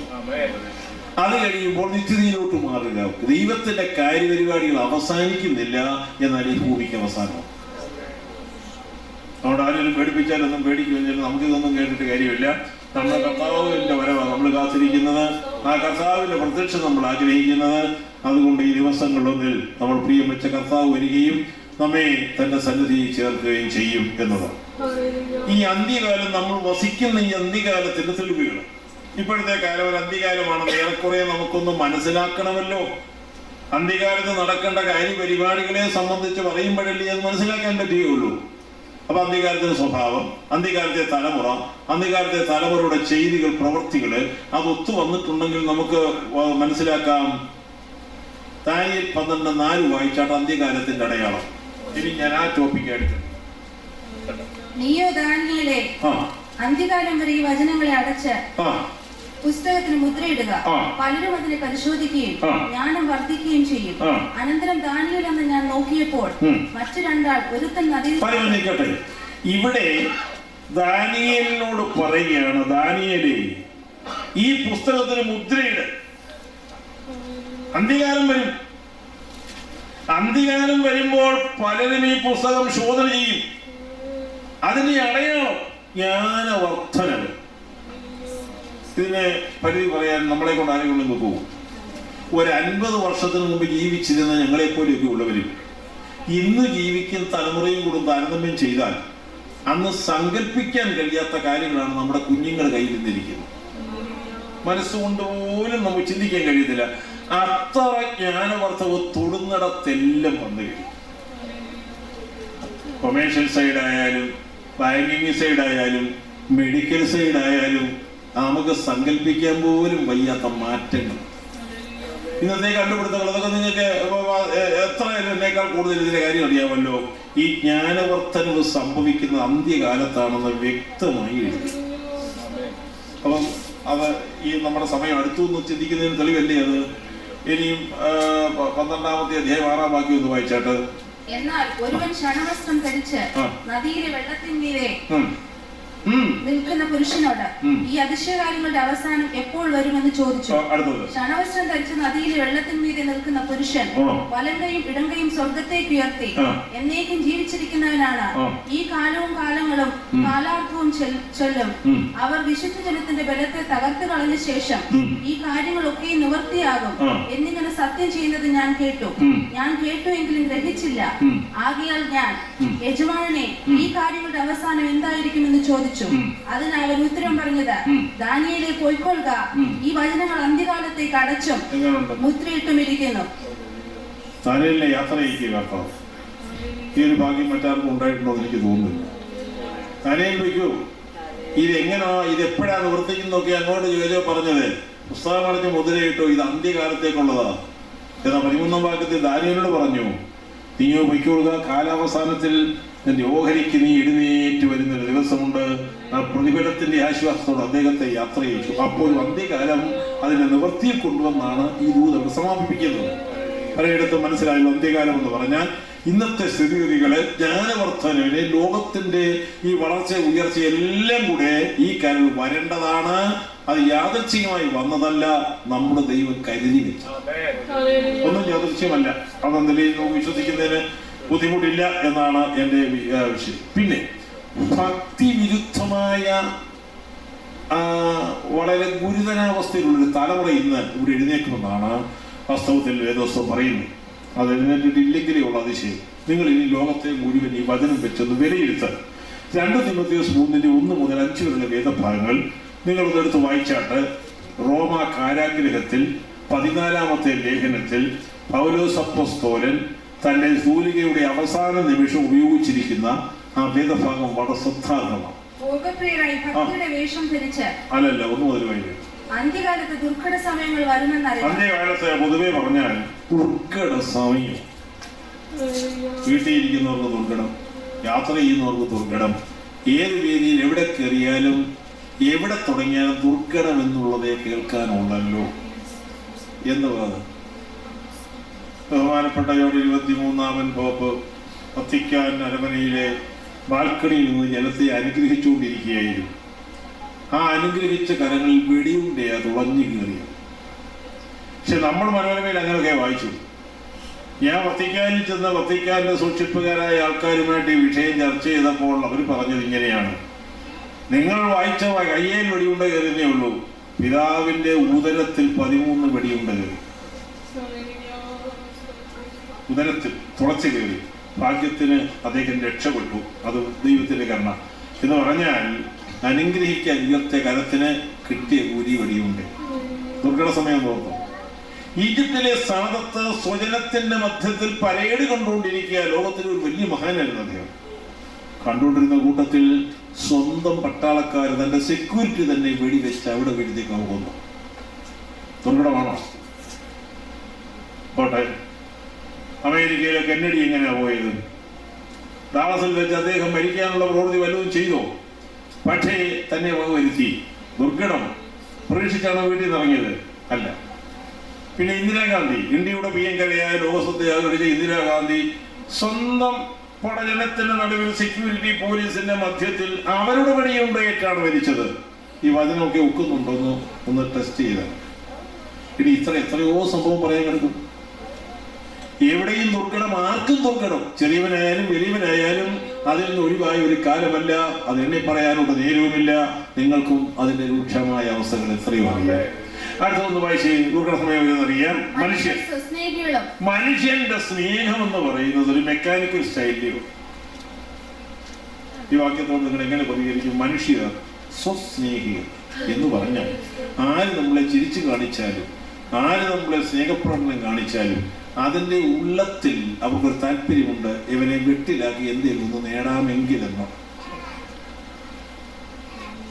അത് കഴിയുമ്പോൾ നിത്യതയിലോട്ട് മാറുക. ദൈവത്തിന്റെ കാര്യപരിപാടികൾ അവസാനിക്കുന്നില്ല, എന്നാൽ ഈ ഭൂമിക്ക് അവസാനമാണ്. അവിടെ ആരെങ്കിലും പേടിപ്പിച്ചാലൊന്നും പേടിക്കുമെങ്കിലും നമുക്കിതൊന്നും കേട്ടിട്ട് കാര്യമില്ല. നമ്മുടെ കർത്താവിന്റെ വരവാണ് നമ്മൾ കാത്തിരിക്കുന്നത്. ആ കർത്താവിന്റെ പ്രത്യക്ഷം നമ്മൾ ആഗ്രഹിക്കുന്നത്. അതുകൊണ്ട് ഈ ദിവസങ്ങളിലൊന്നിൽ നമ്മൾ പ്രിയം വെച്ച കർത്താവ് വരികയും നമ്മെ തന്റെ സന്നിധിയിൽ ചേർക്കുകയും ചെയ്യും എന്നതാണ്. ഈ അന്ത്യകാലം നമ്മൾ വസിക്കുന്ന ഈ അന്ത്യകാലത്തിന്റെ തെളിവുകൾ. ഇപ്പോഴത്തെ കാലം ഒരു അന്ത്യകാലമാണെന്ന് ഏറെക്കുറെ നമുക്കൊന്ന് മനസ്സിലാക്കണമല്ലോ. അന്ത്യകാലത്ത് നടക്കേണ്ട കാര്യപരിപാടികളെ സംബന്ധിച്ച് പറയുമ്പോഴല്ലേ അത് മനസ്സിലാക്കാൻ പറ്റുകയുള്ളൂ. അപ്പൊ അന്ത്യകാലത്തിന്റെ സ്വഭാവം, അന്ത്യകാലത്തെ തലമുറ, അന്ത്യകാലത്തെ തലമുറയുടെ ചെയ്തികൾ, പ്രവൃത്തികള് അത് ഒത്തു വന്നിട്ടുണ്ടെങ്കിൽ നമുക്ക് മനസ്സിലാക്കാം. ദാനിയേൽ 12:4 വായിച്ചാട്ട് അന്ത്യകാലത്തിന്റെ അടയാളം. ഇനി ഞാൻ ആ ടോപ്പിക് എടുക്കും. നീയോ ദാനിയേലേ, അന്ത്യകാലം വരെ ഈ വചനങ്ങളെ അടച്ച് പുസ്തകത്തിന് മുദ്രയിടുക. പലരും അതിനെ പരിശോധിക്കുകയും ജ്ഞാനം വർദ്ധിക്കുകയും ചെയ്യും. അനന്തരം ദാനിയേൽ എന്ന് ഞാൻ നോക്കിയപ്പോൾ മറ്റു രണ്ടാൾ ഒരുത്തൻ നദിയിൽ. ഇവിടെ ദാനിയേലിനോട് പറയുകയാണ്, ദാനിയേലേ ഈ പുസ്തകത്തിന് മുദ്രയിട്. അന്ത്യകാലം വരും. അന്ത്യകാലം വരുമ്പോൾ പലരും ഈ പുസ്തകം ശോധന ചെയ്യും. അതിന്റെ അടയാളം ജ്ഞാനവർദ്ധനവ്. ഇതിനെ പരിധി പറയാൻ നമ്മളെ കൊണ്ട് ആരെങ്കിലും പോകും. ഒരു 50 വർഷത്തിന് മുമ്പ് ജീവിച്ചിരുന്ന ഞങ്ങളെപ്പോലെയൊക്കെ ഉള്ളവരും ഇന്ന് ജീവിക്കുന്ന തലമുറയും കൂടെ താരതമ്യം ചെയ്താൽ അന്ന് സങ്കല്പിക്കാൻ കഴിയാത്ത കാര്യങ്ങളാണ് നമ്മുടെ കുഞ്ഞുങ്ങളുടെ കയ്യിൽ നിന്നിരിക്കുന്നത്. മനസ്സുകൊണ്ട് പോലും നമുക്ക് ചിന്തിക്കാൻ കഴിയത്തില്ല. അത്ര ജ്ഞാനവർദ്ധവ് തൊടുന്നിടത്തെല്ലാം വന്നു കഴിയും. കൊമേഴ്ഷ്യൽ സൈഡായാലും ബാങ്കിങ് സൈഡായാലും മെഡിക്കൽ സൈഡായാലും നമുക്ക് സങ്കല്പിക്കാൻ പോലും വയ്യാത്ത മാറ്റങ്ങൾ. ഇന്നത്തെ കണ്ടുപിടുത്തങ്ങൾ അതൊക്കെ നിങ്ങൾക്ക് എത്രയായാലും എന്നേക്കാൾ കൂടുതൽ ഇതിന്റെ കാര്യം അറിയാമല്ലോ. ഈ ജ്ഞാനവർദ്ധനവ് സംഭവിക്കുന്ന അന്ത്യകാലത്താണെന്ന് വ്യക്തമായി എഴുതി. അപ്പം അത് ഈ നമ്മുടെ സമയം അടുത്തു എന്ന് ചിന്തിക്കുന്നതിന് തെളിവല്ലേ അത്. ഇനിയും 12-ാമത്തെ അധ്യായം 6-ാം വാക്യം ഒന്ന് വായിച്ചാട്ട്. എന്നാൽ ഒരുവൻ ശണവസ്ത്രം ധരിച്ച് നദിയിലെ വെള്ളത്തിന്മീതെ നിൽക്കുന്ന പുരുഷനോട് ഈ അതിശയകാര്യങ്ങളുടെ അവസാനം എപ്പോൾ വരുമെന്ന് ചോദിച്ചു. ശണവസ്ത്രം ധരിച്ച് നദിയിലെ വെള്ളത്തിന്മീതെ നിൽക്കുന്ന പുരുഷൻ വലങ്കയും ഇടങ്കയും സ്വർഗത്തേക്ക് ഉയർത്തി എന്നേക്കും ജീവിച്ചിരിക്കുന്നവനാണ്. ഈ കാലവും കാലങ്ങളും കാലാർത്ഥവും ചൊല്ലും. അവർ വിശുദ്ധ ജനത്തിന്റെ ബലത്തെ തകർത്ത് കളഞ്ഞ ശേഷം ഈ കാര്യങ്ങളൊക്കെ നിവർത്തിയാകും എന്നിങ്ങനെ സത്യം ചെയ്യുന്നത് ഞാൻ കേട്ടു എങ്കിലും ഗ്രഹിച്ചില്ല. ആകയാൽ ഞാൻ യജമാനനെ ഈ കാര്യങ്ങളുടെ അവസാനം എന്തായിരിക്കുമെന്ന് ചോദിച്ചു. അതിന് അവൻ ഉത്തരം പറഞ്ഞത്, ദാനിയേലേ പോയിക്കൊള്ളുക, ഈ വചനങ്ങൾ അന്ത്യകാലത്തേക്ക് അടച്ചും മുദ്രയിട്ടും ഇരിക്കുന്നു. ദാനിയേലിനെ യാത്ര ചെയ്യിക്കുക. ഈ ഒരു ഭാഗ്യം മറ്റാർക്കും ഉണ്ടായിട്ടുണ്ടോ എന്ന് എനിക്ക് തോന്നുന്നില്ല. ദാനിയേൽ വയ്ക്കൂ, ഇതെങ്ങനെയാ, ഇതെപ്പോഴാണ് നിവർത്തിക്കുന്നൊക്കെ അങ്ങോട്ട് ചോദിച്ചോ പറഞ്ഞത്. പുസ്തകം അടച്ച് മുദ്രയിട്ടോ, ഇത് അന്ത്യകാലത്തേക്കുള്ളതാ എന്നാ 13-ാം വാക്യത്തിൽ ദാനിയേലിനോട് പറഞ്ഞു, നീയോ പൊയ്ക്കൊള്ളുക, കാലാവസാനത്തിൽ നിന്റെ ഓഹരിക്ക് നീ എഴുന്നേറ്റ് വരുന്നൊരു ദിവസമുണ്ട്. ആ പ്രതിഫലത്തിന്റെ ആശ്വാസത്തോടെ അദ്ദേഹത്തെ യാത്ര ചെയ്യിച്ചു. അപ്പോൾ അന്ത്യകാലം അതിനെ നിവർത്തിയിൽ കൊണ്ടുവന്നാണ് ഈ ദൂതം സമാപിപ്പിക്കുന്നത്. പലയിടത്തും മനസ്സിലായല്ലോ. അന്ത്യകാലം എന്ന് പറഞ്ഞാൽ ഇന്നത്തെ സ്ഥിതിഗതികളെ, ജ്ഞാനവർദ്ധനവിനെ, ലോകത്തിന്റെ ഈ വളർച്ച ഉയർച്ച എല്ലാം കൂടെ ഈ കാര്യം വരേണ്ടതാണ്. അത് യാദൃച്ഛികമായി വന്നതല്ല, നമ്മുടെ ദൈവം കരുതി വെച്ചു. ഒന്നും യാദൃച്ഛികമല്ല. അതെന്തെങ്കിലും നമുക്ക് വിശ്വസിക്കുന്നതിന് ബുദ്ധിമുട്ടില്ല എന്നാണ് എൻ്റെ വിഷയം. പിന്നെ ഭക്തിവിരുദ്ധമായ വളരെ ഗുരുതരാവസ്ഥയിലുള്ളൊരു തലമുറ ഇന്ന് ഇവിടെ എഴുന്നേക്കുമെന്നാണ് വാസ്തവത്തിൽ വേദോസ്തവം പറയുന്നത്. അത് എഴുന്നേറ്റിട്ടില്ലെങ്കിലേ ഉള്ള അതിശയം. നിങ്ങൾ ഇനി ലോകത്തെ മുഴുവൻ ഈ വചനം വെച്ചൊന്ന് വിലയിരുത്താൻ 2 തിമോഥെയോസ് 3:1 മുതൽ 5 വരെയുള്ള വേദഭാഗങ്ങൾ നിങ്ങളൊന്നെടുത്ത് വായിച്ചാട്ട് റോമ കാരാഗ്രഹത്തിൽ 14-ാമത്തെ ലേഖനത്തിൽ പൗലോസ് അപ്പോസ്തലൻ തൻ്റെ തൂലികയുടെ അവസാന നിമിഷം ഉപയോഗിച്ചിരിക്കുന്ന ആ വേദഭാഗം വളരെ ശ്രദ്ധാർഹമാണ്. അല്ലല്ല, ഒന്ന് മുതൽ വൈകി. അന്ത്യകാലത്ത് ദുർഘട സമയങ്ങൾ വരുമെന്നറിയാം. അന്ത്യകാലത്ത് പൊതുവെ പറഞ്ഞാൽ ദുർഘട സമയം. വീട്ടിലിരിക്കുന്നവർക്ക് ദുർഘടം, യാത്ര ചെയ്യുന്നവർക്ക് ദുർഘടം, ഏത് വേദിയിൽ എവിടെ കയറിയാലും എവിടെ തുടങ്ങിയാലും ദുർഘടം എന്നുള്ളതേ കേൾക്കാനുള്ളല്ലോ എന്ന് പറഞ്ഞു. ബഹുമാനപ്പെട്ട 23-ാമൻ പോപ്പ് വത്തിക്കാൻ അരമനയിലെ ബാൽക്കണിയിൽ നിന്ന് ജനത്തെ അനുഗ്രഹിച്ചുകൊണ്ടിരിക്കുകയായിരുന്നു. ആ അനുഗ്രഹിച്ച കരങ്ങളിൽ വെടിയുണ്ടയാ തുളഞ്ഞു കയറിയത്. പക്ഷെ നമ്മൾ മനോരമയിൽ അങ്ങനെയൊക്കെ വായിച്ചു. ഞാൻ വത്തിക്കാനിൽ ചെന്ന വത്തിക്കാന്റെ സൂക്ഷിപ്പുകാരായ ആൾക്കാരുമായിട്ട് ഈ വിഷയം ചർച്ച ചെയ്തപ്പോൾ അവർ പറഞ്ഞത് ഇങ്ങനെയാണ്: നിങ്ങൾ വായിച്ച കയ്യേൽ വെടിയുണ്ട കയറിയതേ ഉള്ളൂ, പിതാവിന്റെ ഉദരത്തിൽ 13 വെടിയുണ്ട കയറി. ഉദരത്തിൽ തുളച്ചു കയറി. ഭാഗ്യത്തിന് അദ്ദേഹം രക്ഷപ്പെട്ടു. അത് ദൈവത്തിന്റെ കരുണ എന്ന് പറഞ്ഞാൽ അനുഗ്രഹിക്കാൻ ഉയർത്തിയ കരത്തിന് കിട്ടിയ കൂലി വെടിയുണ്ട്. ദുർഘട സമയം നോക്കും. ഈജിപ്തിലെ സാദത്ത് സ്വജനത്തിന്റെ മധ്യത്തിൽ പരേഡ് കണ്ടുകൊണ്ടിരിക്കുക. ലോകത്തിലെ ഒരു വലിയ മഹാനായിരുന്നു അദ്ദേഹം. കണ്ടുകൊണ്ടിരുന്ന കൂട്ടത്തിൽ സ്വന്തം പട്ടാളക്കാർ തന്റെ സെക്യൂരിറ്റി തന്നെ വെടിവെച്ച് അവിടെ വെടിത്തേക്കാൻ പോകുന്നു. ദുർഘടമാണോ? പോട്ടെ. അമേരിക്കയിലെ കെന്നഡി എങ്ങനെയാ പോയത്? ഡാളസിൽ വെച്ച് അദ്ദേഹം മരിക്കാനുള്ള പ്രവൃത്തി വല്ലതും ചെയ്തോ? പക്ഷേ തന്നെ വരുത്തി. ദുർഘടം. പ്രതീക്ഷിച്ചാണോ വീട്ടിൽ നിന്ന് ഇറങ്ങിയത്? അല്ല. പിന്നെ ഇന്ദിരാഗാന്ധി, ഇന്ത്യയുടെ പ്രിയങ്കരയായ ലോകസത്തെ ആഗ്രഹിച്ച ഇന്ദിരാഗാന്ധി സ്വന്തം പടജനത്തിന്റെ നടുവിൽ സെക്യൂരിറ്റി പോലീസിന്റെ മധ്യത്തിൽ അവരുടെ വെടിയുണ്ടേറ്റാണ് മരിച്ചത്. ഈ വചനമൊക്കെ ഒക്കുന്നുണ്ടോന്ന് ഒന്ന് ടെസ്റ്റ് ചെയ്താൽ ഇനി എത്രയോ സംഭവം പറയാൻ കിടക്കും. എവിടെയും ദുർഘടം, ആർക്കും ദുർഘടം. ചെറിയവനായാലും വലിയവനായാലും അതിൽ നിന്ന് ഒഴിവായ ഒരു കാലമല്ല. അത് എണ്ണി പറയാനുള്ള നേരവുമില്ല. നിങ്ങൾക്കും അതിന്റെ രൂക്ഷമായ അവസ്ഥകൾ എത്രയോ അറിയാം. അടുത്തൊന്ന് വായിച്ച് ദുർഘട സമയം എന്നറിയാം. മനുഷ്യന്റെ സ്നേഹം എന്ന് പറയുന്നത് ഒരു മെക്കാനിക്കൽ സ്റ്റൈലിൽ. ഈ വാക്യത്തോട് നിങ്ങൾ എങ്ങനെ പ്രതികരിക്കും? മനുഷ്യർ സ്വസ്നേഹികൾ എന്ന് പറഞ്ഞാൽ ആര് നമ്മളെ ചിരിച്ചു കാണിച്ചാലും ആര് നമ്മളെ സ്നേഹപ്രകടനം കാണിച്ചാലും അതിൻ്റെ ഉള്ളത്തിൽ അവർക്കൊരു താല്പര്യമുണ്ട്, ഇവനെ വെട്ടിലാക്കി എന്തെങ്കിലും ഒന്ന് നേടാമെങ്കിലെന്നോ.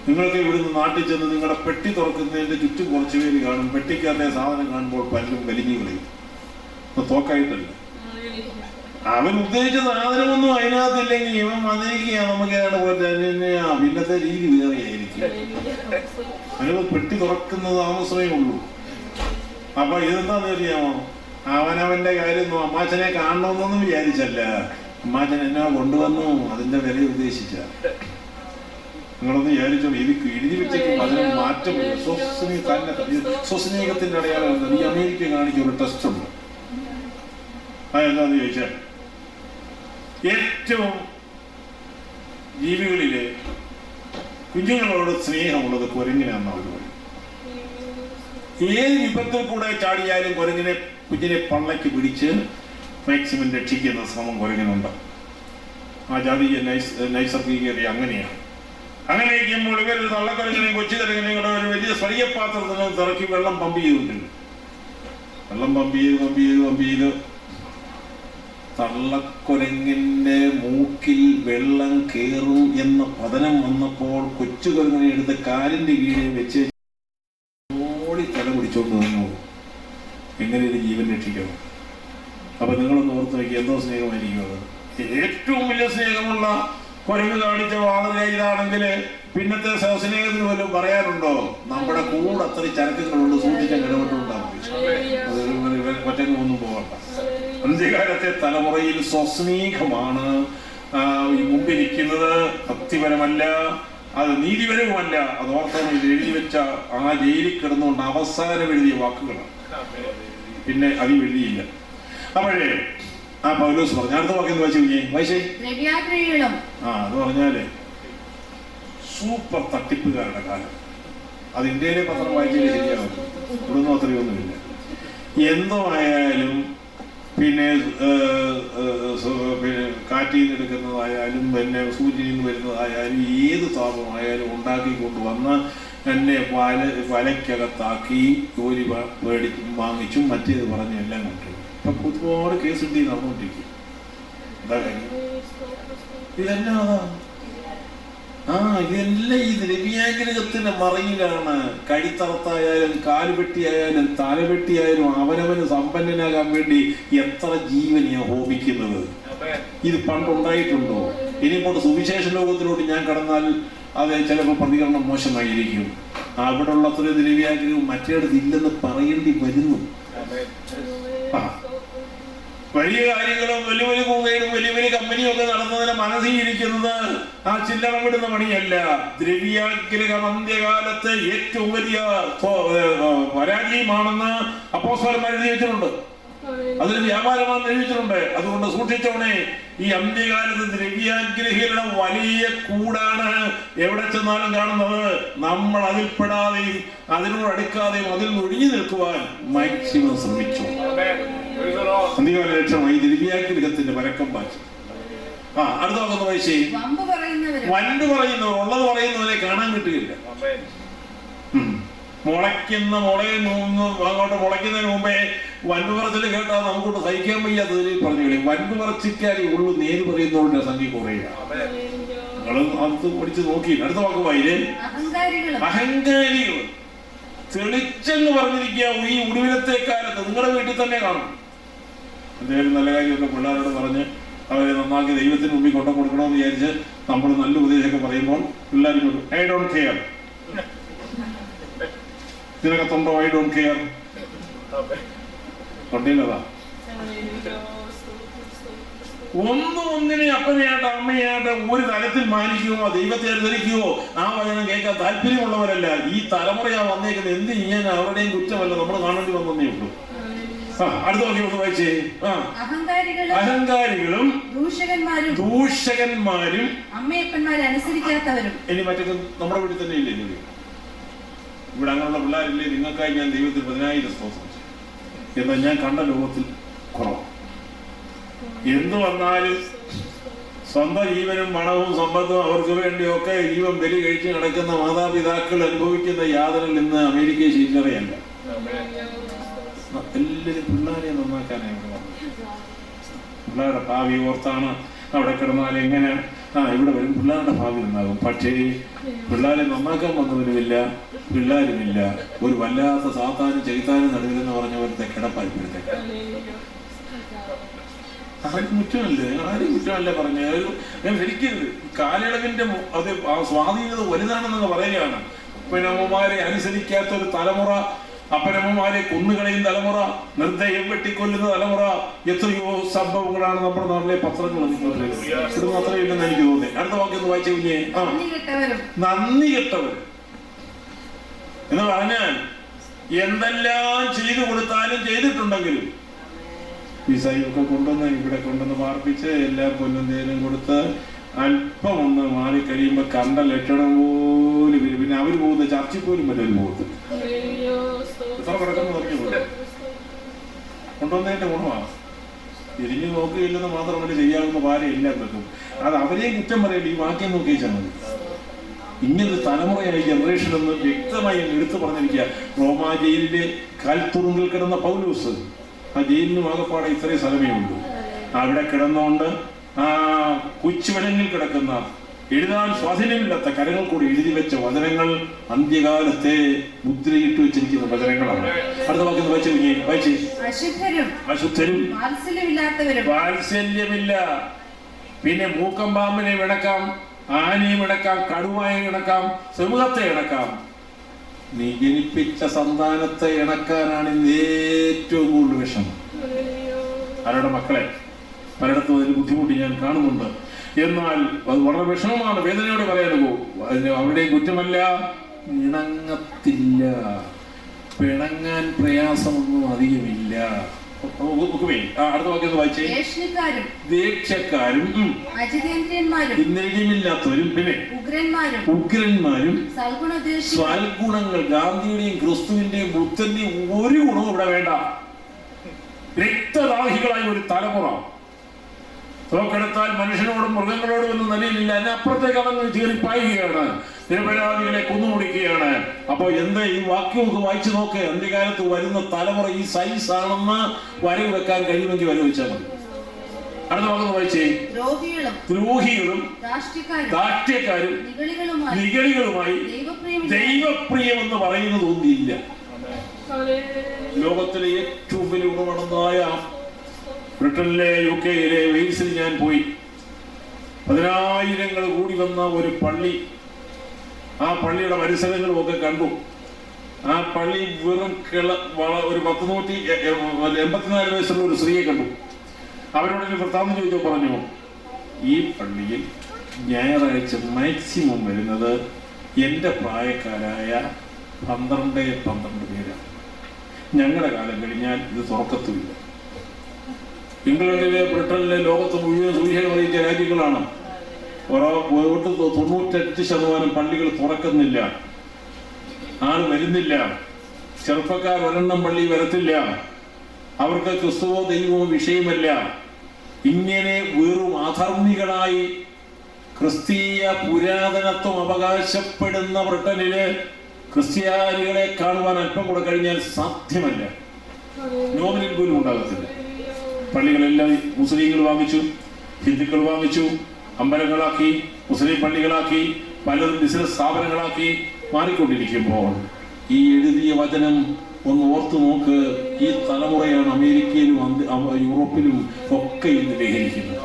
നിങ്ങൾക്ക് ഇവിടുന്ന് നാട്ടിൽ ചെന്ന് നിങ്ങളുടെ പെട്ടി തുറക്കുന്നതിൻ്റെ ചുറ്റും കുറച്ച് പേര് കാണും. പെട്ടിക്കകത്തെ സാധനം കാണുമ്പോൾ പലരും വലിഞ്ഞു കളയും. തോക്കായിട്ടല്ല, അവൻ ഉദ്ദേശിച്ച സാധനമൊന്നും അതിനകത്തില്ലെങ്കിൽ ഇവൻ വന്നിരിക്കുക നമുക്കാണ് പോലെ പിന്നത്തെ രീതി വേറെയായിരിക്കും. അതിന് പെട്ടി തുറക്കുന്നത് താമസമേ ഉള്ളൂ. അപ്പൊ ഇതെന്താന്ന് അറിയാമോ? അവനവന്റെ കാര്യം അമ്മാച്ചനെ കാണണമെന്നൊന്നും വിചാരിച്ചല്ല. അമ്മാച്ചൻ എന്നാ കൊണ്ടുവന്നു അതിന്റെ വില ഉദ്ദേശിച്ച. നിങ്ങളൊന്ന് വിചാരിച്ചോ, ഇത് എഴുതി വെച്ചേക്കും അതിന് മാറ്റമില്ല. സ്വസ്നേഹത്തിന്റെ അടയാളം ഈ അമേരിക്ക കാണിച്ച ഒരു ടെസ്റ്റ് ഉണ്ട്. അതെന്താന്ന് ചോദിച്ചാൽ ഏറ്റവും ജീവികളിലെ കുഞ്ഞുങ്ങളോട് സ്നേഹമുള്ളത് കുരങ്ങിനാന്ന് അവർ പറയും. ഏത് വിപത്തിൽ കൂടെ ചാടിയാലും കുഞ്ഞിനെ പള്ളയ്ക്ക് പിടിച്ച് മാക്സിമം രക്ഷിക്കുന്ന ശ്രമം കുരങ്ങിനുണ്ട്. ആ ജാതീയ നൈസർഗികത അങ്ങനെയാണ്. അങ്ങനെ ഇരിക്കുമ്പോൾ ഇവരൊരു തള്ളക്കുരങ്ങിനെയും കൊച്ചു കുരങ്ങിനെയും കൂടെ ഒരു വലിയ സ്വയ പാത്രത്തിന് തിറക്കി വെള്ളം പമ്പ് ചെയ്തുകൊണ്ടിരുന്നു. വെള്ളം പമ്പ് ചെയ്ത് തള്ളക്കുരങ്ങിന്റെ മൂക്കിൽ വെള്ളം കയറും എന്ന പതനം വന്നപ്പോൾ കൊച്ചു കുരങ്ങിനെ എടുത്ത് കാലിന്റെ കീഴിൽ വെച്ച് ഓടി തല പിടിച്ചോണ്ട് വന്നു. എങ്ങനെ ഇത് ജീവൻ രക്ഷിക്കണം? അപ്പൊ നിങ്ങളൊന്ന് ഓർത്ത് നോക്കി, എന്തോ സ്നേഹമായിരിക്കും അത്. ഏറ്റവും വലിയ സ്നേഹമുള്ള കുരങ്ങ് കാണിച്ച മാതൃക ഇതാണെങ്കിൽ പിന്നത്തെ സ്നേഹത്തിന് വല്ലതും പറയാനുണ്ടോ? നമ്മുടെ കൂടെ അത്ര ചരക്കുകളുണ്ട്, സൂക്ഷിക്കാൻ ഇടപെട്ടുണ്ടാവും. ഒറ്റക്ക് ഒന്നും പോകണ്ട. അന്ത്യകാലത്തെ തലമുറയിൽ സ്വസ്നേഹമാണ് മുമ്പിരിക്കുന്നത്. ഭക്തിപരമല്ല, അത് നീതിപരവുമല്ല. അത് ഓർത്തം ഇത് എഴുതി വെച്ച ആ ജയിലിൽ കിടന്നുകൊണ്ട് അവസാനം എഴുതിയ വാക്കുകളാണ്. പിന്നെ അത് എഴുതിയില്ല. അപ്പോഴേ ആ പൗലോസ് പറഞ്ഞു, അടുത്ത വാക്യം വായിച്ചേ. അത് പറഞ്ഞാലേ സൂപ്പർ തട്ടിപ്പുകാരുടെ കാലം. അത് ഇന്ത്യയിലെ പത്രം വായിച്ചാലേ ശരിയാവും. ഇവിടുന്ന് അത്രയൊന്നുമില്ല. എന്തോ ആയാലും പിന്നെ കാറ്റിൽ നിന്ന് എടുക്കുന്നതായാലും പിന്നെ സൂര്യനിൽ നിന്ന് വരുന്നതായാലും ഏത് താപമായാലും ഉണ്ടാക്കിക്കൊണ്ടുവന്ന് എന്നെ വലയ്ക്കകത്താക്കി ജോലി വാങ്ങിച്ചും മറ്റേത് പറഞ്ഞും എല്ലാം കൊണ്ടുവരും. ഇപ്പൊ ഒരുപാട് കേസ് കിട്ടി നടന്നുകൊണ്ടിരിക്കും. എന്താ കാര്യം? ഇതെല്ലാം അതാ ഇതെല്ലാം ഈ ദ്രവ്യാഗ്രഹത്തിന്റെ മറയിലാണ്. കഴുത്തറത്തായാലും കാലുവെട്ടിയായാലും തലവെട്ടിയായാലും അവനവന് സമ്പന്നനാകാൻ വേണ്ടി എത്ര ജീവനെയാണ് ഹോമിക്കുന്നത്. ഇത് പണ്ടുണ്ടായിട്ടുണ്ടോ? ഇനിയിപ്പോൾ സുവിശേഷ ലോകത്തിലോട്ട് ഞാൻ കടന്നാൽ അത് ചിലപ്പോൾ പ്രതികരണം മോശമായിരിക്കും. അവിടെ ഉള്ള അത്രയും ദ്രവ്യാഗ്രഹം മറ്റേടത്ത് ഇല്ലെന്ന് പറയേണ്ടി വരുന്നു. വലിയ കാര്യങ്ങളും വലിയ വലിയ കൂവയും വലിയ വലിയ കമ്പനിയും ഒക്കെ നടന്നതിനെ മനസ്സിലിരിക്കുന്നത് ആ ചില്ലറ വിടുന്ന പണിയല്ല. ദ്രവ്യാഗ്രഹം അന്ത്യകാലത്ത് ഏറ്റവും വലിയ പരാജയമാണെന്ന് അപ്പോസ്തലന്മാർ എഴുതി വെച്ചിട്ടുണ്ട്. അതിന് വ്യാപാരമാണെന്ന് എഴുതി വെച്ചിട്ടുണ്ട്. അതുകൊണ്ട് സൂക്ഷിച്ചോണേ. ഈ അന്ത്യകാലത്ത് ദ്രവ്യാഗ്രഹികളുടെ വലിയ കൂടാണ് എവിടെ ചെന്നാലും കാണുന്നത്. നമ്മൾ അതിൽപ്പെടാതെയും അതിനോട് അടുക്കാതെയും അതിൽ നിന്ന് ഒഴിഞ്ഞു നിൽക്കുവാൻ മാക്സിമം ശ്രമിച്ചു. അന്ത്യകാല ലക്ഷണമായി ദ്രവ്യാഗ്രഹത്തിന്റെ പരക്കം പാച്ചു. അടുത്ത നോക്കുന്ന വയസ്സേ വണ്ട് പറയുന്നവർ ഉള്ളത് പറയുന്നവരെ കാണാൻ കിട്ടുകയില്ല. മുളയ്ക്കുന്ന അങ്ങോട്ട് മുളയ്ക്കുന്നതിന് മുമ്പേ വൻപ് പറച്ചിൽ കേട്ടാൽ നമുക്കൊട്ട് സഹിക്കാൻ വയ്യാത്തതിൽ പറഞ്ഞു. വൻപ് പറച്ചിക്കാരേ ഉള്ളൂ നേര് പറയുന്നവരുടെ സംഖ്യ കുറയുക. നിങ്ങൾ അത് പഠിച്ച് നോക്കി. അടുത്ത വാക്ക് വായില്ലേ? അഹങ്കാരികൾ തെളിച്ചെന്ന് പറഞ്ഞിരിക്കുക. ഈ ഒടുവിലത്തെ കാലത്ത് നിങ്ങളുടെ വീട്ടിൽ തന്നെ കാണും. എന്തെങ്കിലും നല്ല കാര്യമൊക്കെ പിള്ളേരോട് പറഞ്ഞ് അവരെ നന്നാക്കി ദൈവത്തിന് മുമ്പിൽ കൊണ്ടു കൊടുക്കണമെന്ന് വിചാരിച്ച് നമ്മൾ നല്ല ഉപദേശമൊക്കെ പറയുമ്പോൾ പിള്ളേർക്ക് ഐ ഡോണ്ട് കെയർ, ഇതിനകത്തുണ്ടോ ഐ ഡോണ്ട് കെയർ? കൊണ്ടില്ലതാ. ഒന്നിനെ അപ്പനെയായിട്ട് അമ്മയായിട്ട് ഒരു തലത്തിൽ മാനിക്കുകയോ ദൈവത്തെ അനുസരിക്കുകയോ ആ വചനം കേൾക്കാൻ താല്പര്യമുള്ളവരല്ല ഈ തലമുറയാ വന്നേക്കുന്നത്. എന്ത് ചെയ്യാൻ അവരുടെയും കുറ്റമല്ല, നമ്മൾ കാണേണ്ടി വന്നേ ഉള്ളൂ. അടുത്ത വാക്യം വായിച്ചേ. അഹങ്കാരികളും ദൂഷകന്മാരും അമ്മയപ്പന്മാരെ അനുസരിക്കാത്തവരും. ഇനി മറ്റൊക്കെ നമ്മുടെ വീട്ടിൽ തന്നെ ഇല്ലേ? ഇവിടെ അങ്ങനെയുള്ള പിള്ളേരില്ലേ? നിങ്ങൾക്കായി ഞാൻ ദൈവത്തിൽ 10,000 സ്തോത്രം ചെയ്യും. എന്നാൽ ഞാൻ കണ്ട ലോകത്തിൽ കുറവ്. എന്തു വന്നാലും സ്വന്തം ജീവനും പണവും സമ്പത്തും അവർക്ക് വേണ്ടിയൊക്കെ ജീവൻ ബലി കഴിച്ച് നടക്കുന്ന മാതാപിതാക്കൾ അനുഭവിക്കുന്ന യാതനകൾ ഇന്ന് അമേരിക്കയിൽ ചില്ലറയല്ല. എല്ലാവരും പിള്ളേരെ നന്നാക്കാനായി പിള്ളേരുടെ ഭാവി ഓർത്താണ്. അവിടെ കിടന്നാൽ എങ്ങനെ ഇവിടെ വരും പിള്ളേരുടെ ഭാവി ഉണ്ടാകും. പക്ഷേ പിള്ളേരെ നന്നാക്കാൻ വന്നവരുമില്ല, പിള്ളേരുമില്ല. ഒരു വല്ലാത്ത സാത്താനും ചൈത്താനും നടുവിലെന്ന് പറഞ്ഞ പോലത്തെ കിടപ്പായിപ്പോഴത്തേക്ക്. ആരും കുറ്റമല്ലേ, ആരും കുറ്റമല്ല പറഞ്ഞത്. ഞാൻ ശരിക്കും കാലയളവിന്റെ അത് സ്വാധീനത വലുതാണെന്നൊക്കെ പറയുകയാണ്. അപ്പനമ്മമാരെ അനുസരിക്കാത്തൊരു തലമുറ, അപ്പനമ്മമാരെ കൊന്നുകളയും തലമുറ, നിർദ്ദയം വെട്ടിക്കൊല്ലുന്ന തലമുറ, എത്രയോ സംഭവങ്ങളാണ് നമ്മുടെ നാട്ടിലെ പത്രങ്ങൾ ഇത് മാത്രമില്ലെന്ന് എനിക്ക് തോന്നി. അടുത്ത വാക്യം വായിച്ചു കഴിഞ്ഞേ. നന്ദി കെട്ടവർ എന്ന് പറഞ്ഞാൽ എന്തെല്ലാം ചെയ്തു കൊടുത്താലും ചെയ്തിട്ടുണ്ടെങ്കിലും വിസയൊക്കെ കൊണ്ടുവന്ന് ഇവിടെ കൊണ്ടുവന്ന് പാർപ്പിച്ച് എല്ലാ പൊന്നും തേനും കൊടുത്ത് അല്പം ഒന്ന് മാറിക്കഴിയുമ്പോ കണ്ട ലക്ഷണം പോലും വരും. പിന്നെ അവര് പോകുന്ന ചർച്ചിൽ പോലും വരും പോകുന്നത്. എത്ര കിടക്കുന്ന പറഞ്ഞു കൊണ്ടുവന്നതിന്റെ ഗുണമാണ്. തിരിഞ്ഞു നോക്കുകയില്ലെന്ന് മാത്രമല്ല, ചെയ്യാവുന്ന ഭാരം എല്ലാം വെക്കും. അത് അവരെയും കുറ്റം പറയല്ല. ഈ വാക്യം നോക്കിച്ചാൽ മതി. ഇങ്ങനൊരു തലമുറയായി ജനറേഷൻ എന്ന് വ്യക്തമായി എടുത്തു പറഞ്ഞിരിക്കുക. റോമാ ജയിലിലെ കാൽത്തുറുങ്കിൽ കിടന്ന പൗലോസ്, ആ ജയിലിനും ആകപ്പാടെ ഇത്രയും സ്ഥലമേ ഉള്ളൂ. അവിടെ കിടന്നുകൊണ്ട് ആ കൊച്ചുവനങ്ങളിൽ കിടക്കുന്ന എഴുതാൻ സ്വാധീനമില്ലാത്ത കരങ്ങൾ കൂടി എഴുതി വെച്ച വചനങ്ങൾ അന്ത്യകാലത്തെ മുദ്രയിട്ട് വെച്ചിരിക്കുന്ന വചനങ്ങളാണ്. അടുത്ത വാക്യം വായിച്ചേ. അശുദ്ധരും വാത്സല്യമില്ല. പിന്നെ മൂക്കം പാമ്പിനെ ഇണക്കാം, ആനയും ഇണക്കാം, കടുവായെ ഇണക്കാം, സിംഹത്തെ ഇണക്കാം. നീ ജനിപ്പിച്ച സന്താനത്തെ ഇണക്കാനാണ് ഏറ്റവും കൂടുതൽ വിഷമം. അവരുടെ മക്കളെ പലയിടത്തും അതിന് ബുദ്ധിമുട്ടി ഞാൻ കാണുന്നുണ്ട്. എന്നാൽ അത് വളരെ വിഷമമാണ്, വേദനയോടെ പറയാനുള്ളൂ. അതിന് അവരുടെയും കുറ്റമല്ല, ഇണങ്ങത്തില്ല. പിണങ്ങാൻ പ്രയാസമൊന്നും അധികമില്ല. അടുത്ത വാക്യം വായിച്ചേ. ദേഷ്യക്കാരും ഇന്ദ്രിയമില്ലാത്തവരും പിന്നെ ഉഗ്രന്മാരും സൽഗുണങ്ങൾ, ഗാന്ധിയുടെയും ക്രിസ്തുവിന്റെയും ബുദ്ധന്റെയും ഒരു ഗുണവും ഇവിടെ വേണ്ട. രക്തദാഹികളായ ഒരു തലമുറ. തോക്കെടുത്താൽ മനുഷ്യനോടും മൃഗങ്ങളോടും ഒന്നും നിലയിലില്ല. അതിനപ്പുറത്തേക്ക് അവൻ ചീറിപ്പായുകയാണ്, നിരപരാധികളെ കുന്നുമുടിക്കുകയാണ്. അപ്പോൾ എന്താ ഈ വാക്യമൊക്കെ വായിച്ചു നോക്ക്. അന്ത്യകാലത്ത് വരുന്ന തലമുറ ഈ സൈസ് ആണെന്ന് വരവ് വെക്കാൻ കഴിയുമെങ്കിൽ വരവ് വെച്ചാൽ മതി. അടുത്ത വാക്ക് വായിച്ചേ. ദ്രോഹികളും ദാഷ്ട്യക്കാരും നിഗളികളുമായി ദൈവപ്രിയം എന്ന് പറയുന്നത് ഒന്നില്ല. ലോകത്തിലെ ഏറ്റവും വലിയ ഗുണമടന്നായ ബ്രിട്ടനിലെ, UK യിലെ, വെയിൽസിൽ ഞാൻ പോയി. 10,000 കൂടി വന്ന ഒരു പള്ളി, ആ പള്ളിയുടെ പരിസരങ്ങളും ഒക്കെ കണ്ടു. ആ പള്ളി വെറും ഒരു 184 വയസ്സുള്ള ഒരു സ്ത്രീയെ കണ്ടു. അവരോട് വൃത്താന്തം ചോദിച്ചോ പറഞ്ഞു, ഈ പള്ളിയിൽ ഞായറാഴ്ച മാക്സിമം വരുന്നത് എൻ്റെ പ്രായക്കാരായ 12 പേരാണ്. ഞങ്ങളുടെ കാലം കഴിഞ്ഞാൽ ഇത് തുറക്കത്തുമില്ല. ഇംഗ്ലണ്ടിലെ, ബ്രിട്ടനിലെ, ലോകത്ത് മുഴുവൻ സുവിശേഷം അറിയിച്ച രാജ്യങ്ങളാണ്. 98% പള്ളികൾ തുറക്കുന്നില്ല, ആൾ വരുന്നില്ല. ചെറുപ്പക്കാർ ഒരെണ്ണം പള്ളി വരത്തില്ല. അവർക്ക് ക്രിസ്തുവോ ദൈവമോ വിഷയമല്ല. ഇങ്ങനെ വെറും അധർമ്മികളായി ക്രിസ്തീയ പുരാതനത്വം അവകാശപ്പെടുന്ന ബ്രിട്ടനില് ക്രിസ്ത്യാനികളെ കാണുവാൻ അല്പം കൂടെ കഴിഞ്ഞാൽ സാധ്യമല്ല, നോമിനിൽ പോലും ഉണ്ടാകത്തില്ല. പള്ളികളെല്ലാം മുസ്ലിങ്ങൾ വാങ്ങിച്ചു, ഹിന്ദുക്കൾ വാങ്ങിച്ചു, അമ്പലങ്ങളാക്കി, മുസ്ലിം പള്ളികളാക്കി, പലതും ബിസിനസ് സ്ഥാപനങ്ങളാക്കി മാറിക്കൊണ്ടിരിക്കുമ്പോൾ ഈ എഴുതിയ വചനം ഒന്ന് ഓർത്തു നോക്ക്. ഈ തലമുറയാണ് അമേരിക്കയിലും യൂറോപ്പിലും ഒക്കെ ഇന്ന് വിഹരിക്കുന്നത്.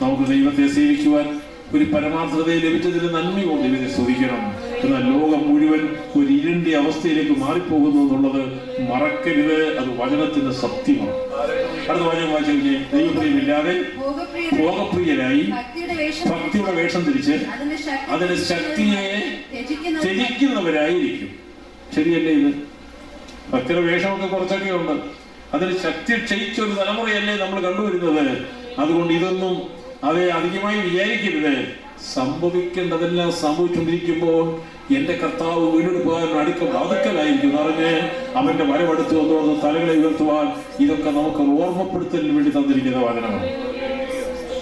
നമുക്ക് ദൈവത്തെ സേവിക്കുവാൻ ഒരു പരമാർത്ഥതയെ ലഭിച്ചതിന് നന്മ കൊണ്ട് ഇതിനെ സ്തുതിക്കണം. എന്നാൽ ലോകം മുഴുവൻ ഒരു ഇരുണ്ട അവസ്ഥയിലേക്ക് മാറിപ്പോകുന്നു എന്നുള്ളത് മറക്കരുത്. അത് വചനത്തിന്റെ സത്യമാണ്. അടുത്ത വചനം വായിച്ചു കഴിഞ്ഞാൽ, ദൈവപ്രിയമില്ലാതെ ഭോഗപ്രിയരായി ഭക്തിയുടെ വേഷം ധരിച്ച് അതിന്റെ ശക്തിയെ ത്യജിക്കുന്നവരായിരിക്കും. ശരിയല്ലേ? ഇത് ഭക്തിയുടെ വേഷമൊക്കെ കുറച്ചൊക്കെ ഉണ്ട്. അതിന് ശക്തി ക്ഷയിച്ച ഒരു തലമുറയല്ലേ നമ്മൾ കണ്ടുവരുന്നത്. അതുകൊണ്ട് ഇതൊന്നും അവയെ അധികമായി വിചാരിക്കരുത്. സംഭവിക്കേണ്ടതെല്ലാം സംഭവിച്ചുകൊണ്ടിരിക്കുമ്പോൾ എന്റെ കർത്താവ് വീണ്ടെടുക്കാൻ അടുക്കലായിരിക്കും പറഞ്ഞ് അവന്റെ വരവെടുത്തു വന്നോന്ന് തലകളെ ഉയർത്തുവാൻ ഇതൊക്കെ നമുക്ക് ഓർമ്മപ്പെടുത്തലിന് വേണ്ടി തന്നിരിക്കുന്ന വചനമാണ്.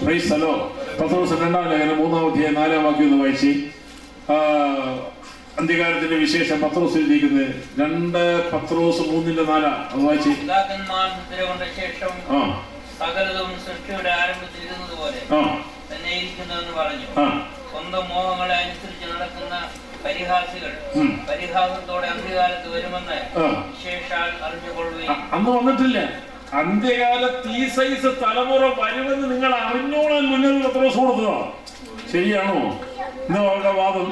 Praise the lord. പത്രോസ് 2-ാം ലേഖനം 3-ാം അധ്യായം 4-ാം വാക്യം ഒന്ന് വായിച്ച്. അന്ത്യകാലത്തിന്റെ വിശേഷം പത്രോസ് എഴുതിയിരിക്കുന്നത് 2 പത്രോസ് 3:4 അത് വായിച്ച്. സകലതും സൃഷ്ടിയുടെ ആരംഭത്തിൽ ഇരുന്നതുപോലെ തന്നെ ഇരിക്കുന്നുവെന്ന് പറഞ്ഞു. സ്വന്തം മോഹങ്ങളെ അനുസരിച്ച് നടക്കുന്ന പരിഹാസികൾ പരിഹാസത്തോടെ അന്ത്യകാലത്ത് വരുമെന്ന് വിശേഷാൽ അറിഞ്ഞുകൊള്ളുകയും. അന്ന് വന്നിട്ടില്ല. അന്ത്യകാലത്ത് ഈ സൈസ് തലമുറ വരുമെന്ന് നിങ്ങൾ അറിഞ്ഞോളാൻ മുന്നിൽ പത്രോസ് കൊടുത്തതാ. ശരിയാണോ? ഇന്ന് അവരുടെ വാദം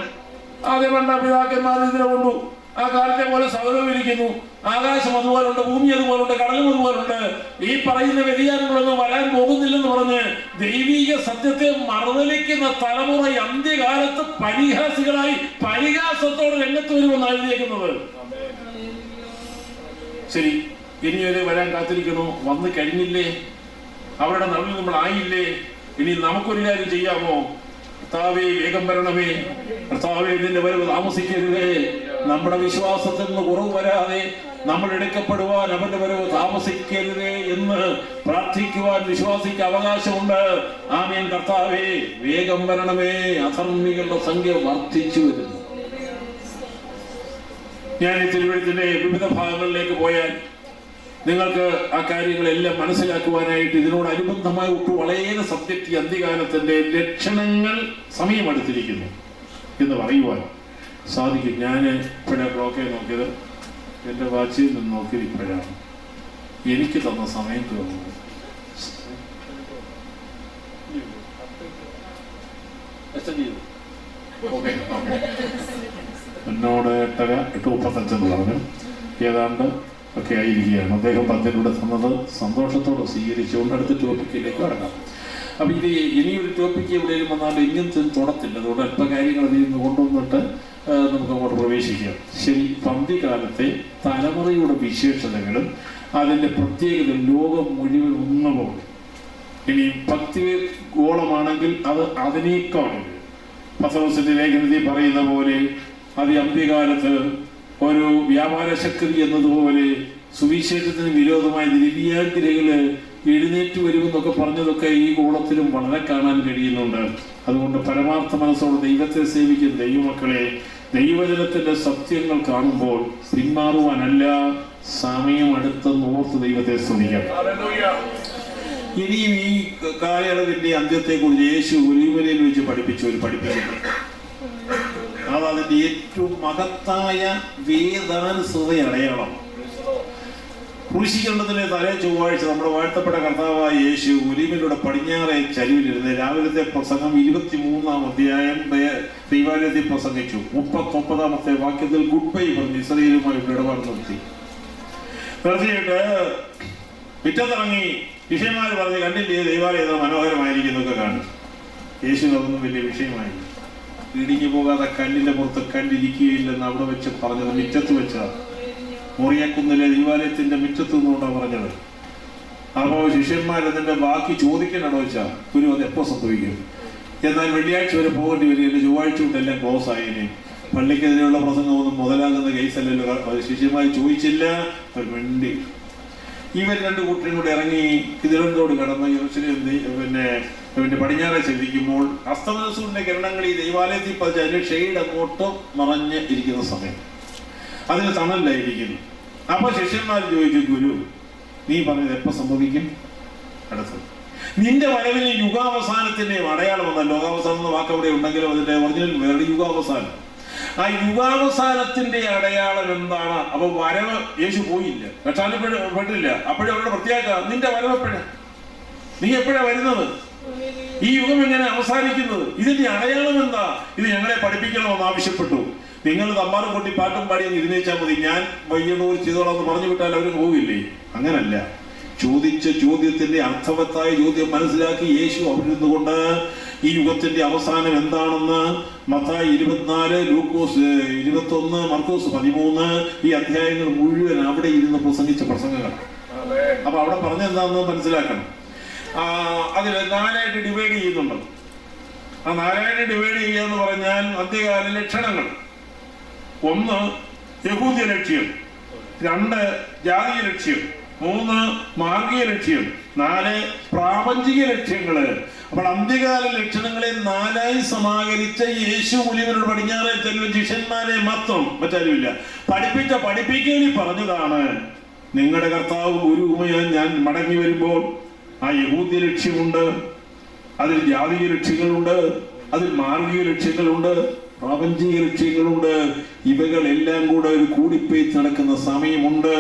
ആദ്യം വേണ്ട പിതാക്കന്മാർ ഇതിനെ കൊണ്ടു. ആ കാലത്തെ പോലെ സകലവും ഇരിക്കുന്നു. ആകാശം അതുപോലുണ്ട്, ഭൂമി അതുപോലുണ്ട്, കടലും അതുപോലുണ്ട്. ഈ പറയുന്ന വ്യതിയാനങ്ങളൊന്നും വരാൻ പോകുന്നില്ലെന്ന് പറഞ്ഞ് ദൈവീക സത്യത്തെ മറുതലിക്കുന്ന തലമുറ അന്ത്യകാലത്ത് പരിഹാസികളായി പരിഹാസത്തോടെ രംഗത്ത് വരുമെന്ന് എഴുതിയേക്കുന്നത്. ശരി, ഇനിയൊരു വരാൻ കാത്തിരിക്കണോ? വന്നു കഴിഞ്ഞില്ലേ? അവരുടെ നടുവിൽ നമ്മൾ ആയില്ലേ? ഇനി നമുക്കൊരു കാര്യം ചെയ്യാമോ? കർത്താവേ വേഗം വരണമേ, കർത്താവേ ഇതിന്റെ വരവ് താമസിക്കരുതേ. നമ്മുടെ വിശ്വാസത്തിൽ നിന്ന് കുറവ് വരാതെ നമ്മൾ എടുക്കപ്പെടുവാൻ അവന്റെ വരവ് താമസിക്കരുതേ എന്ന് പ്രാർത്ഥിക്കുവാൻ വിശ്വാസിക്ക് അവകാശമുണ്ട്. ആമേൻ. കർത്താവേ വേഗം വരണമേ. അധർമ്മികളുടെ സംഖ്യ വർദ്ധിച്ചു വരുന്നു. ഞാൻ ഈ തിരുവഴുത്തിന്റെ വിവിധ ഭാഗങ്ങളിലേക്ക് പോയാൽ നിങ്ങൾക്ക് ആ കാര്യങ്ങളെല്ലാം മനസ്സിലാക്കുവാനായിട്ട് ഇതിനോടനുബന്ധമായ വളരെ സബ്ജക്റ്റ് അന്ത്യകാലത്തിന്റെ ലക്ഷണങ്ങൾ സമയമെടുത്തിരിക്കുന്നു എന്ന് പറയുവാൻ സാധിക്കും. ഞാൻ ഇപ്പോഴാണ് ക്ലോക്കെ നോക്കിയത്, എൻ്റെ വാച്ചിൽ നിന്ന് നോക്കിയത് ഇപ്പോഴാണ്. എനിക്ക് തന്ന സമയം തോന്നുന്നു. എന്നോട് 8:35 പറഞ്ഞു. ഏതാണ്ട് ഒക്കെ ആയിരിക്കുകയാണ്. അദ്ദേഹം പദ്യത്തിലൂടെ തന്നത് സന്തോഷത്തോടെ സ്വീകരിച്ചുകൊണ്ട് അടുത്ത ടോപ്പിക്കിലേക്ക് കടക്കാം. അപ്പം ഇത് ഇനിയൊരു ടോപ്പിക്ക് എവിടെയും വന്നാൽ ഇങ്ങനത്തെ തൊടത്തില്ല. അതുകൊണ്ട് അല്പ കാര്യങ്ങൾ അതിൽ നിന്ന് കൊണ്ടുവന്നിട്ട് നമുക്ക് അങ്ങോട്ട് പ്രവേശിക്കാം. ശരി, പന്തികാലത്തെ തലമുറയുടെ വിശേഷതകളും അതിൻ്റെ പ്രത്യേകത ലോകം മുഴുവൻ ഒന്നുപോലെ. ഇനി ഭക്തി ഗോളമാണെങ്കിൽ അത് അതിനേക്കാളും പത്രോസിന്റെ ലേഖനത്തിൽ പറയുന്ന പോലെ അത് അന്ത്യകാലത്ത് ഒരു വ്യാപാര ശക്തി എന്നതുപോലെ സുവിശേഷത്തിന് വിരോധമായ ദിവ്യാഗ്രഹികള് എഴുന്നേറ്റ് വരുമെന്നൊക്കെ പറഞ്ഞതൊക്കെ ഈ കോളത്തിലും വളരെ കാണാൻ കഴിയുന്നുണ്ട്. അതുകൊണ്ട് പരമാർത്ഥ മനസ്സോടെ ദൈവത്തെ സേവിക്കുന്ന ദൈവമക്കളെ, ദൈവജനത്തിന്റെ സത്യങ്ങൾ കാണുമ്പോൾ പിന്മാറുവാനല്ല, സമയം അടുത്തെന്ന് ഓർത്ത് ദൈവത്തെ സ്തുതിക്കാം. ഇനിയും ഈ കാലയളവിന്റെ അന്ത്യത്തെക്കുറിച്ച് യേശു ഒലിവമലയിൽ വെച്ച് പഠിപ്പിച്ച ഒരു പഠിപ്പിക്കുന്നു. അത് അതിന്റെ ഏറ്റവും മഹത്തായ വേദാനുസൃത അടയാളം. ക്രൂശീകരണത്തിന്റെ തലേ ചൊവ്വാഴ്ച നമ്മുടെ വാഴ്ത്തപ്പെട്ട കർത്താവായ യേശു ഒലിവമലയുടെ പടിഞ്ഞാറെ ചരിവിലിരുന്ന് രാവിലത്തെ പ്രസംഗം 23-ാം അധ്യായം ദൈവാലയത്തിൽ പ്രസംഗിച്ചു. 39-ാമത്തെ വാക്യത്തിൽ ഗുഡ് ബൈ പറഞ്ഞ് ഇസ്രായേലുമായി ഇടപാട് നിർത്തിയിട്ട് മുറ്റത്തിറങ്ങി ശിഷ്യന്മാർ പറഞ്ഞ് കണ്ടില്ലേ ദൈവാലയം മനോഹരമായിരിക്കുന്നൊക്കെ കാണും. യേശു അതൊന്നും വലിയ വിഷയമായി. ഇടിഞ്ഞു പോകാതെ കല്ലിന്റെ പുറത്ത് കല്ലിരിക്കുകയില്ലെന്ന് അവിടെ വെച്ച് പറഞ്ഞത് മുറ്റത്ത് വെച്ചതാണ്. മോറിയക്കുന്നിലെ ദൈവാലയത്തിന്റെ മുറ്റത്ത് നിന്നുകൊണ്ടാണ് പറഞ്ഞത്. അപ്പോൾ ശിഷ്യന്മാരതിന്റെ ബാക്കി ചോദിക്കണോ വെച്ചാൽ ഗുരു അത് എപ്പോൾ സംഭവിക്കും? എന്നാൽ വെള്ളിയാഴ്ച വരെ പോകേണ്ടി വരികയില്ല, ചൊവ്വാഴ്ച കൊണ്ടെല്ലാം ക്ലോസ് ആയേനെ. പള്ളിക്കെതിരെയുള്ള പ്രസംഗമൊന്നും മുതലാകുന്ന കേസല്ലല്ലോ. ശിഷ്യന്മാർ ചോദിച്ചില്ല, അവർ മിണ്ടി. ഇവർ രണ്ടു കൂട്ടരും കൂടെ ഇറങ്ങി കിതിരന്തോട് കടന്ന് പിന്നെ പടിഞ്ഞാറെ ചെല്ലിക്കുമ്പോൾ അസ്തമനസൂരിന്റെ കിരണങ്ങൾ ഈ ദൈവാലയത്തിൽ പതിച്ച് അതിന്റെ ഷെയ്ഡ് അങ്ങോട്ട് മറഞ്ഞ് ഇരിക്കുന്ന സമയം, അതിന് തണലായിരിക്കുന്നു. അപ്പൊ ശിഷ്യന്മാർ ചോദിച്ചു, ഗുരു നീ പറഞ്ഞത് എപ്പോ സംഭവിക്കും? അടുത്തത് നിന്റെ വരവിന് യുഗാവസാനത്തിന്റെ അടയാളം വന്നാൽ, ലോകാവസാനം എന്ന വാക്ക് അവിടെ ഉണ്ടെങ്കിലും അതിന്റെ ഒറിജിനൽ വേറെ യുഗാവസാനം. ആ യുഗാവസാനത്തിന്റെ അടയാളം എന്താണ്? അപ്പൊ വരവ് യേശു പോയില്ല, പെട്ടില്ല. അപ്പോഴും അവരുടെ പ്രത്യേകത, നിന്റെ വരവ് എപ്പോഴാ? നീ എപ്പോഴാ വരുന്നത്? ഈ യുഗം എങ്ങനെ അവസാനിക്കുന്നത്? ഇതിന്റെ അടയാളം എന്താ? ഇത് ഞങ്ങളെ പഠിപ്പിക്കണമെന്ന് ആവശ്യപ്പെട്ടു. നിങ്ങൾ തമ്മാറും കൊട്ടി പാട്ടും പാടി അങ്ങ് ഇരുന്നേച്ചാൽ മതി, ഞാൻ വയ്യണൂർ ചെയ്തോളാം എന്ന് പറഞ്ഞു വിട്ടാൽ അവർ പോകില്ലേ? അങ്ങനല്ല. ചോദിച്ച ചോദ്യത്തിന്റെ അർത്ഥവത്തായ ചോദ്യം മനസ്സിലാക്കി യേശു അവിടെ നിന്നുകൊണ്ട് ഈ യുഗത്തിന്റെ അവസാനം എന്താണെന്ന് മത്തായി 24, ലൂക്കോസ് 21, മർക്കോസ് 13 ഈ അധ്യായങ്ങൾ മുഴുവൻ അവിടെ ഇരുന്ന് പ്രസംഗിച്ച പ്രസംഗങ്ങൾ. അപ്പൊ അവിടെ പറഞ്ഞെന്താണെന്ന് മനസ്സിലാക്കണം. അതിൽ 4ആയിട്ട് ഡിവൈഡ് ചെയ്യുന്നുണ്ട്. ആ 4ആയിട്ട് ഡിവൈഡ് ചെയ്യുക എന്ന് പറഞ്ഞാൽ അന്ത്യകാല ലക്ഷണങ്ങൾ. 1 യഹൂദ്യ ലക്ഷ്യം, 2 ജാതീയ ലക്ഷ്യം, 3 മാർഗീയ ലക്ഷ്യം, 4 പ്രാപഞ്ചിക ലക്ഷ്യങ്ങള്. അപ്പോൾ അന്ത്യകാല ലക്ഷണങ്ങളെ 4ആയി സമാഹരിച്ച യേശു ഒലിവമലയുടെ പടിഞ്ഞാറെ ചെല്ലും ശിഷ്യന്മാരെ മാത്രം, മറ്റാരുമില്ല, പഠിപ്പിക്കേണ്ടി പറഞ്ഞതാണ്, നിങ്ങളുടെ കർത്താവ് ഗുരുവുമായി ഞാൻ മടങ്ങി വരുമ്പോൾ ആ യഹൂദ്യ ലക്ഷ്യമുണ്ട്, അതിൽ ജാതീയ ലക്ഷ്യങ്ങളുണ്ട്, അതിൽ മാർഗീയ ലക്ഷ്യങ്ങളുണ്ട്, പ്രാപഞ്ചിക ലക്ഷ്യങ്ങളുണ്ട്. ഇവകളെല്ലാം കൂടെ ഒരു കൂടിപ്പേച്ച് നടക്കുന്ന സമയമുണ്ട്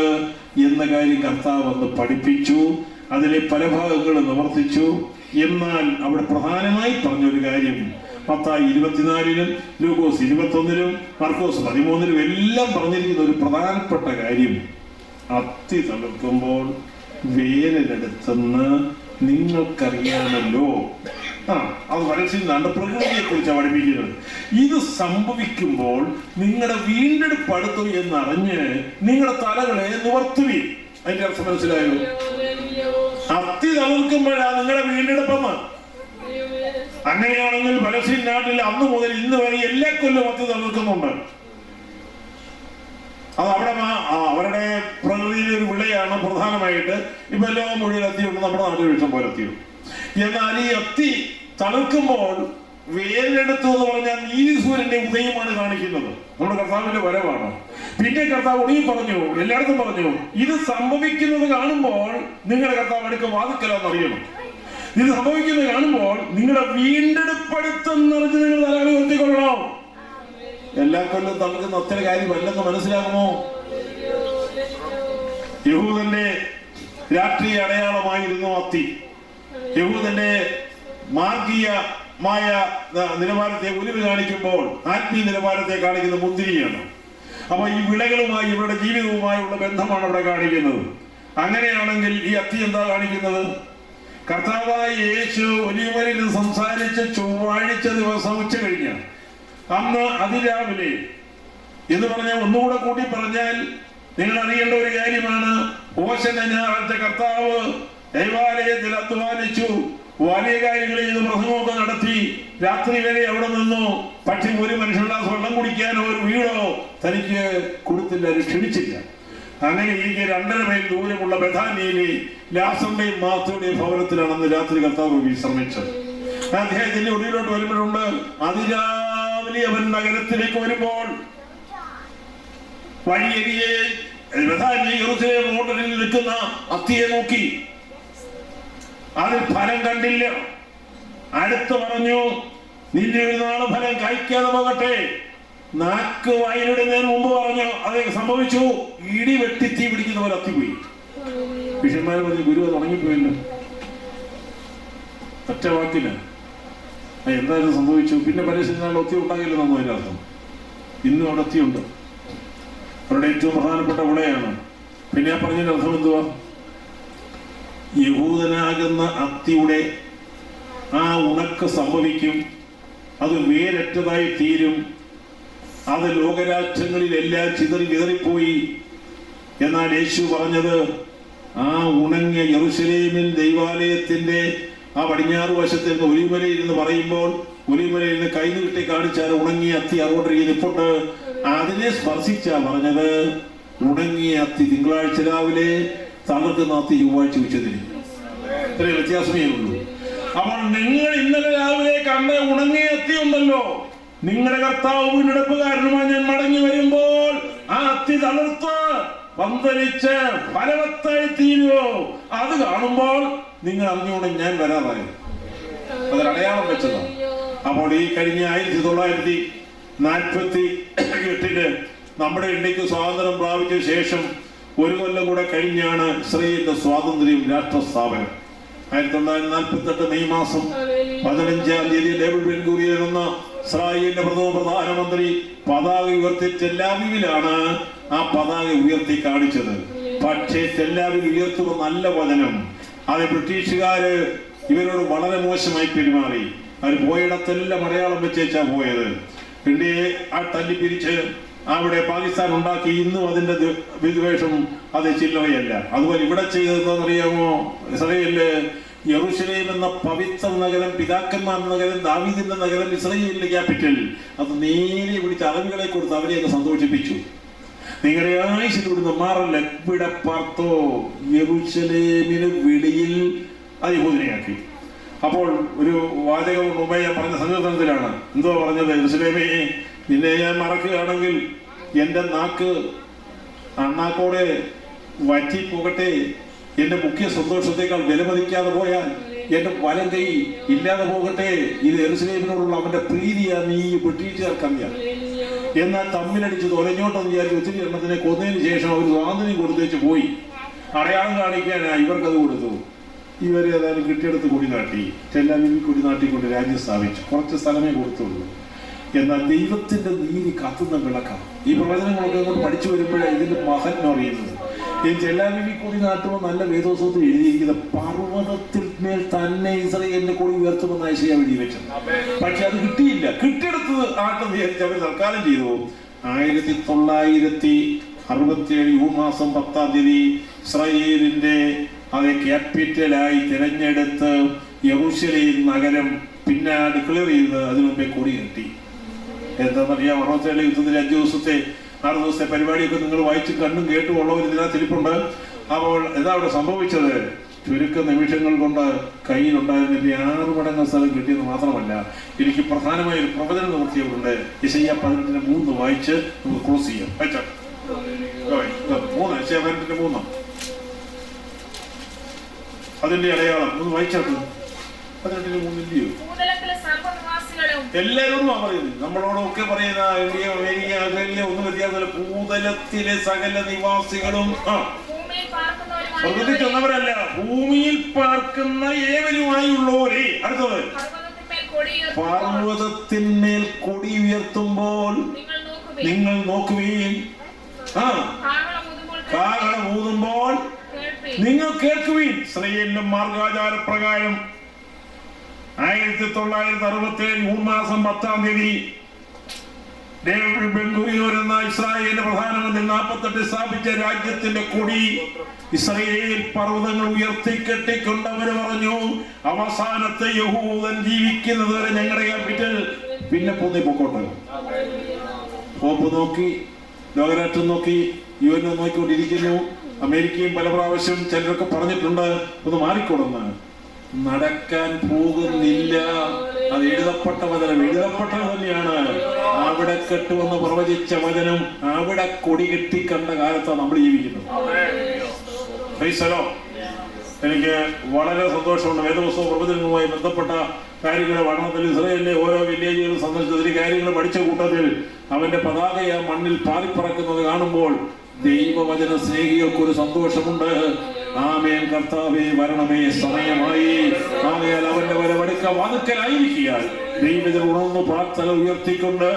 എന്ന കാര്യം കർത്താവ് അന്ന് പഠിപ്പിച്ചു. അതിലെ പല ഭാഗങ്ങളും നിവർത്തിച്ചു. എന്നാൽ അവിടെ പ്രധാനമായി പറഞ്ഞൊരു കാര്യം മത്തായി 24-ലും ലൂക്കോസ് 21-ലും മർക്കോസ് 13-ലും എല്ലാം പറഞ്ഞിരിക്കുന്ന ഒരു പ്രധാനപ്പെട്ട കാര്യം, അത്തി തളിർക്കുമ്പോൾ വേനലെടുത്തെന്ന് നിങ്ങൾക്കറിയാമല്ലോ. അത് മനസ്സിലാണ്ട് പ്രകൃതിയെ കുറിച്ചാണ് പഠിപ്പിക്കുന്നത്. ഇത് സംഭവിക്കുമ്പോൾ നിങ്ങളുടെ വീണ്ടെടുപ്പ് അടുത്തു എന്നറിഞ്ഞ് നിങ്ങളുടെ തലകളെ നിവർത്തുവീൻ. അതിന്റെ അർത്ഥം മനസ്സിലായോ? അത്തി തളിർക്കുമ്പോഴാണ് നിങ്ങളുടെ വീണ്ടെടുപ്പെന്ന്. അങ്ങനെയാണെങ്കിൽ പലസ്തീൻ നാട്ടിൽ അന്ന് മുതൽ ഇന്ന് വരെ എല്ലാ കൊല്ലം അത്തി തളിർക്കുന്നുണ്ട്. അത് അവിടെ അവരുടെ പ്രകൃതിയിലെ ഒരു വിളയാണ് പ്രധാനമായിട്ട്. ഇപ്പൊ ലോകം മുഴുവൻ അത്തിയുണ്ട്, നമ്മുടെ നാട്ടിൽ ഇഷ്ടം പോലെ അത്തിയുണ്ട്. എന്നാൽ ഈ അത്തി തളിർക്കുമ്പോൾ വേരെടുത്തു എന്ന് പറഞ്ഞാൽ നീതിസൂര്യന്റെ ഉദയമാണ് കാണിക്കുന്നത്, നമ്മുടെ കർത്താവിന്റെ വരവാണ്. പിന്നെ കർത്താവ് ഒടുവിൽ പറഞ്ഞു, എല്ലായിടത്തും പറഞ്ഞു, ഇത് സംഭവിക്കുന്നത് കാണുമ്പോൾ നിങ്ങളുടെ കർത്താവ് അടുക്ക വാതിക്കലാന്നറിയണം. ഇത് സംഭവിക്കുന്നത് കാണുമ്പോൾ നിങ്ങളുടെ വീണ്ടെടുപ്പെടുത്തെന്നറിഞ്ഞ് നിങ്ങൾ തലകളി ഉയർത്തിക്കൊള്ളണം. എല്ലാ കൊല്ലം തളിർക്കുന്ന അത്ര കാര്യമല്ലെന്ന് മനസ്സിലാകുമോ? യഹൂദന്റെ രാഷ്ട്രീയ അടയാളമായിരുന്നു അത്തി. യഹൂദന്റെ മാർഗീയമായ നിലവാരത്തെ ഒലിവ് കാണിക്കുമ്പോൾ ആത്മീയ നിലവാരത്തെ കാണിക്കുന്ന മുന്തിരിയാണ്. അപ്പൊ ഈ വിളകളുമായി ഇവരുടെ ജീവിതവുമായുള്ള ബന്ധമാണ് അവിടെ കാണിക്കുന്നത്. അങ്ങനെയാണെങ്കിൽ ഈ അത്തി എന്താ കാണിക്കുന്നത്? കർത്താവായ യേശു ഒലിവമലയിൽ സംസാരിച്ച് ചൊവ്വാഴ്ച ദിവസം ഉച്ച കഴിഞ്ഞ് അന്ന് അതിരാവിലെ എന്ന് പറഞ്ഞാൽ ഒന്നുകൂടെ കൂട്ടി പറഞ്ഞാൽ നിങ്ങൾ അറിയേണ്ട ഒരു കാര്യമാണ്. ഓശന ഞായറാഴ്ച കർത്താവ് ദൈവാലയത്തിൽ അധ്വാനിച്ചു, വലിയ കാര്യങ്ങൾ ചെയ്ത് പ്രസംഗമൊക്കെ നടത്തി, രാത്രി വരെ അവിടെ നിന്നു. പക്ഷേ ഒരു മനുഷ്യൻ ഗ്ലാസ് വെള്ളം കുടിക്കാനോ ഒരു വീടോ തനിക്ക് കൊടുത്തില്ല, ക്ഷണിച്ചില്ല. അങ്ങനെ ഇരിക്കെ 2.5 മൈൽ ദൂരമുള്ള ബഥാനിയയിലെ ലാസറിന്റെയും മാർത്തയുടെയും ഭവനത്തിലാണ് അന്ന് രാത്രി കർത്താവ് വിശ്രമിച്ചത്. അദ്ദേഹത്തിന്റെ ഒടുവിലോട്ട് വരുമ്പോഴുണ്ട്, അതിരാവിലെ അവൻ നഗരത്തിലേക്ക് വരുമ്പോൾ വഴിയരികെ യെരൂശലേം റോഡിൽ നിൽക്കുന്ന അത്തിയെ നോക്കി. അതിൽ ഫലം കണ്ടില്ല. അടുത്ത് പറഞ്ഞു, നിന്റെ ഒരു നാള് ഫലം കഴിക്കാതെ പോകട്ടെ. നാക്ക് വായിലിടുന്നതിന് മുമ്പ് പറഞ്ഞു, അത് സംഭവിച്ചു. ഇടി വെട്ടി തീ പിടിക്കുന്ന പോലെ അത്തിപ്പോയി. ശിഷ്യന്മാർ പറഞ്ഞു, ഗുരു അത് ഉണങ്ങിപ്പോയല്ലോ. ഒറ്റ വാക്കിന് എന്തായാലും സംഭവിച്ചു. പിന്നെ പരീക്ഷനാൾ ഒത്തി ഉണ്ടാകില്ലെന്നോ അതിൻ്റെ അർത്ഥം. ഇന്നും അവിടെ ഒത്തിയുണ്ട്. അവരുടെ ഏറ്റവും പ്രധാനപ്പെട്ട വിളയാണ്. പിന്നെ ആ പറഞ്ഞതിന്റെ അർത്ഥം എന്തുവാ? യഹൂദനാകുന്ന അത്തിയുടെ ആ ഉണക്ക് സംഭവിക്കും. അത് വേരറ്റതായി തീരും. അത് ലോകരാഷ്ട്രങ്ങളിലെല്ലാം ചിതറിപ്പോയി. എന്നാൽ യേശു പറഞ്ഞത്, ആ ഉണങ്ങിയ യെരൂശലേമിൽ ദൈവാലയത്തിന്റെ ആ പടിഞ്ഞാറ് വശത്ത് നിന്ന് ഒലിമലയിൽ എന്ന് പറയുമ്പോൾ, ഒലിമലയിൽ നിന്ന് കൈ നീട്ടി കാണിച്ചാൽ ഉണങ്ങിയ അത്തി അങ്ങോട്ട് നിൽപ്പുണ്ട്. അതിനെ സ്പർശിച്ചാ പറഞ്ഞത്, ഉണങ്ങിയ അത്തി തിങ്കളാഴ്ച രാവിലെ, തളർത്തുന്ന അത്തി ചൊവ്വാഴ്ച ഉച്ചതിന്. ഇത്രയും വ്യത്യാസമേ ഉള്ളൂ. അപ്പോൾ നിങ്ങൾ ഇന്നലെ രാവിലെ കണ്ട ഉണങ്ങിയ അത്തി ഉണ്ടല്ലോ, നിങ്ങളുടെ കർത്താവ് വീണ്ടെടുപ്പുകാരനുമായി ഞാൻ മടങ്ങി വരുമ്പോൾ ആ അത്തി തളർത്ത് പന്തലിച്ച് ഫലവത്തായി തീരുവോ? അത് കാണുമ്പോൾ നിങ്ങൾ അറിഞ്ഞുകൊണ്ട് ഞാൻ വരാറായി. അതൊരടയാളം വെച്ചതാണ്. അപ്പോൾ ഈ കഴിഞ്ഞ 1948 നമ്മുടെ ഇന്ത്യക്ക് സ്വാതന്ത്ര്യം പ്രാപിച്ച ശേഷം 1 കൊല്ലം കൂടെ കഴിഞ്ഞാണ് ഇസ്രായേലിന്റെ സ്വാതന്ത്ര്യം രാഷ്ട്രസ്ഥാപനം. 1948 മെയ് മാസം 15-ാം തീയതി ഡേവിഡ് ബെൻ ഗൂറിയൻ എന്ന ഇസ്രായേലിന്റെ പ്രധാനമന്ത്രി പതാക ഉയർത്തി ടെല്ലാവീവിലാണ് ആ പതാക ഉയർത്തി കാണിച്ചത്. പക്ഷേ ടെല്ലാവീവ് ഉയർത്തുന്ന നല്ല വചനം, അത് ബ്രിട്ടീഷുകാര് ഇവരോട് വളരെ മോശമായി പെരുമാറി. അവർ പോയിടത്തെല്ലാം മലയാളം വെച്ചേച്ചാ പോയത്. ഇന്ത്യയെ ആ തല്ലി പിരിച്ച് അവിടെ പാകിസ്ഥാൻ ഉണ്ടാക്കി. ഇന്നും അതിന്റെ വിദ്വേഷം അത് ചില്ലറയല്ല. അതുപോലെ ഇവിടെ ചെയ്തതെന്നറിയാമോ? ഇസ്രായേലില് യെരൂശലേം എന്ന പവിത്ര നഗരം, പിതാക്കന്മാരുടെ നഗരം, ദാവീദിന്റെ നഗരം, ഇസ്രായേലിന്റെ ക്യാപിറ്റൽ, അത് നേരെ പിടിച്ച് അറബികളെ കൊടുത്ത് അവരെയൊക്കെ സന്തോഷിപ്പിച്ചു. നിങ്ങളുടെ ആയുഷിൽ ഇവിടുന്ന് മാറല്ല, ഇവിടെ പാർത്തോ. യെരൂശലേമിന് വെളിയിൽ അത് യഹൂദനെയാക്കി. അപ്പോൾ ഒരു വാചകം മുമ്പേ ഞാൻ പറഞ്ഞ സങ്കീർത്തനത്തിലാണ്. എന്തോ പറഞ്ഞത്? യെരൂശലേമേ, നിന്നെ ഞാൻ മറക്കുകയാണെങ്കിൽ എൻ്റെ നാക്ക് അണ്ണാക്കോടെ വറ്റി പോകട്ടെ. എന്റെ മുഖ്യ സന്തോഷത്തെക്കാൾ വിലമതിക്കാതെ പോയാൽ എന്റെ വലം കൈ ഇല്ലാതെ പോകട്ടെ. ഇത് യെരൂശലേമിനോടുള്ള അവന്റെ പ്രീതിയാണ് ഈ ബ്രിട്ടീഷുകാർക്കറിയാം. എന്നാൽ തമ്മിലടിച്ച് തൊലഞ്ഞോട്ടെന്ന് വിചാരിച്ച് ഒത്തിരി എണ്ണത്തിനെ കൊന്നതിന് ശേഷം അവർ സ്വാതന്ത്ര്യം കൊടുത്തേച്ച് പോയി. അടയാളം കാണിക്കാനാ ഇവർക്കത് കൊടുത്തു. ഇവരെ ഏതായാലും കിട്ടിയെടുത്ത് കൊടി നാട്ടി, ടെല്ലാവീവിൽ കൊടി നാട്ടിക്കൊണ്ട് രാജ്യം സ്ഥാപിച്ചു. കുറച്ച് സ്ഥലമേ കൊടുത്തുള്ളൂ. എന്നാൽ ദൈവത്തിന്റെ നീതി കത്തുന്ന വിളക്കാണ്. ഈ പ്രവചനങ്ങളൊക്കെ നമ്മൾ പഠിച്ചു വരുമ്പോഴാണ് ഇതിന്റെ മഹത്വം അറിയുന്നത്. ഈ ടെല്ലാവീവിൽ കൊടി നാട്ടുമ്പോൾ നല്ല വേദോത്സവത്തിൽ എഴുതിയിരിക്കുന്നത്, പർവ്വതത്തിൽ മേൽ തന്നെ ഇസ്രായേലിന്റെ കൊടി ഉയർത്തുമെന്ന് യേശയ്യാ എഴുതി വെച്ചത്. പക്ഷെ അത് കിട്ടിയില്ല. കിട്ടിയെടുത്തത് ആട്ടം വിചാരിച്ച് അവർ തൽക്കാലം ചെയ്തു. 1967 ജൂൺ മാസം 10-ാം തീയതി ഇസ്രായേലിന്റെ അതേ ക്യാപിറ്റലായി തിരഞ്ഞെടുത്ത് യെരൂശലേം നഗരം പിന്നെ ഡിക്ലെയർ ചെയ്ത് അതിനു മുമ്പേ കൊടി കെട്ടി. എന്താണെന്നറിയാം? 67 യുദ്ധത്തിൽ 5 ദിവസത്തെ 6 ദിവസത്തെ പരിപാടിയൊക്കെ നിങ്ങൾ വായിച്ച് കണ്ടും കേട്ടും ഉള്ളവർ ഇതിനകത്ത് ഇരിപ്പുണ്ട്. അപ്പോൾ എന്താ അവിടെ സംഭവിച്ചത്? ചുരുക്ക നിമിഷങ്ങൾ കൊണ്ട് കയ്യിലുണ്ടായിരുന്നില്ല 6 മടങ്ങ് സ്ഥലം കിട്ടിയെന്ന് മാത്രമല്ല, എനിക്ക് പ്രധാനമായ ഒരു പ്രവചന നിവൃത്തിയുണ്ട്. യെശയ്യാ 18:3 വായിച്ച് നമുക്ക് ക്ലോസ് ചെയ്യാം. യെശയ്യാ 18:3 അതിന്റെ അടയാളം ഒന്ന് വായിച്ചാട്ട്. 18:3 എല്ലാവരോടും പറയുന്നത്, നമ്മളോടൊക്കെ പറയുന്ന ഇന്ത്യ, അമേരിക്ക, ഓസ്ട്രേലിയ ഒന്നും വ്യത്യാസമില്ല. ഭൂതലത്തിലെ സകല നിവാസികളും പ്രകൃതിച്ചൊന്നവരല്ല, ഭൂമിയിൽ പാർക്കുന്ന ഏവരുമായുള്ളവരെ. അടുത്തത്, പർവ്വതത്തിന്മേൽ കൊടി ഉയർത്തുമ്പോൾ നിങ്ങൾ നോക്കുവീൻ. കാഹളം ഊതുമ്പോൾ നിങ്ങൾ കേൾക്കുവീൻ. ഇസ്രായേലിന്റെ മാർഗാചാര പ്രകാരം 1967 ജൂൺ മാസം 10-ാം തീയതി ഡേവിഡ് ബെൻ ഗൂറിയൻ എന്ന ഇസ്രായേലിന്റെ പ്രധാനമന്ത്രി 48 സ്ഥാപിച്ച രാജ്യത്തിന്റെ കൊടി ഇസ്രായേൽ പർവ്വതങ്ങൾ ഉയർത്തിക്കെട്ടിക്കൊണ്ടവര് പറഞ്ഞു, അവസാനത്തെ യഹൂദൻ ജീവിക്കുന്നത് വരെ ഞങ്ങളുടെ ക്യാപിറ്റൽ പിന്നെ പൊന്നി പൊക്കോട്ടെ. പോപ്പ് നോക്കി ലോകരാഷ്ട്രം നോക്കി UN നോക്കിക്കൊണ്ടിരിക്കുന്നു. അമേരിക്കയും പല പ്രാവശ്യം ചിലരൊക്കെ പറഞ്ഞിട്ടുണ്ട് ഒന്ന് മാറിക്കൊടുന്ന്. നടക്കാൻ പോകുന്നില്ല. അത് എഴുതപ്പെട്ട എഴുതപ്പെട്ടത് തന്നെയാണ്. അവിടെ കെട്ടുവെന്ന് പ്രവചിച്ച വചനം അവിടെ കൊടി കെട്ടി കണ്ട കാലത്താണ് നമ്മൾ ജീവിക്കുന്നത്. എനിക്ക് വളരെ സന്തോഷമുണ്ട്. വേദപുസ്തക പ്രവചനങ്ങളുമായി ബന്ധപ്പെട്ട കാര്യങ്ങളുടെ പഠനത്തിൽ ഇസ്രായേലിലെ ഓരോ വില്ലേജുകളും സന്ദർശിച്ചതിൽ കാര്യങ്ങൾ പഠിച്ച കൂട്ടത്തിൽ അവന്റെ പതാക ആ മണ്ണിൽ പാറിപ്പറക്കുന്നത് കാണുമ്പോൾ ദൈവവചന സ്നേഹികൾക്കൊരു സന്തോഷമുണ്ട്. ആമേൻ, കർത്താവേ വരണമേ, സമയമായി. ആകയാൽ അവന്റെ വരവടുക്ക വാതുക്കലായിരിക്കാൻ ദൈവജനം ഉണർന്നു പ്രാർത്ഥന ഉയർത്തിക്കൊണ്ട്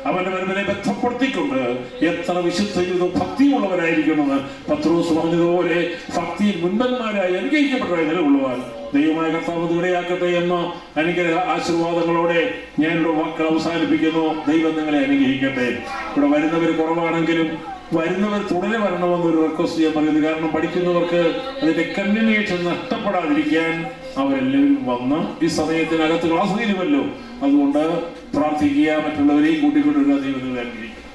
അവന്റെ വരവിനെ ബന്ധപ്പെടുത്തിക്കൊണ്ട് എത്ര വിശുദ്ധ ജീവിതവും ഭക്തിയുള്ളവരായിരിക്കുന്നത് പത്രോസ് പറഞ്ഞതുപോലെ ഭക്തിയിൽ മുൻപന്മാരായി അനുഗ്രഹിക്കപ്പെട്ടവരായി നിലകൊള്ളുവാൻ ദൈവമായ കർത്താവ് ഇടയാക്കട്ടെ എന്ന അനുഗ്രഹ ആശീർവാദങ്ങളോടെ ഞാൻ എൻ്റെ വാക്കുകൾ അവസാനിപ്പിക്കുന്നു. ദൈവം നിങ്ങളെ അനുഗ്രഹിക്കട്ടെ. ഇവിടെ വരുന്നവർ കുറവാണെങ്കിലും വരുന്നവർ തുടരെ വരണമെന്നൊരു റിക്വസ്റ്റ് ചെയ്യാൻ പറയുന്നത്. കാരണം പഠിക്കുന്നവർക്ക് അതിന്റെ കണ്ടിന്യൂഷൻ നഷ്ടപ്പെടാതിരിക്കാൻ അവരെല്ലാവരും വന്ന് ഈ സമയത്തിനകത്ത് ക്ലാസ് തീരുമല്ലോ. അതുകൊണ്ട് പ്രാർത്ഥിക്കുക, മറ്റുള്ളവരെയും കൂട്ടിക്കൊണ്ടുവരിക. ദൈവം നിങ്ങളെ അനുഗ്രഹിക്കട്ടെ.